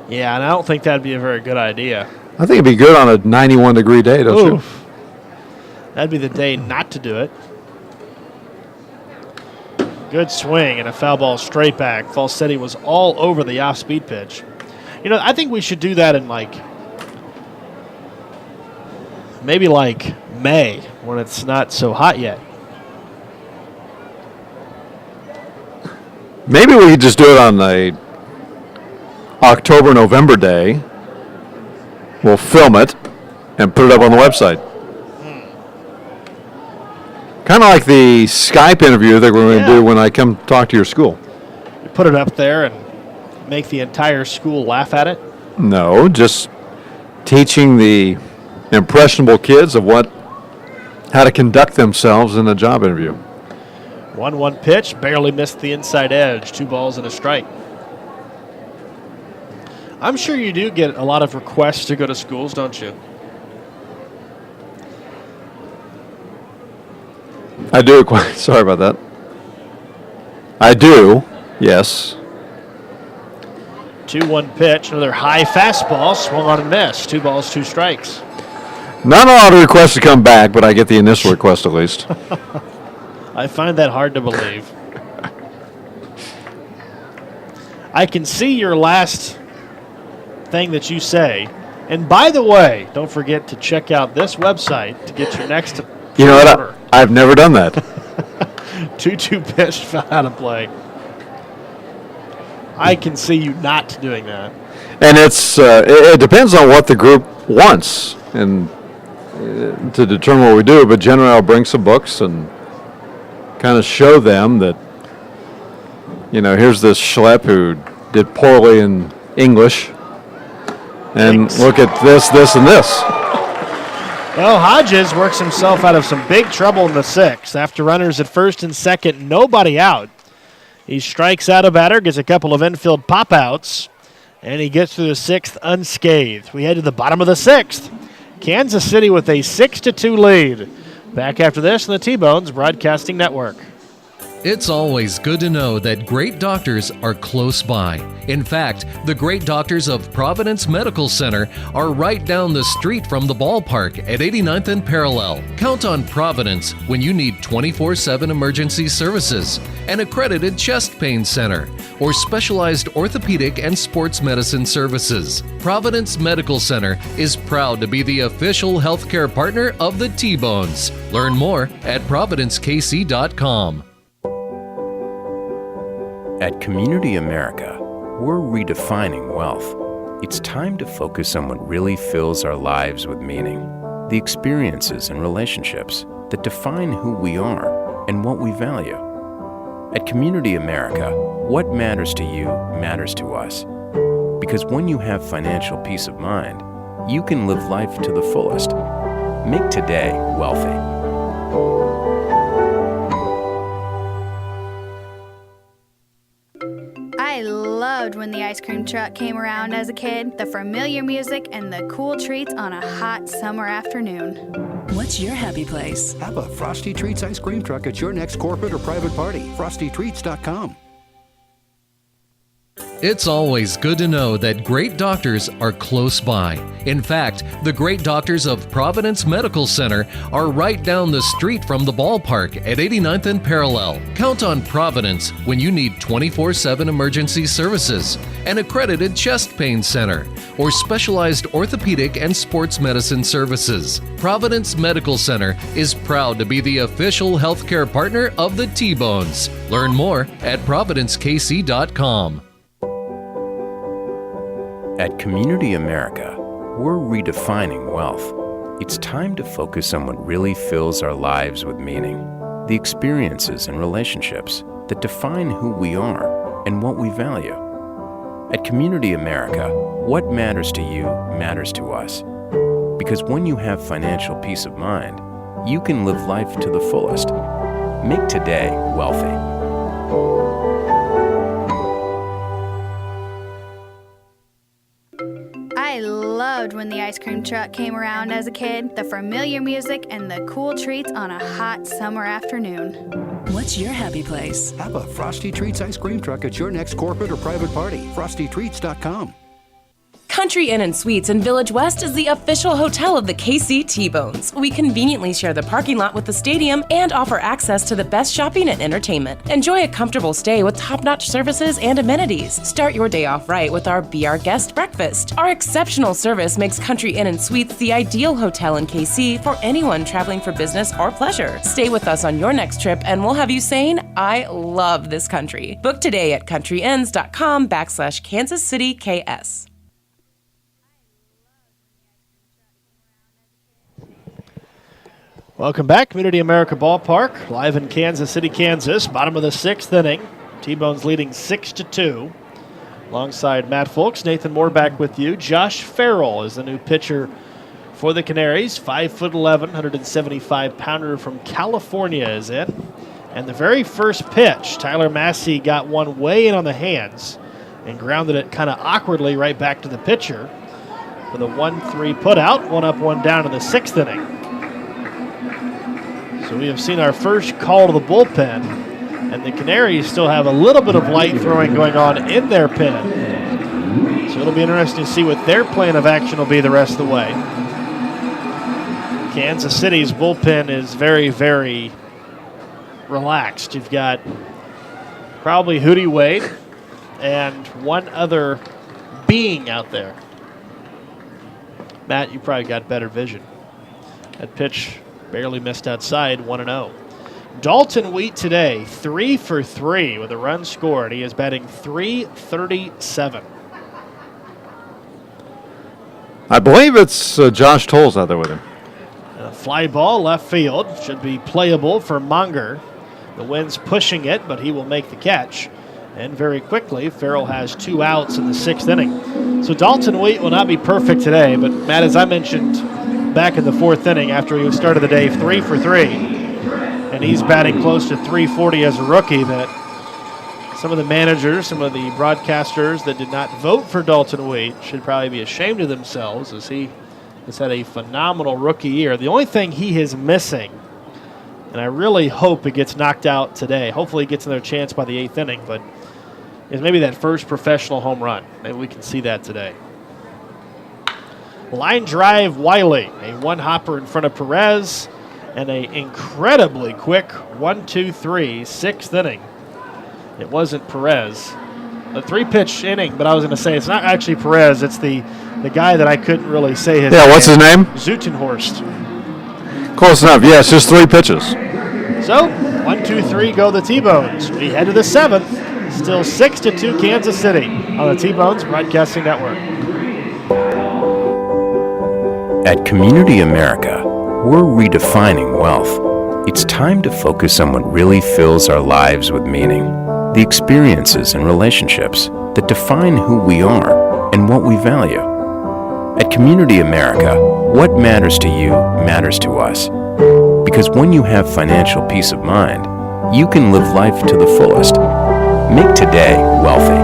Yeah, and I don't think that'd be a very good idea. I think it'd be good on a 91-degree day, don't you? That'd be the day not to do it. Good swing and a foul ball straight back. Falsetti was all over the off-speed pitch. You know, I think we should do that in maybe May when it's not so hot yet. Maybe we could just do it on a October, November day. We'll film it and put it up on the website. Kind of like the Skype interview that we're going to do when I come talk to your school. We put it up there and make the entire school laugh at it. No, just teaching the impressionable kids of how to conduct themselves in a job interview. 1-1 pitch, barely missed the inside edge. 2 balls and a strike. I'm sure you do get a lot of requests to go to schools, don't you? I do. Sorry about that. I do, yes. 2-1 pitch, another high fastball, swung on and missed. 2 balls, 2 strikes. Not a lot of requests to come back, but I get the initial request at least. I find that hard to believe. I can see your last thing that you say. And by the way, don't forget to check out this website to get your next You know what? order. I've never done that. 2-2 pitch, foul out of play. I can see you not doing that. And it depends on what the group wants and to determine what we do. But generally, I'll bring some books and kind of show them that, here's this schlep who did poorly in English. And look at this, and this. Well, Hodges works himself out of some big trouble in the 6th. After runners at first and second, nobody out. He strikes out a batter, gets a couple of infield pop-outs, and he gets through the 6th unscathed. We head to the bottom of the 6th. Kansas City with a 6-2 lead. Back after this on the T-Bones Broadcasting Network. It's always good to know that great doctors are close by. In fact, the great doctors of Providence Medical Center are right down the street from the ballpark at 89th and Parallel. Count on Providence when you need 24/7 emergency services, an accredited chest pain center, or specialized orthopedic and sports medicine services. Providence Medical Center is proud to be the official healthcare partner of the T-Bones. Learn more at providencekc.com. At Community America, we're redefining wealth. It's time to focus on what really fills our lives with meaning. The experiences and relationships that define who we are and what we value. At Community America, what matters to you matters to us. Because when you have financial peace of mind, you can live life to the fullest. Make today wealthy. I loved when the ice cream truck came around as a kid. The familiar music and the cool treats on a hot summer afternoon. What's your happy place? Have a Frosty Treats ice cream truck at your next corporate or private party. FrostyTreats.com. It's always good to know that great doctors are close by. In fact, the great doctors of Providence Medical Center are right down the street from the ballpark at 89th and Parallel. Count on Providence when you need 24/7 emergency services, an accredited chest pain center, or specialized orthopedic and sports medicine services. Providence Medical Center is proud to be the official healthcare partner of the T-Bones. Learn more at providencekc.com. At Community America, we're redefining wealth. It's time to focus on what really fills our lives with meaning. The experiences and relationships that define who we are and what we value. At Community America, what matters to you matters to us. Because when you have financial peace of mind, you can live life to the fullest. Make today wealthy. I loved when the ice cream truck came around as a kid. The familiar music and the cool treats on a hot summer afternoon. What's your happy place? Have a Frosty Treats ice cream truck at your next corporate or private party. FrostyTreats.com. Country Inn and Suites in Village West is the official hotel of the KC T-Bones. We conveniently share the parking lot with the stadium and offer access to the best shopping and entertainment. Enjoy a comfortable stay with top-notch services and amenities. Start your day off right with our Be Our Guest breakfast. Our exceptional service makes Country Inn and Suites the ideal hotel in KC for anyone traveling for business or pleasure. Stay with us on your next trip and we'll have you saying, I love this country. Book today at countryinns.com/Kansas City KS. Welcome back, Community America Ballpark, live in Kansas City, Kansas. Bottom of the 6th inning. T-Bones leading 6-2. Alongside Matt Folks, Nathan Moore back with you. Josh Farrell is the new pitcher for the Canaries. 5'11", 175-pounder from California is in. And the very first pitch, Tyler Massey got one way in on the hands and grounded it kind of awkwardly right back to the pitcher with a 1-3 put out, 1 up, 1 down in the 6th inning. So we have seen our first call to the bullpen. And the Canaries still have a little bit of light throwing going on in their pen. So it'll be interesting to see what their plan of action will be the rest of the way. Kansas City's bullpen is very, very relaxed. You've got probably Hootie Wade and one other being out there. Matt, you probably got better vision. That pitch barely missed outside, 1-0. Dalton Wheat today, 3 for 3 with a run scored. He is batting .337. I believe it's Josh Tolles out there with him. A fly ball left field should be playable for Munger. The wind's pushing it, but he will make the catch. And very quickly, Farrell has 2 outs in the 6th inning. So Dalton Wheat will not be perfect today, but Matt, as I mentioned back in the 4th inning after he started the day 3 for 3, and he's batting close to .340 as a rookie, that some of the managers, some of the broadcasters that did not vote for Dalton Wheat should probably be ashamed of themselves, as he has had a phenomenal rookie year. The only thing he is missing, and I really hope it gets knocked out today, hopefully he gets another chance by the 8th inning, but is maybe that first professional home run. Maybe we can see that today. Line drive, Wiley, a one-hopper in front of Perez, and an incredibly quick 1-2-3, 6th inning. It wasn't Perez. A 3-pitch inning, but I was going to say it's not actually Perez. It's the guy that I couldn't really say his name. Yeah, what's his name? Zutenhorst. Close enough. Yes, just 3 pitches. So, 1-2-3 go the T-Bones. We head to the 7th. Still 6-2 Kansas City on the T-Bones Broadcasting Network. At Community America, we're redefining wealth. It's time to focus on what really fills our lives with meaning. The experiences and relationships that define who we are and what we value. At Community America, what matters to you matters to us. Because when you have financial peace of mind, you can live life to the fullest. Make today wealthy.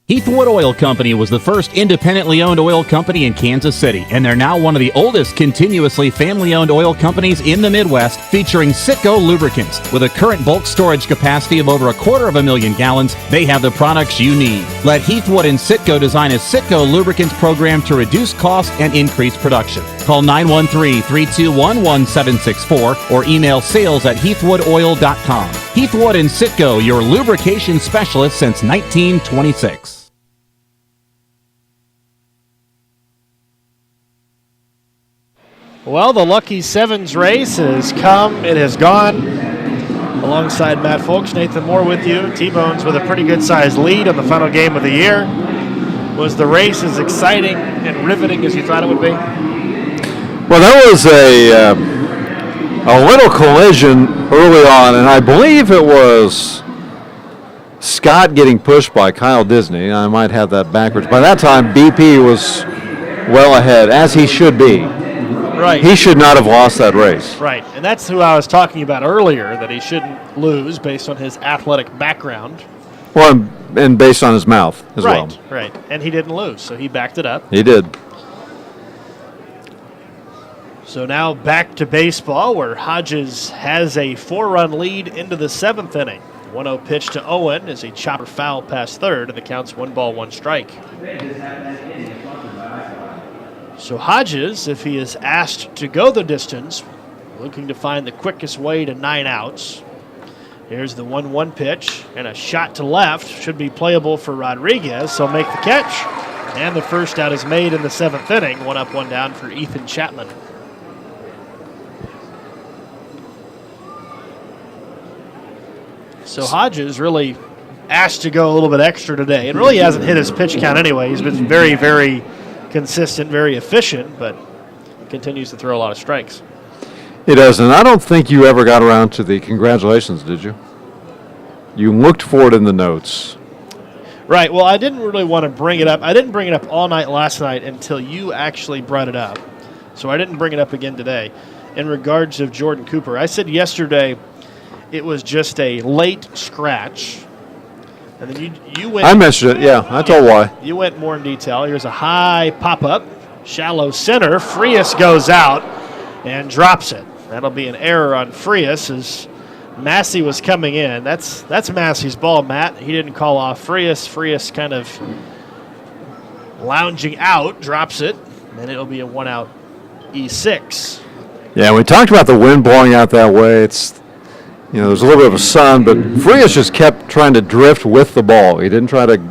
Heathwood Oil Company was the first independently owned oil company in Kansas City, and they're now one of the oldest continuously family-owned oil companies in the Midwest, featuring Citgo lubricants. With a current bulk storage capacity of over 250,000 gallons, they have the products you need. Let Heathwood and Citgo design a Citgo lubricants program to reduce cost and increase production. Call 913-321-1764 or email sales@heathwoodoil.com. Heathwood and Citgo, your lubrication specialist since 1926. Well, the Lucky Sevens race has come, it has gone. Alongside Matt Folks, Nathan Moore with you. T-Bones with a pretty good-sized lead on the final game of the year. Was the race as exciting and riveting as you thought it would be? Well, there was a little collision early on, and I believe it was Scott getting pushed by Kyle Disney. I might have that backwards. By that time, BP was well ahead, as he should be. Right. He should not have lost that race. Right, and that's who I was talking about earlier, that he shouldn't lose based on his athletic background. Well, and based on his mouth as well. Right, and he didn't lose, so he backed it up. He did. So now back to baseball, where Hodges has a 4-run lead into the 7th inning. 1-0 pitch to Owen as he chopper foul past third, and the count's 1 ball, 1 strike. So Hodges, if he is asked to go the distance, looking to find the quickest way to 9 outs. Here's the 1-1 pitch, and a shot to left should be playable for Rodriguez, so make the catch. And the first out is made in the 7th inning, 1 up, 1 down for Ethan Chapman. So Hodges really asked to go a little bit extra today. It really hasn't hit his pitch count anyway. He's been very, very consistent, very efficient, but continues to throw a lot of strikes. He does, and I don't think you ever got around to the congratulations, did you? You looked for it in the notes. Right. Well, I didn't really want to bring it up. I didn't bring it up all night last night until you actually brought it up. So I didn't bring it up again today. In regards of Jordan Cooper, I said yesterday it was just a late scratch. And then you went. I mentioned it, yeah. I told why. You went more in detail. Here's a high pop-up, shallow center. Frias goes out and drops it. That'll be an error on Frias as Massey was coming in. That's Massey's ball, Matt. He didn't call off Frias. Frias kind of lounging out, drops it, and it'll be a one-out E6. Yeah, we talked about the wind blowing out that way. It's, there's a little bit of a sun, but Frias just kept trying to drift with the ball. He didn't try to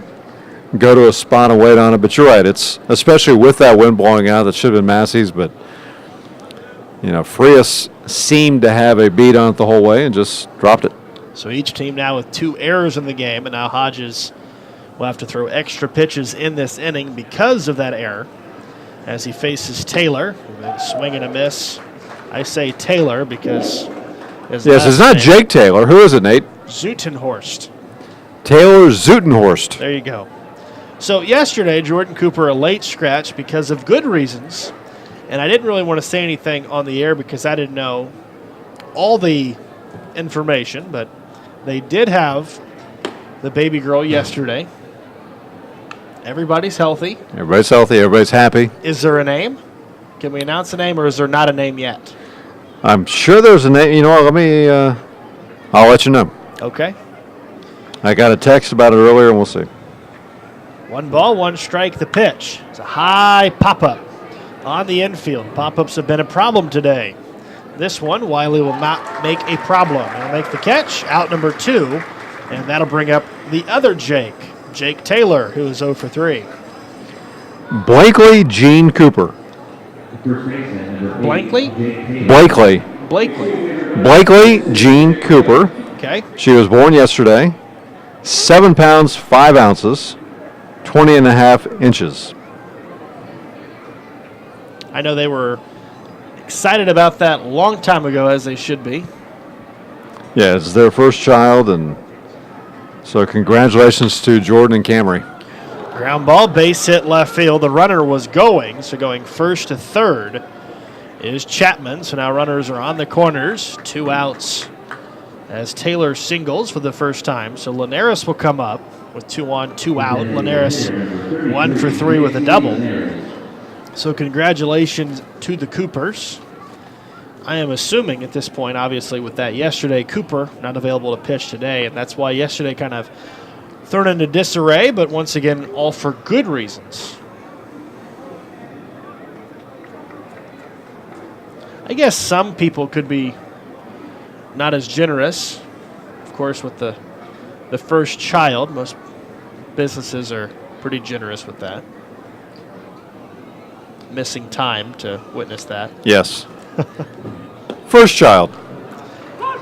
go to a spot and wait on it. But you're right. It's especially with that wind blowing out, that should have been Massey's, but Frias seemed to have a beat on it the whole way and just dropped it. So each team now with 2 errors in the game, and now Hodges will have to throw extra pitches in this inning because of that error as he faces Taylor. Swing and a miss. I say Taylor because yes, it's not Jake Taylor. Who is it, Nate? Zutenhorst. Taylor Zutenhorst. There you go. So yesterday, Jordan Cooper, a late scratch because of good reasons. And I didn't really want to say anything on the air because I didn't know all the information, but they did have the baby girl yesterday. Everybody's healthy. Everybody's healthy. Everybody's happy. Is there a name? Can we announce a name, or is there not a name yet? I'm sure there's a name. I'll let you know. Okay. I got a text about it earlier, and we'll see. 1 ball, 1 strike, the pitch. It's a high pop-up on the infield. Pop-ups have been a problem today. This one, Wiley will not make a problem. He'll make the catch, out number 2, and that'll bring up the other Jake Taylor, who is 0 for 3. Blakely Jean Cooper. Blakely Jean Cooper. Okay. She was born yesterday. 7 pounds, 5 ounces, 20 and a half inches. I know they were excited about that a long time ago, as they should be. Yeah, it's their first child, and so congratulations to Jordan and Camry. Ground ball, base hit left field. The runner was going, so going first to third is Chapman. So now runners are on the corners, 2 outs as Taylor singles for the first time. So Linares will come up with 2 on, 2 out. Linares 1 for 3 with a double. So congratulations to the Coopers. I am assuming at this point, obviously, with that yesterday, Cooper not available to pitch today, and that's why yesterday kind of thrown into disarray, but once again, all for good reasons. I guess some people could be not as generous, of course, with the first child. Most businesses are pretty generous with that. Missing time to witness that. Yes. First child.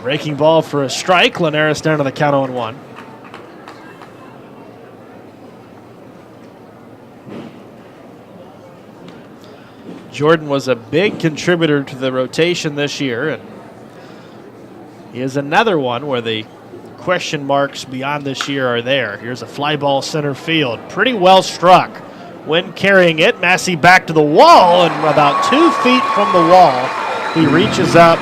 Breaking ball for a strike. Linares down to the count 0-1. Jordan was a big contributor to the rotation this year, and he is another one where the question marks beyond this year are there. Here's a fly ball center field. Pretty well struck. When carrying it, Massey back to the wall, and about 2 feet from the wall, he reaches up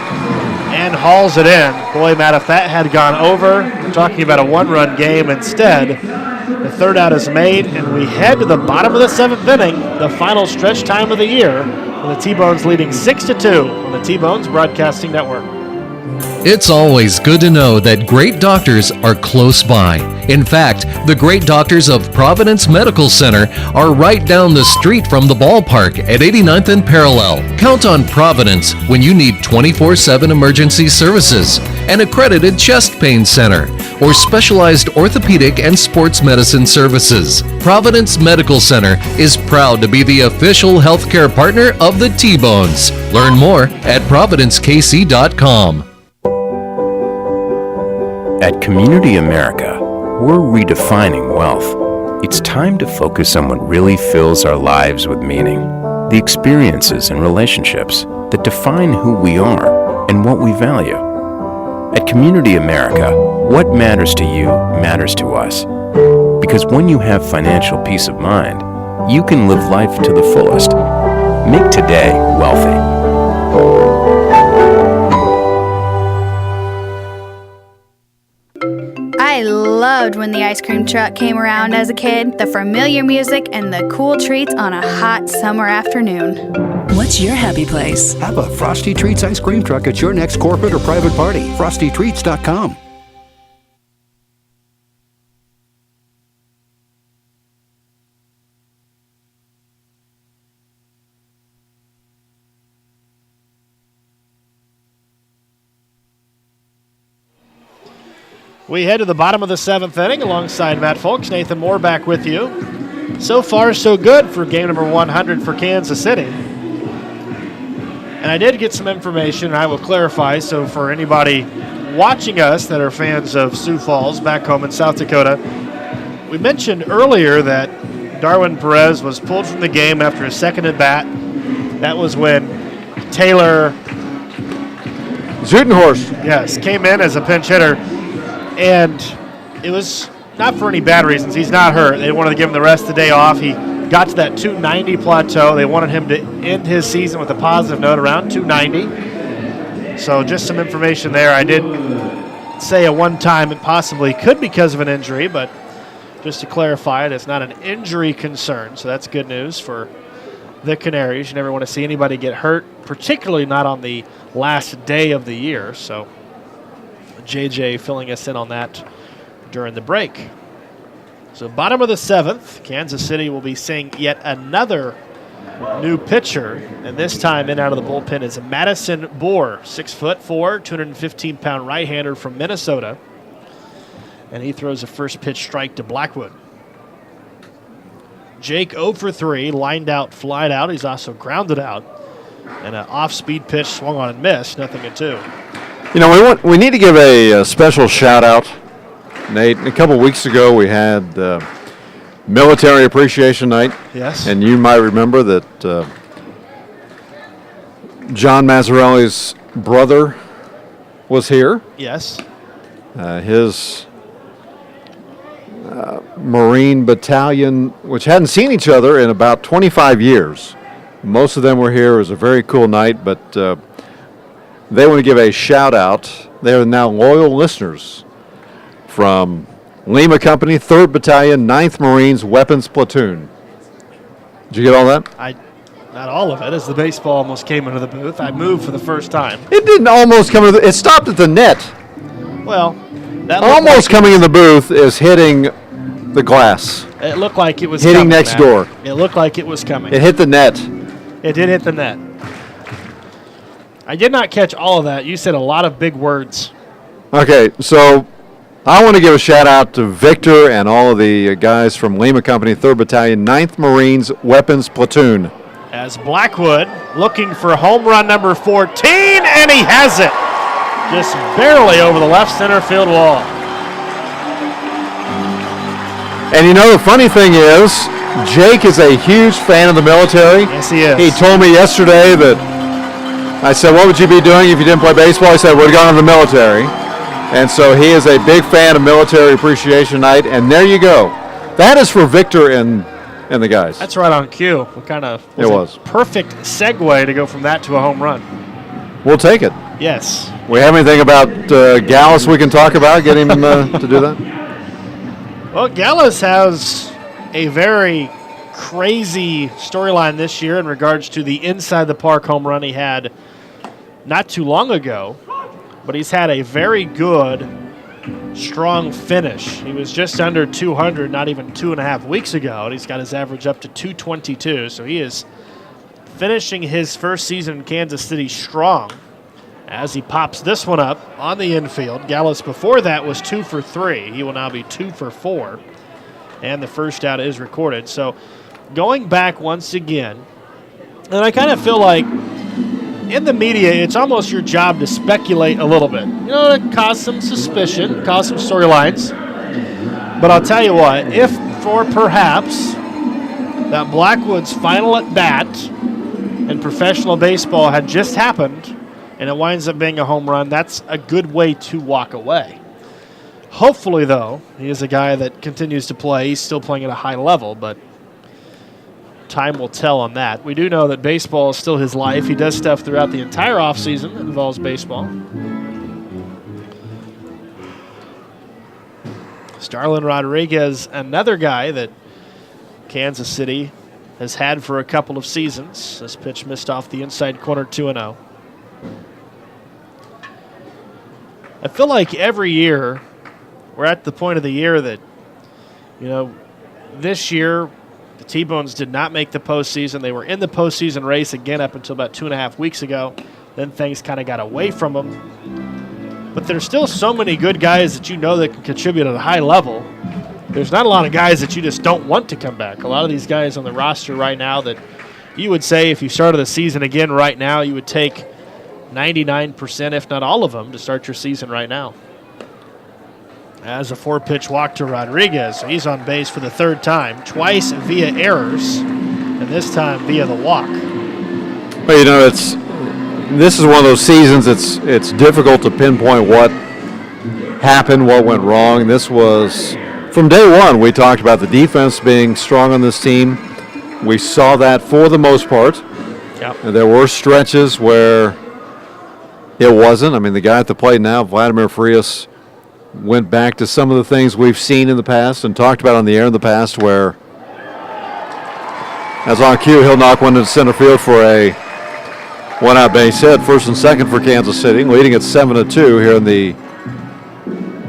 and hauls it in. Boy, Matt, if that had gone over, we're talking about a 1-run game. Instead, the 3rd out is made, and we head to the bottom of the 7th inning, the final stretch time of the year, with the T-Bones leading 6-2 on the T-Bones Broadcasting Network. It's always good to know that great doctors are close by. In fact, the great doctors of Providence Medical Center are right down the street from the ballpark at 89th and Parallel. Count on Providence when you need 24/7 emergency services, an accredited chest pain center, or specialized orthopedic and sports medicine services. Providence Medical Center is proud to be the official healthcare partner of the T-Bones. Learn more at providencekc.com. At Community America, we're redefining wealth. It's time to focus on what really fills our lives with meaning. The experiences and relationships that define who we are and and what we value. At Community America, what matters to you matters to us. Because when you have financial peace of mind, you can live life to the fullest. Make today wealthy. I loved when the ice cream truck came around as a kid, the familiar music and the cool treats on a hot summer afternoon. What's your happy place? Have a Frosty Treats ice cream truck at your next corporate or private party. FrostyTreats.com. We head to the bottom of the 7th inning alongside Matt Folks. Nathan Moore back with you. So far, so good for game number 100 for Kansas City. And I did get some information, and I will clarify. So for anybody watching us that are fans of Sioux Falls back home in South Dakota, we mentioned earlier that Darwin Perez was pulled from the game after a second at bat. That was when Taylor Zutenhorst. Yes, came in as a pinch hitter. And it was not for any bad reasons. He's not hurt. They wanted to give him the rest of the day off. He got to that 290 plateau. They wanted him to end his season with a positive note around 290. So just some information there. I did say at one time it possibly could be because of an injury, but just to clarify it, it's not an injury concern. So that's good news for the Canaries. You never want to see anybody get hurt, particularly not on the last day of the year. So JJ filling us in on that during the break. So bottom of the 7th, Kansas City will be seeing yet another new pitcher, and this time in out of the bullpen is Madison Bohr, 6'4", 215-pound right-hander from Minnesota, and he throws a first pitch strike to Blackwood. Jake 0 for 3, lined out, flied out. He's also grounded out, and an off-speed pitch swung on and missed, nothing at 2. You know, we need to give a special shout-out, Nate. A couple weeks ago, we had Military Appreciation Night. Yes. And you might remember that John Mazzarelli's brother was here. Yes. His Marine battalion, which hadn't seen each other in about 25 years. Most of them were here. It was a very cool night, but they want to give a shout-out. They are now loyal listeners from Lima Company, 3rd Battalion, 9th Marines, Weapons Platoon. Did you get all that? Not all of it, as the baseball almost came into the booth. I moved for the first time. It didn't almost come into it stopped at the net. Well, that almost coming in the booth is hitting the glass. It looked like it was hitting coming, next Matt. door. It looked like it was coming. It hit the net. It did hit the net. I did not catch all of that. You said a lot of big words. Okay, so I want to give a shout-out to Victor and all of the guys from Lima Company, 3rd Battalion, 9th Marines, Weapons Platoon. As Blackwood looking for home run number 14, and he has it. Just barely over the left center field wall. And you know, the funny thing is, Jake is a huge fan of the military. Yes, he is. He told me yesterday that I said, what would you be doing if you didn't play baseball? He said, we'd have gone to the military. And so he is a big fan of Military Appreciation Night, and there you go. That is for Victor and the guys. That's right on cue. What kind of it was. Perfect segue to go from that to a home run. We'll take it. Yes. We have anything about Gallus we can talk about, get him to do that? Well, Gallus has a very crazy storyline this year in regards to the inside the park home run he had not too long ago, but he's had a very good, strong finish. He was just under 200 not even 2.5 weeks ago, and he's got his average up to 222, so he is finishing his first season in Kansas City strong as he pops this one up on the infield. Gallus before that was 2 for 3. He will now be 2 for 4, and the first out is recorded. So going back once again, and I kind of feel like in the media, it's almost your job to speculate a little bit. You know, to cause some suspicion, cause some storylines. But I'll tell you what, if for perhaps that Blackwood's final at bat in professional baseball had just happened, and it winds up being a home run, that's a good way to walk away. Hopefully, though, he is a guy that continues to play. He's still playing at a high level, but time will tell on that. We do know that baseball is still his life. He does stuff throughout the entire offseason that involves baseball. Starlin Rodriguez, another guy that Kansas City has had for a couple of seasons. This pitch missed off the inside corner, 2-0. I feel like every year we're at the point of the year that, this year the T-Bones did not make the postseason. They were in the postseason race again up until about 2.5 weeks ago. Then things kind of got away from them. But there's still so many good guys that that can contribute at a high level. There's not a lot of guys that you just don't want to come back. A lot of these guys on the roster right now that you would say if you started the season again right now, you would take 99%, if not all of them, to start your season right now. As a 4-pitch walk to Rodriguez. So he's on base for the third time, twice via errors, and this time via the walk. Well, this is one of those seasons it's difficult to pinpoint what happened, what went wrong. This was, from day one, we talked about the defense being strong on this team. We saw that for the most part. Yep. And there were stretches where it wasn't. I mean, the guy at the plate now, Vladimir Frias, went back to some of the things we've seen in the past and talked about on the air in the past where, as on cue, he'll knock one into center field for a one-out base hit, first and second for Kansas City, leading at 7-2 here in the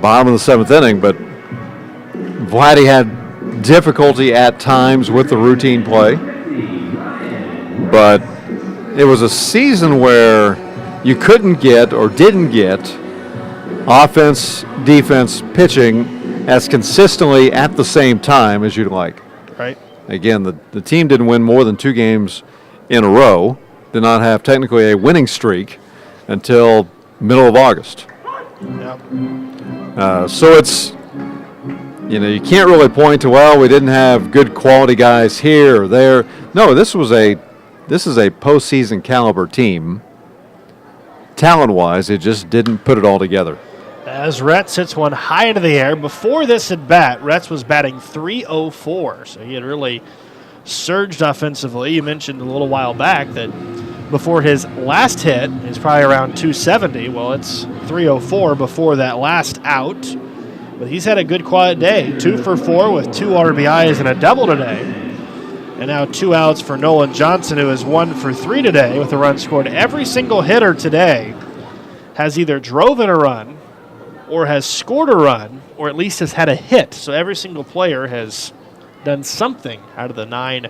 bottom of the 7th inning. But Vladdy had difficulty at times with the routine play. But it was a season where you couldn't get or didn't get offense, defense, pitching as consistently at the same time as you'd like. Right. Again, the team didn't win more than 2 games in a row, did not have technically a winning streak until middle of August. Yep. So it's, you can't really point to, well, we didn't have good quality guys here or there. No, this is a postseason caliber team. Talent-wise, it just didn't put it all together. As Retz hits one high into the air. Before this at bat, Retz was batting .304, so he had really surged offensively. You mentioned a little while back that before his last hit, he's probably around .270. Well, it's .304 before that last out. But he's had a good quiet day. 2 for 4 with 2 RBIs and a double today. And now 2 outs for Nolan Johnson, who is 1 for 3 today with a run scored. Every single hitter today has either drove in a run or has scored a run or at least has had a hit. So every single player has done something out of the 9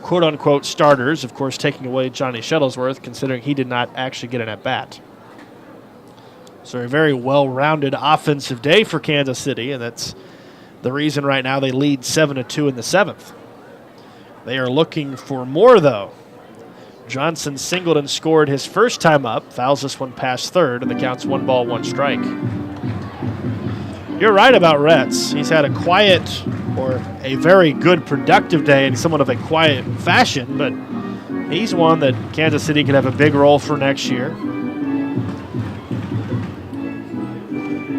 quote-unquote starters, of course taking away Johnny Shuttlesworth, considering he did not actually get an at-bat. So a very well-rounded offensive day for Kansas City, and that's the reason right now they lead 7-2 in the 7th. They are looking for more, though. Johnson singled and scored his first time up, fouls this one past third, and the count's 1 ball, 1 strike. You're right about Retz. He's had a quiet or a very good productive day in somewhat of a quiet fashion, but he's one that Kansas City could have a big role for next year.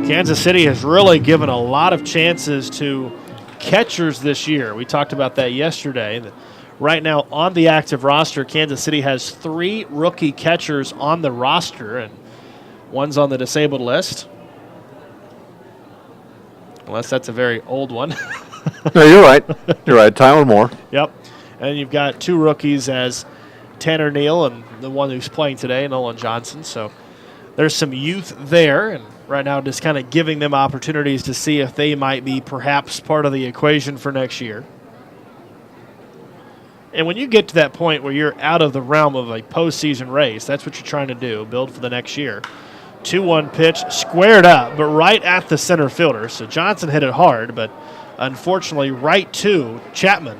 Kansas City has really given a lot of chances to catchers this year. We talked about that yesterday. Right now on the active roster, Kansas City has 3 rookie catchers on the roster, and one's on the disabled list. Unless that's a very old one. No, you're right. You're right. Tyler Moore. Yep. And you've got 2 rookies as Tanner Neal and the one who's playing today, Nolan Johnson. So there's some youth there, and right now just kind of giving them opportunities to see if they might be perhaps part of the equation for next year. And when you get to that point where you're out of the realm of a postseason race, that's what you're trying to do, build for the next year. 2-1 pitch, squared up, but right at the center fielder. So Johnson hit it hard, but unfortunately right to Chapman.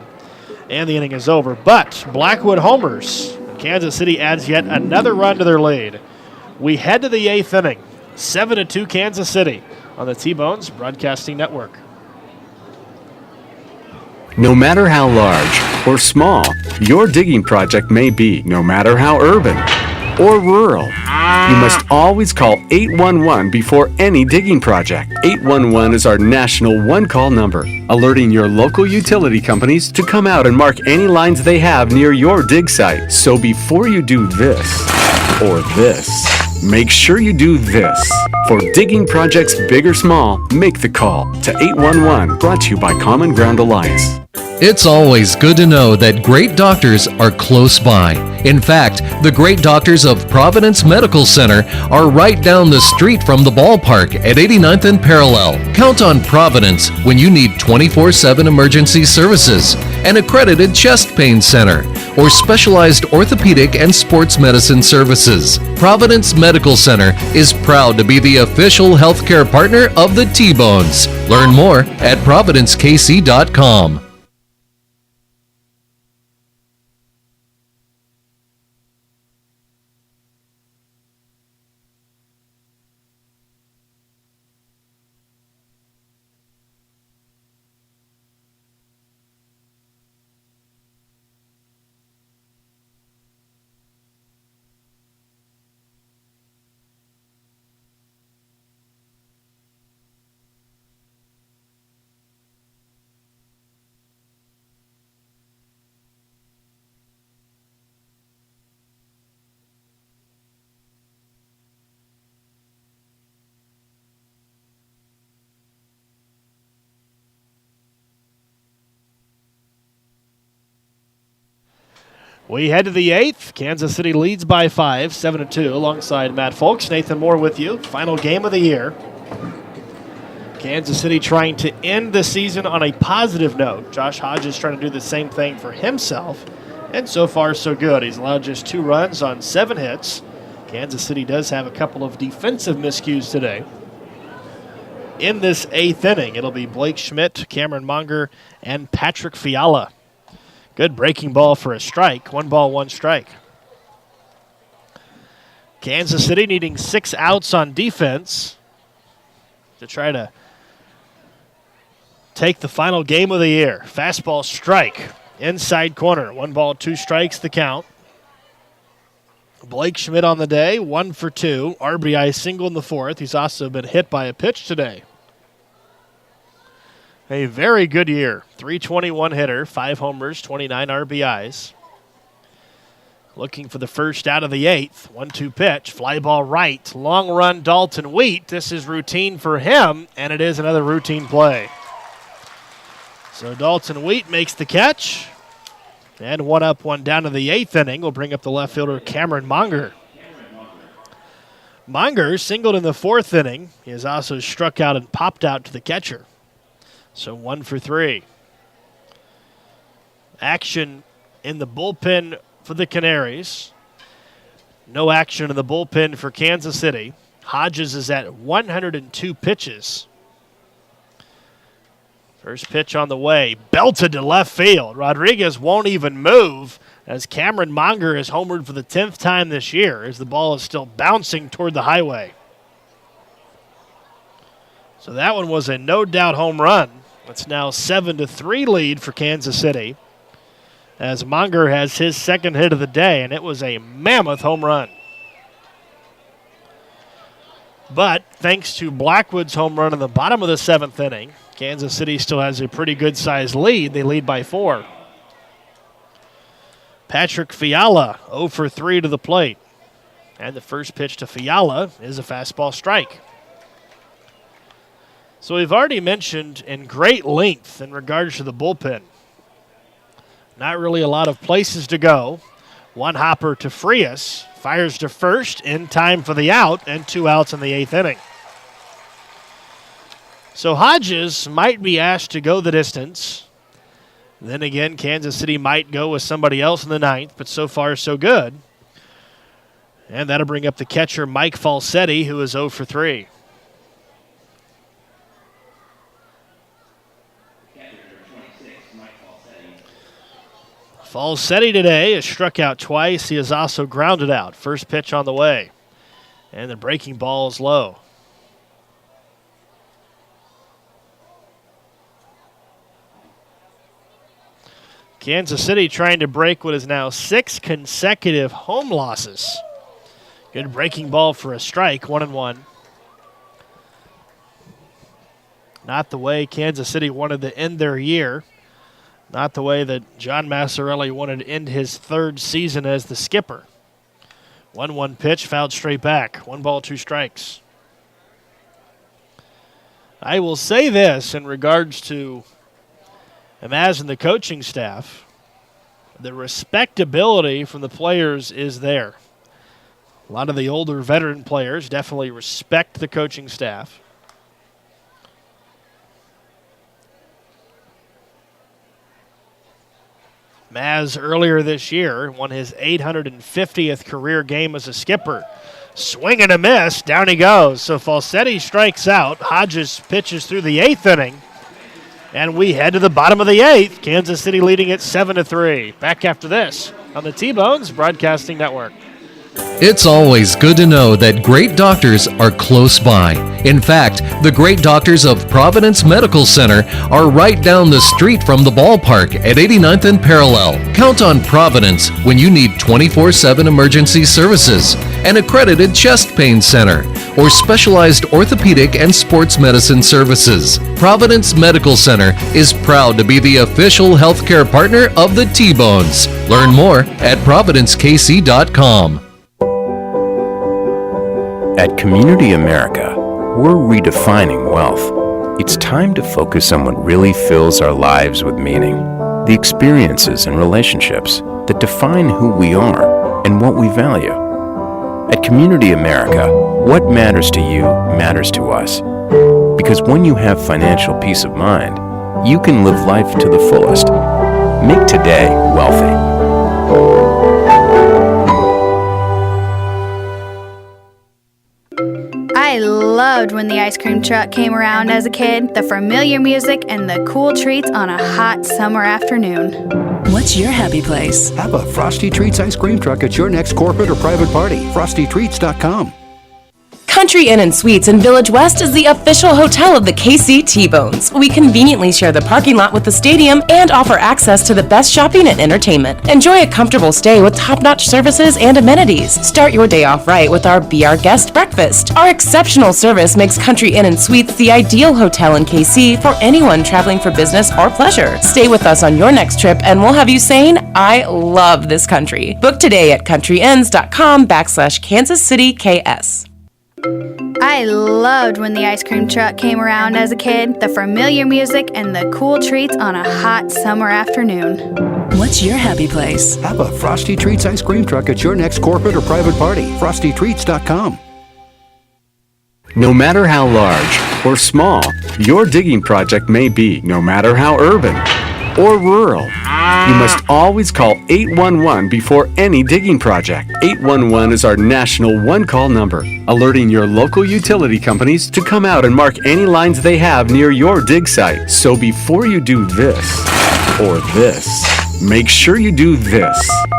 And the inning is over. But Blackwood homers. Kansas City adds yet another run to their lead. We head to the 8th inning. 7-2 Kansas City on the T-Bones Broadcasting Network. No matter how large or small your digging project may be, no matter how urban or rural, you must always call 811 before any digging project. 811 is our national one-call number, alerting your local utility companies to come out and mark any lines they have near your dig site. So before you do this or this, make sure you do this. For digging projects big or small, make the call to 811, brought to you by Common Ground Alliance. It's always good to know that great doctors are close by. In fact, the great doctors of Providence Medical Center are right down the street from the ballpark at 89th and Parallel. Count on Providence when you need 24/7 emergency services, an accredited chest pain center, or specialized orthopedic and sports medicine services. Providence Medical Center is proud to be the official healthcare partner of the T-Bones. Learn more at providencekc.com. We head to the 8th. Kansas City leads by 5, 7-2, alongside Matt Folks. Nathan Moore with you. Final game of the year. Kansas City trying to end the season on a positive note. Josh Hodges trying to do the same thing for himself, and so far so good. He's allowed just 2 runs on 7 hits. Kansas City does have a couple of defensive miscues today. In this 8th inning, it'll be Blake Schmidt, Cameron Monger, and Patrick Fiala. Good breaking ball for a strike. 1 ball, 1 strike. Kansas City needing 6 outs on defense to try to take the final game of the year. Fastball strike. Inside corner. 1 ball, 2 strikes the count. Blake Schmidt on the day, 1 for 2. RBI single in the 4th. He's also been hit by a pitch today. A very good year. 321 hitter, 5 homers, 29 RBIs. Looking for the first out of the 8th. 1-2 pitch, fly ball right. Long run, Dalton Wheat. This is routine for him, and it is another routine play. So Dalton Wheat makes the catch. And 1 up, 1 down to the 8th inning. Will bring up the left fielder, Cameron Monger. Monger singled in the 4th inning. He has also struck out and popped out to the catcher. So 1 for 3. Action in the bullpen for the Canaries. No action in the bullpen for Kansas City. Hodges is at 102 pitches. First pitch on the way. Belted to left field. Rodriguez won't even move as Cameron Monger is homered for the 10th time this year as the ball is still bouncing toward the highway. So that one was a no-doubt home run. It's now 7-3 lead for Kansas City as Monger has his 2nd hit of the day, and it was a mammoth home run. But thanks to Blackwood's home run in the bottom of the 7th inning, Kansas City still has a pretty good-sized lead. They lead by 4. Patrick Fiala, 0 for 3 to the plate. And the first pitch to Fiala is a fastball strike. So we've already mentioned in great length in regards to the bullpen. Not really a lot of places to go. 1 hopper to Frias. Fires to first in time for the out, and 2 outs in the 8th inning. So Hodges might be asked to go the distance. Then again, Kansas City might go with somebody else in the 9th, but so far so good. And that'll bring up the catcher, Mike Falsetti, who is 0 for 3. Falsetti today has struck out twice. He has also grounded out. First pitch on the way. And the breaking ball is low. Kansas City trying to break what is now 6 consecutive home losses. Good breaking ball for a strike, 1-1. Not the way Kansas City wanted to end their year. Not the way that John Massarelli wanted to end his third season as the skipper. 1-1 pitch, fouled straight back. 1 ball, 2 strikes. I will say this in regards to Maz and the coaching staff. The respectability from the players is there. A lot of the older veteran players definitely respect the coaching staff. Maz earlier this year won his 850th career game as a skipper. Swing and a miss, down he goes. So Falsetti strikes out. Hodges pitches through the 8th inning. And we head to the bottom of the 8th. Kansas City leading it 7-3. Back after this on the T-Bones Broadcasting Network. It's always good to know that great doctors are close by. In fact, the great doctors of Providence Medical Center are right down the street from the ballpark at 89th and Parallel. Count on Providence when you need 24/7 emergency services, an accredited chest pain center, or specialized orthopedic and sports medicine services. Providence Medical Center is proud to be the official healthcare partner of the T-Bones. Learn more at providencekc.com. At Community America, we're redefining wealth. It's time to focus on what really fills our lives with meaning. The experiences and relationships that define who we are and what we value. At Community America, what matters to you matters to us. Because when you have financial peace of mind, you can live life to the fullest. Make today wealthy. I loved when the ice cream truck came around as a kid. The familiar music and the cool treats on a hot summer afternoon. What's your happy place? Have a Frosty Treats ice cream truck at your next corporate or private party. FrostyTreats.com. Country Inn and Suites in Village West is the official hotel of the KC T-Bones. We conveniently share the parking lot with the stadium and offer access to the best shopping and entertainment. Enjoy a comfortable stay with top-notch services and amenities. Start your day off right with our Be Our Guest breakfast. Our exceptional service makes Country Inn and Suites the ideal hotel in KC for anyone traveling for business or pleasure. Stay with us on your next trip and we'll have you saying, I love this country. Book today at countryinns.com/Kansas City KS. I loved when the ice cream truck came around as a kid. The familiar music and the cool treats on a hot summer afternoon. What's your happy place? Have a Frosty Treats ice cream truck at your next corporate or private party. FrostyTreats.com. No matter how large or small your digging project may be, no matter how urban or rural, you must always call 811 before any digging project. 811 is our national one-call number, alerting your local utility companies to come out and mark any lines they have near your dig site. So before you do this or this, make sure you do this.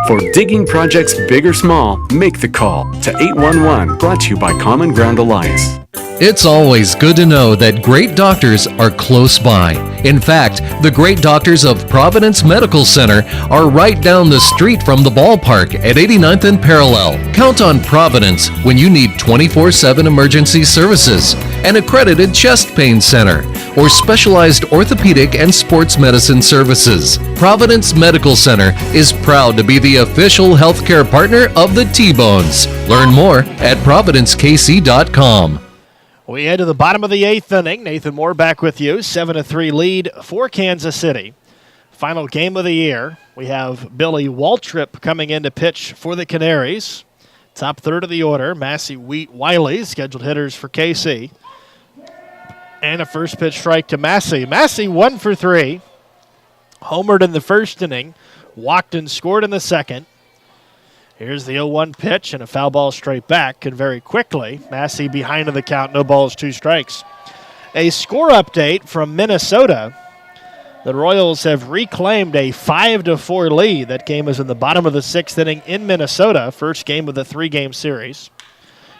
For digging projects big or small, make the call to 811, brought to you by Common Ground Alliance. It's always good to know that great doctors are close by. In fact, the great doctors of Providence Medical Center are right down the street from the ballpark at 89th and Parallel. Count on Providence when you need 24/7 emergency services, an accredited chest pain center, or specialized orthopedic and sports medicine services. Providence Medical Center is proud to be the official healthcare partner of the T-Bones. Learn more at providencekc.com. We head to the bottom of the 8th inning. Nathan Moore back with you. 7-3 lead for Kansas City. Final game of the year. We have Billy Waltrip coming in to pitch for the Canaries. Top third of the order, Massey, Wheat, Wiley, scheduled hitters for KC. And a first pitch strike to Massey. Massey 1 for 3. Homered in the first inning. Walked and scored in the second. Here's the 0-1 pitch and a foul ball straight back, and very quickly, Massey behind in the count, no balls, 2 strikes. A score update from Minnesota. The Royals have reclaimed a 5-4 lead. That game is in the bottom of the 6th inning in Minnesota, first game of the 3-game series.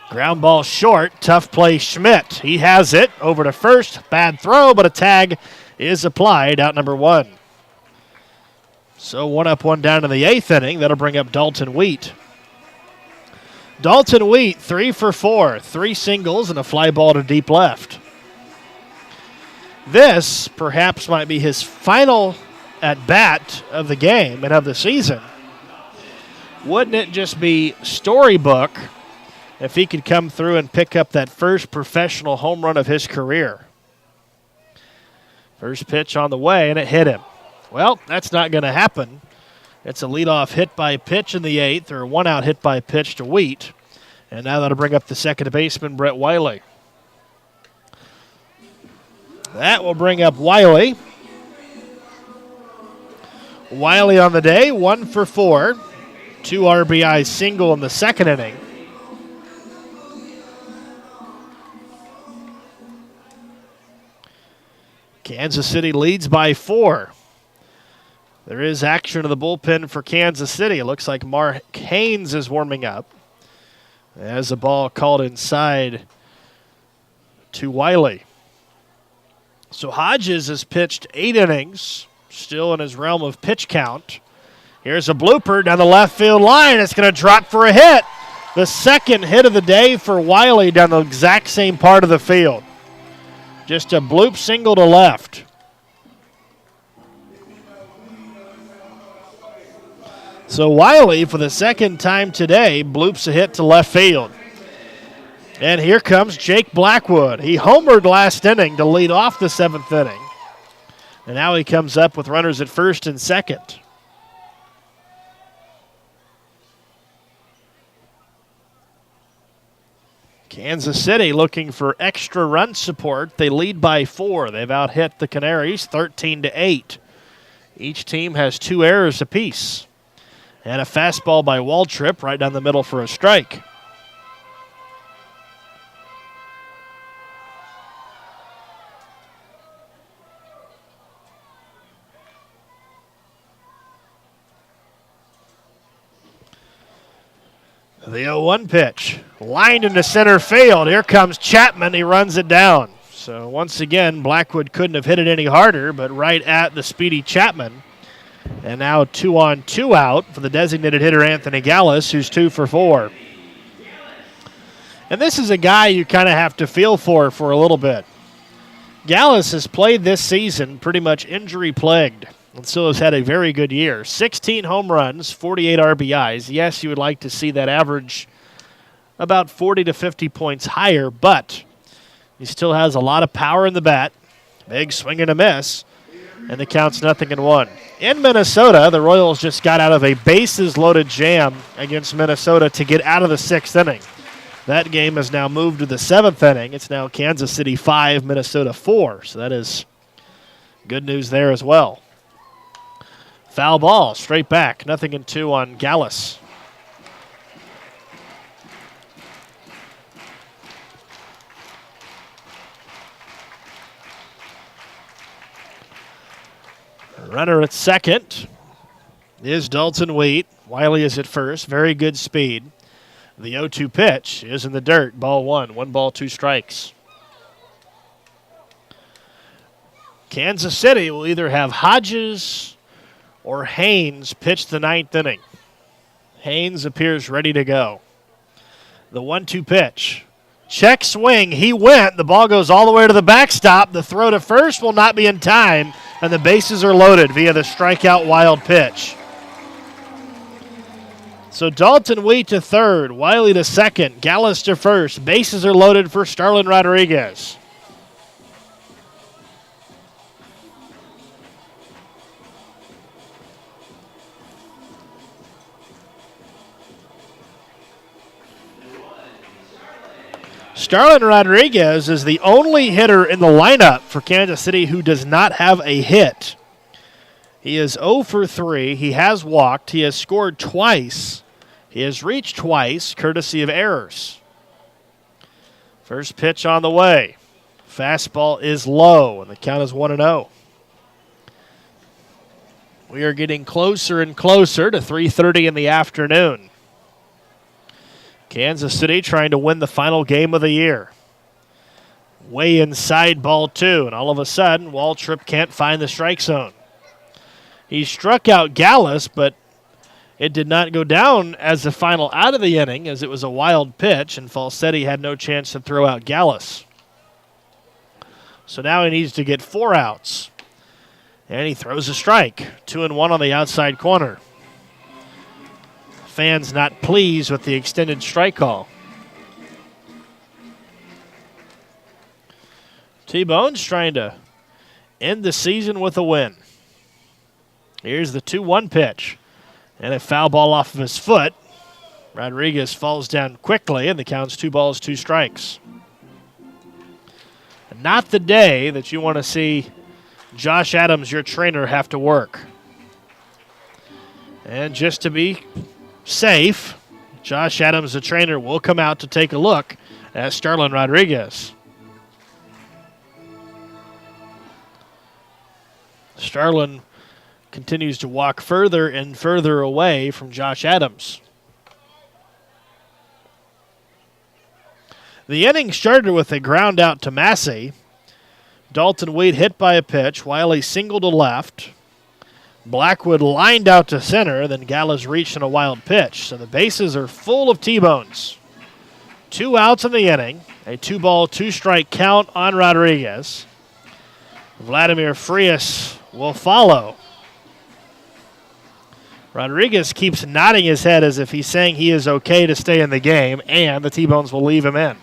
Ground ball short, tough play Schmidt. He has it, over to first, bad throw, but a tag is applied, out number 1. So 1 up, 1 down in the 8th inning. That'll bring up Dalton Wheat. Dalton Wheat, 3 for 4, 3 singles and a fly ball to deep left. This perhaps might be his final at bat of the game and of the season. Wouldn't it just be storybook if he could come through and pick up that first professional home run of his career? First pitch on the way, and it hit him. Well, that's not going to happen. It's a leadoff hit by pitch in the 8th, or a one-out hit by pitch to Wheat. And now that'll bring up the second baseman, Brett Wiley. That will bring up Wiley. Wiley on the day, 1 for 4. 2 RBI single in the second inning. Kansas City leads by 4. There is action in the bullpen for Kansas City. It looks like Mark Haynes is warming up. As the ball called inside to Wiley. So Hodges has pitched 8 innings, still in his realm of pitch count. Here's a blooper down the left field line. It's going to drop for a hit. The second hit of the day for Wiley down the exact same part of the field. Just a bloop single to left. So Wiley, for the second time today, bloops a hit to left field. And here comes Jake Blackwood. He homered last inning to lead off the 7th inning. And now he comes up with runners at first and second. Kansas City looking for extra run support. They lead by 4. They've out-hit the Canaries 13-8. Each team has 2 errors apiece. And a fastball by Waltrip right down the middle for a strike. The 0-1 pitch, lined into center field. Here comes Chapman. He runs it down. So once again, Blackwood couldn't have hit it any harder, but right at the speedy Chapman. And now 2 on, 2 out for the designated hitter Anthony Gallus, who's 2 for 4. And this is a guy you kind of have to feel for a little bit. Gallus has played this season pretty much injury-plagued and still has had a very good year. 16 home runs, 48 RBIs. Yes, you would like to see that average about 40 to 50 points higher, but he still has a lot of power in the bat. Big swing and a miss. And the count's 0-1. In Minnesota, the Royals just got out of a bases-loaded jam against Minnesota to get out of the 6th inning. That game has now moved to the 7th inning. It's now Kansas City 5, Minnesota 4. So that is good news there as well. Foul ball, straight back, 0-2 on Gallus. Runner at second is Dalton Wheat. Wiley is at first. Very good speed. The 0-2 pitch is in the dirt. Ball 1. 1 ball, 2 strikes. Kansas City will either have Hodges or Haynes pitch the 9th inning. Haynes appears ready to go. The 1-2 pitch. Check swing. He went. The ball goes all the way to the backstop. The throw to first will not be in time, and the bases are loaded via the strikeout wild pitch. So Dalton Wheat to third, Wiley to second, Gallus to first. Bases are loaded for Starlin Rodriguez. Starlin Rodriguez is the only hitter in the lineup for Kansas City who does not have a hit. He is 0 for 3. He has walked. He has scored twice. He has reached twice, courtesy of errors. First pitch on the way. Fastball is low, and the count is 1-0. We are getting closer and closer to 3:30 in the afternoon. Kansas City trying to win the final game of the year. Way inside ball 2, and all of a sudden, Waltrip can't find the strike zone. He struck out Gallus, but It did not go down as the final out of the inning, as it was a wild pitch, and Falsetti had no chance to throw out Gallus. So now he needs to get 4 outs. And he throws a strike. 2-1 on the outside corner. Fans not pleased with the extended strike call. T-Bones trying to end the season with a win. Here's the 2-1 pitch. And a foul ball off of his foot. Rodriguez falls down quickly, and the count's 2 balls, 2 strikes. Not the day that you want to see Josh Adams, your trainer, have to work. And just to be safe, Josh Adams, the trainer, will come out to take a look at Starlin Rodriguez. Starlin continues to walk further and further away from Josh Adams. The inning started with a ground out to Massey. Dalton Wade hit by a pitch. Wiley singled to left. Blackwood lined out to center. Then Gallus reached in a wild pitch. So the bases are full of T-Bones. 2 outs in the inning. A 2 ball, 2 strike count on Rodriguez. Vladimir Frias will follow. Rodriguez keeps nodding his head as if he's saying he is okay to stay in the game, and the T-Bones will leave him in.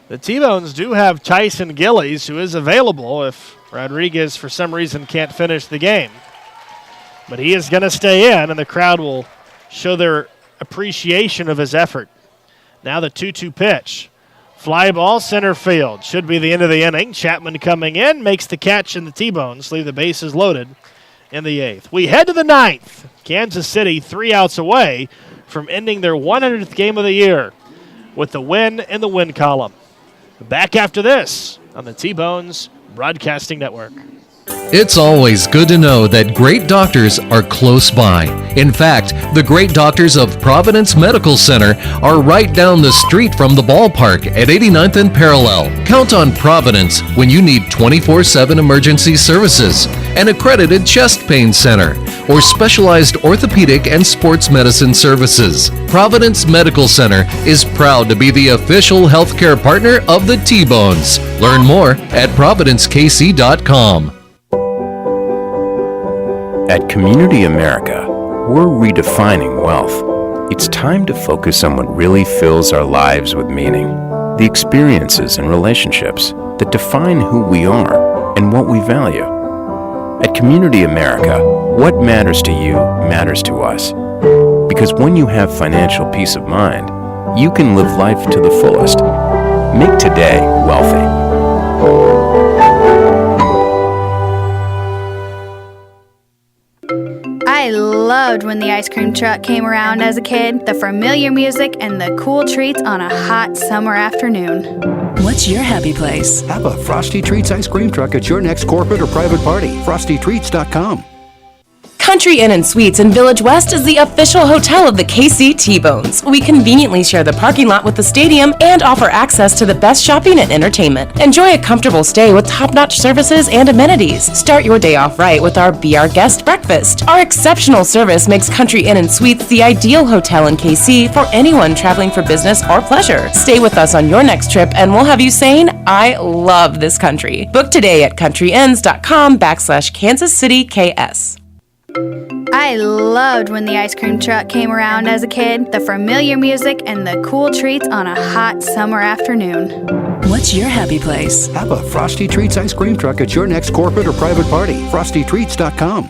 The T-Bones do have Tyson Gillies, who is available if Rodriguez, for some reason, can't finish the game. But he is going to stay in, and the crowd will show their appreciation of his effort. Now the 2-2 pitch. Fly ball, center field. Should be the end of the inning. Chapman coming in, makes the catch, and the T-Bones leave the bases loaded in the 8th. We head to the 9th. Kansas City 3 outs away from ending their 100th game of the year with the win in the win column. Back after this on the T-Bones Broadcasting Network. It's always good to know that great doctors are close by. In fact, the great doctors of Providence Medical Center are right down the street from the ballpark at 89th and Parallel. Count on Providence when you need 24/7 emergency services, an accredited chest pain center, or specialized orthopedic and sports medicine services. Providence Medical Center is proud to be the official healthcare partner of the T-Bones. Learn more at providencekc.com. At Community America, we're redefining wealth. It's time to focus on what really fills our lives with meaning. The experiences and relationships that define who we are and what we value. At Community America, what matters to you matters to us. Because when you have financial peace of mind, you can live life to the fullest. Make today wealthy. I loved when the ice cream truck came around as a kid. The familiar music and the cool treats on a hot summer afternoon. What's your happy place? Have a Frosty Treats ice cream truck at your next corporate or private party. FrostyTreats.com. Country Inn & Suites in Village West is the official hotel of the KC T-Bones. We conveniently share the parking lot with the stadium and offer access to the best shopping and entertainment. Enjoy a comfortable stay with top-notch services and amenities. Start your day off right with our Be Our Guest breakfast. Our exceptional service makes Country Inn & Suites the ideal hotel in KC for anyone traveling for business or pleasure. Stay with us on your next trip and we'll have you saying, I love this country. Book today at countryinns.com/Kansas City KS. I loved when the ice cream truck came around as a kid. The familiar music and the cool treats on a hot summer afternoon. What's your happy place? Have a Frosty Treats ice cream truck at your next corporate or private party. FrostyTreats.com.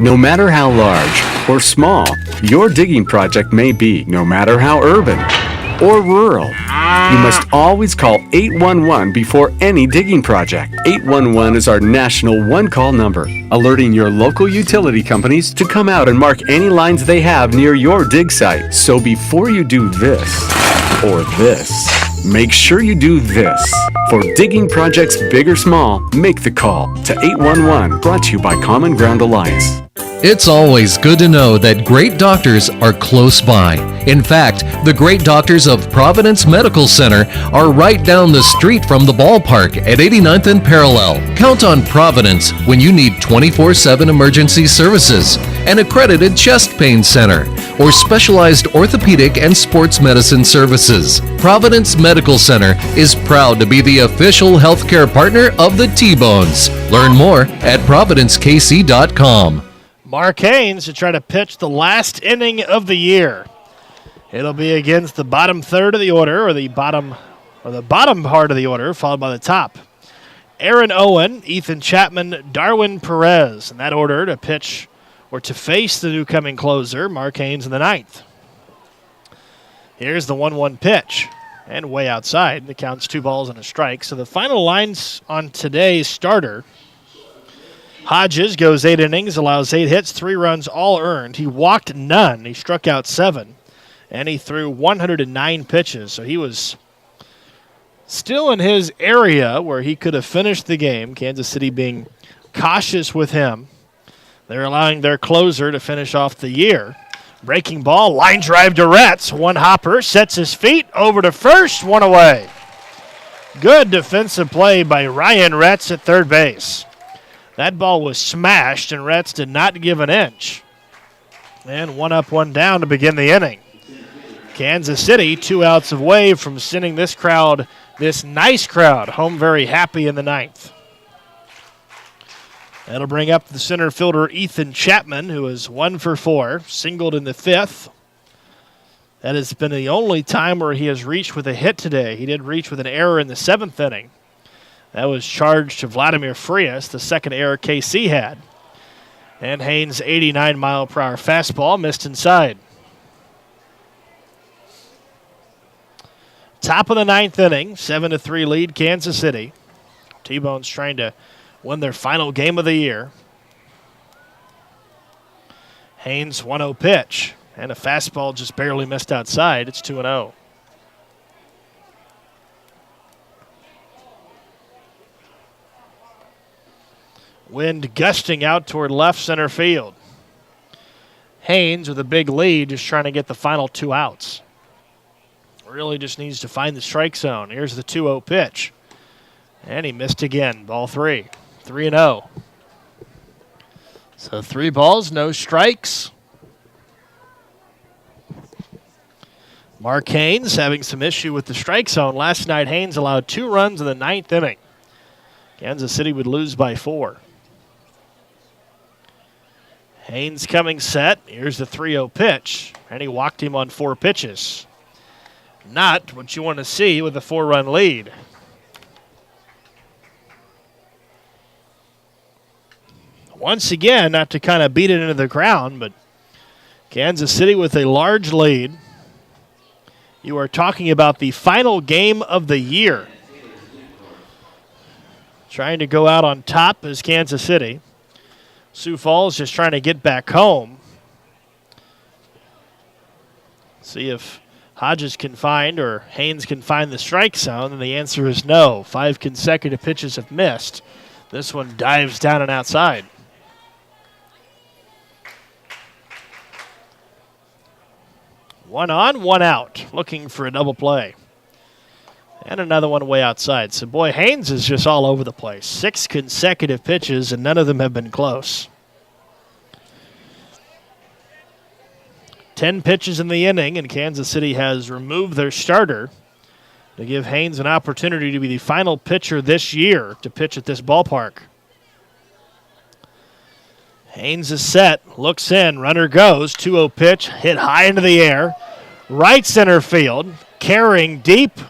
No matter how large or small your digging project may be, no matter how urban or rural, you must always call 811 before any digging project. 811 is our national one-call number, alerting your local utility companies to come out and mark any lines they have near your dig site. So before you do this or this, Make sure you do this. For digging projects big or small, make the call to 811, brought to you by Common Ground Alliance. It's always good to know that great doctors are close by. In fact, the great doctors of Providence Medical Center are right down the street from the ballpark at 89th and Parallel. Count on Providence when you need 24/7 emergency services, an accredited chest pain center, or specialized orthopedic and sports medicine services. Providence Medical Center is proud to be the official healthcare partner of the T-Bones. Learn more at providencekc.com. Mark Haynes to try to pitch the last inning of the year. It'll be against the bottom third of the order, or the bottom part of the order, followed by the top. Aaron Owen, Ethan Chapman, Darwin Perez in that order to pitch or to face the newcoming closer, Mark Haynes in the ninth. Here's the 1-1 pitch, and way outside. The count's 2 balls and a strike. So the final lines on today's starter: Hodges goes 8 innings, allows 8 hits, 3 runs, all earned. He walked none. He struck out 7, and he threw 109 pitches. So he was still in his area where he could have finished the game, Kansas City being cautious with him. They're allowing their closer to finish off the year. Breaking ball, line drive to Retz. One hopper, sets his feet, over to first, 1 away. Good defensive play by Ryan Retz at third base. That ball was smashed, and Retz did not give an inch. And 1 up, 1 down to begin the inning. Kansas City 2 outs away from sending this nice crowd, home very happy in the ninth. That'll bring up the center fielder Ethan Chapman, who is 1 for 4, singled in the 5th. That has been the only time where he has reached with a hit today. He did reach with an error in the 7th inning. That was charged to Vladimir Frias, the second error KC had. And Haynes' 89-mile-per-hour fastball missed inside. Top of the 9th inning, 7-3 lead Kansas City. T-Bones trying to win their final game of the year. Haynes' 1-0 pitch, and a fastball just barely missed outside. It's 2-0. Wind gusting out toward left center field. Haynes with a big lead, just trying to get the final 2 outs. Really just needs to find the strike zone. Here's the 2-0 pitch. And he missed again. Ball 3. 3-0. So 3 balls, no strikes. Mark Haynes having some issue with the strike zone. Last night, Haynes allowed 2 runs in the 9th inning. Kansas City would lose by 4. Haynes coming set. Here's the 3-0 pitch. And he walked him on 4 pitches. Not what you want to see with a 4-run lead. Once again, not to kind of beat it into the ground, but Kansas City with a large lead. You are talking about the final game of the year. Trying to go out on top is Kansas City. Sioux Falls just trying to get back home. See if Hodges can find or Haynes can find the strike zone, and the answer is no. 5 consecutive pitches have missed. This one dives down and outside. One on, 1 out, looking for a double play. And another one way outside. So, boy, Haynes is just all over the place. 6 consecutive pitches, and none of them have been close. 10 pitches in the inning, and Kansas City has removed their starter to give Haynes an opportunity to be the final pitcher this year to pitch at this ballpark. Haynes is set, looks in, runner goes, 2-0 pitch, hit high into the air, right center field, carrying deep,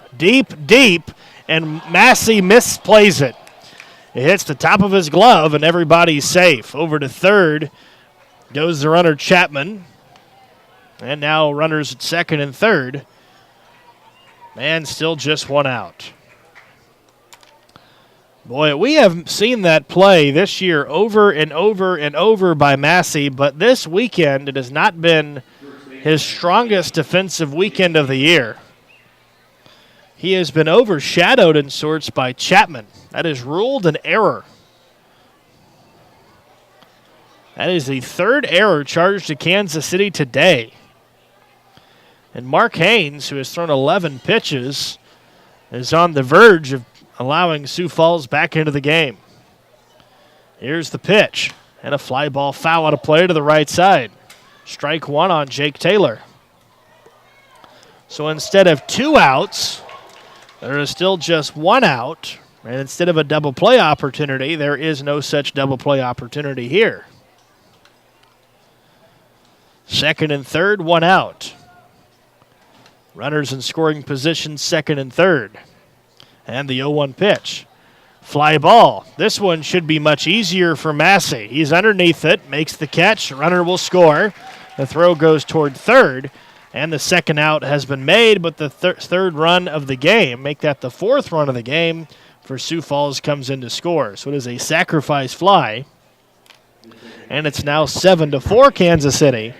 and Massey misplays it. It hits the top of his glove, and everybody's safe. Over to third goes the runner Chapman, and now runners at second and third, and still just 1 out. Boy, we have seen that play this year over and over and over by Massey, but this weekend it has not been his strongest defensive weekend of the year. He has been overshadowed in sorts by Chapman. That is ruled an error. That is the third error charged to Kansas City today. And Mark Haynes, who has thrown 11 pitches, is on the verge of allowing Sioux Falls back into the game. Here's the pitch, and a fly ball foul out of play to the right side. Strike one on Jake Taylor. So instead of 2 outs, there is still just 1 out. And instead of a double play opportunity, there is no such double play opportunity here. Second and third, 1 out. Runners in scoring position, second and third. And the 0-1 pitch. Fly ball. This one should be much easier for Massey. He's underneath it, makes the catch. Runner will score. The throw goes toward third. And the second out has been made, but the third run of the game, make that the 4th run of the game for Sioux Falls, comes in to score. So it is a sacrifice fly. And it's now 7-4 Kansas City.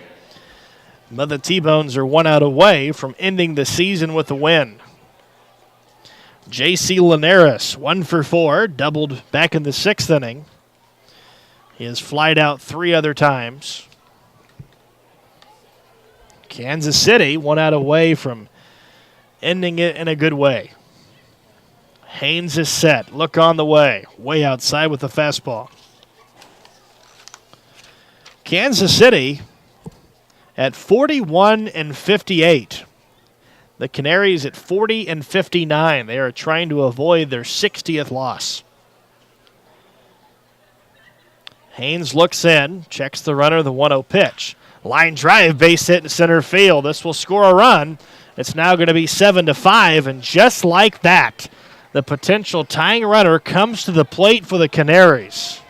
But the T-Bones are 1 out away from ending the season with a win. J.C. Linares, 1 for 4, doubled back in the 6th inning. He has flied out 3 other times. Kansas City 1 out away from ending it in a good way. Haynes is set. Look on the way. Way outside with the fastball. Kansas City at 41-58. The Canaries at 40-59. They are trying to avoid their 60th loss. Haynes looks in, checks the runner, the 1-0 pitch. Line drive, base hit in center field. This will score a run. It's now going to be 7-5, and just like that, the potential tying runner comes to the plate for the Canaries.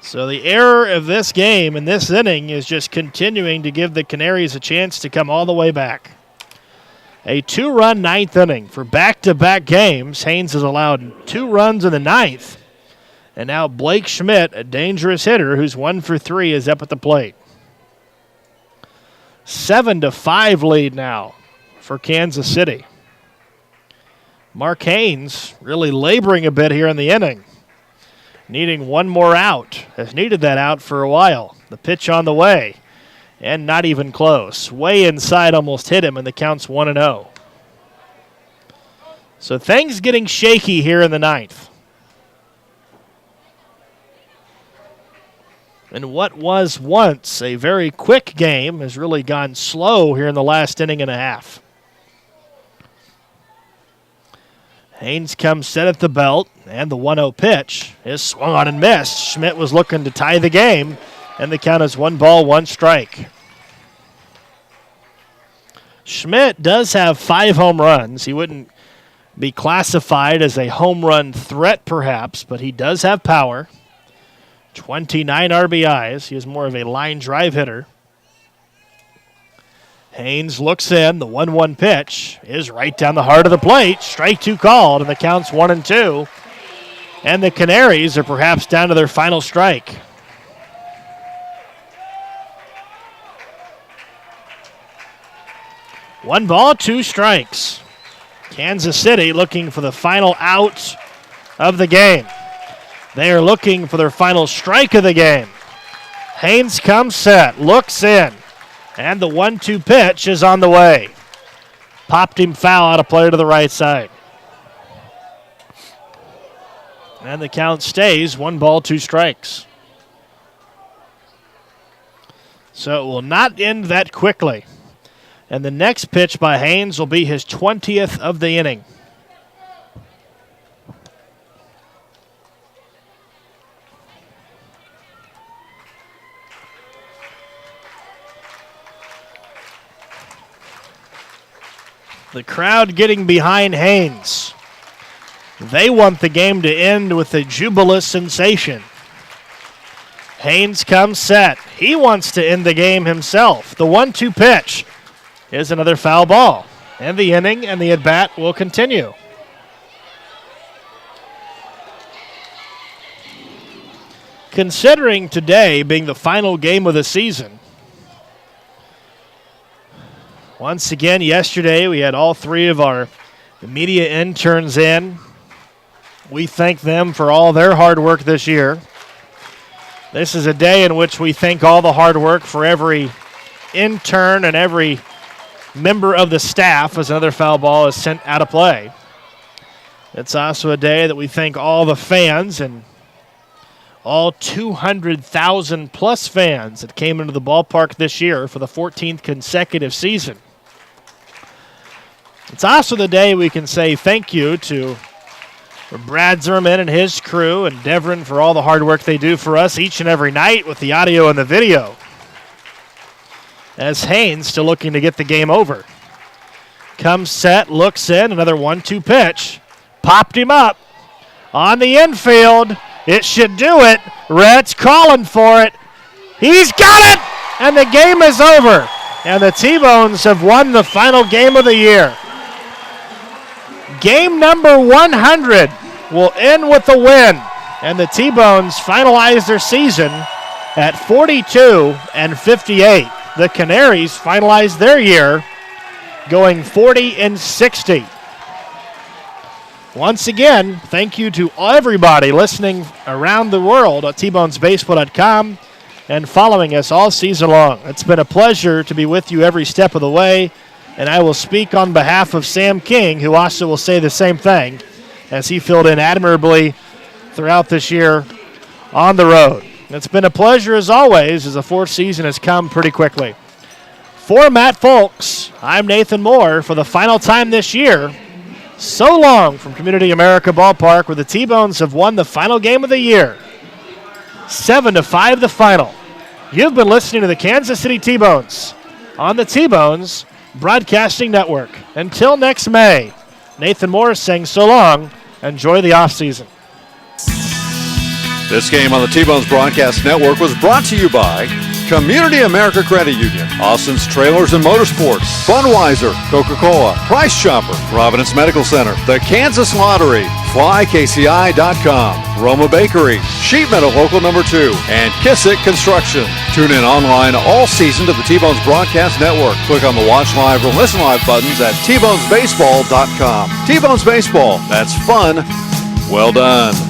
So the error of this game in this inning is just continuing to give the Canaries a chance to come all the way back. A 2-run 9th inning. For back-to-back games, Haynes has allowed 2 runs in the 9th. And now Blake Schmidt, a dangerous hitter who's 1 for 3, is up at the plate. 7-5 lead now for Kansas City. Mark Haynes really laboring a bit here in the inning. Needing 1 more out. Has needed that out for a while. The pitch on the way. And not even close. Way inside, almost hit him, and the count's 1-0. So things getting shaky here in the 9th. And what was once a very quick game has really gone slow here in the last inning and a half. Haynes comes set at the belt, and the 1-0 pitch is swung on and missed. Schmidt was looking to tie the game, and the count is 1 ball, 1 strike. Schmidt does have 5 home runs. He wouldn't be classified as a home run threat, perhaps, but he does have power. 29 RBIs. He is more of a line drive hitter. Haynes looks in. The 1-1 pitch is right down the heart of the plate. Strike 2 called, and the count's 1-2. And the Canaries are perhaps down to their final strike. One ball, 2 strikes. Kansas City looking for the final out of the game. They are looking for their final strike of the game. Haynes comes set, looks in. And the 1-2 pitch is on the way. Popped him foul out of play to the right side. And the count stays 1 ball, 2 strikes. So it will not end that quickly. And the next pitch by Haynes will be his 20th of the inning. The crowd getting behind Haynes. They want the game to end with a jubilous sensation. Haynes comes set. He wants to end the game himself. The 1-2 pitch is another foul ball. And the inning and the at-bat will continue. Considering today being the final game of the season, Once again, yesterday we had all three of our media interns in. We thank them for all their hard work this year. This is a day in which we thank all the hard work for every intern and every member of the staff as another foul ball is sent out of play. It's also a day that we thank all the fans and all 200,000 plus fans that came into the ballpark this year for the 14th consecutive season. It's also the day we can say thank you to Brad Zimmerman and his crew and Devrin for all the hard work they do for us each and every night with the audio and the video. As Haynes still looking to get the game over. Comes set, looks in, another 1-2 pitch. Popped him up. On the infield, it should do it. Rhett's calling for it. He's got it! And the game is over. And the T-Bones have won the final game of the year. Game number 100 will end with a win, and the T-Bones finalize their season at 42-58. The Canaries finalize their year going 40-60. Once again, thank you to everybody listening around the world at tbonesbaseball.com and following us all season long. It's been a pleasure to be with you every step of the way. And I will speak on behalf of Sam King, who also will say the same thing, as he filled in admirably throughout this year on the road. It's been a pleasure as always, as the fourth season has come pretty quickly. For Matt Folks, I'm Nathan Moore. For the final time this year, so long from Community America Ballpark, where the T-Bones have won the final game of the year. 7-5 the final. You've been listening to the Kansas City T-Bones on the T-Bones Broadcasting Network. Until next May, Nathan Morris saying so long. Enjoy the offseason. This game on the T-Bones Broadcast Network was brought to you by Community America Credit Union, Austin's Trailers and Motorsports, Budweiser, Coca-Cola, Price Chopper, Providence Medical Center, the Kansas Lottery, FlyKCI.com, Roma Bakery, Sheet Metal Local Number 2, and Kissick Construction. Tune in online all season to the T-Bones Broadcast Network. Click on the Watch Live or Listen Live buttons at tbonesbaseball.com. T-Bones Baseball, that's fun. Well done.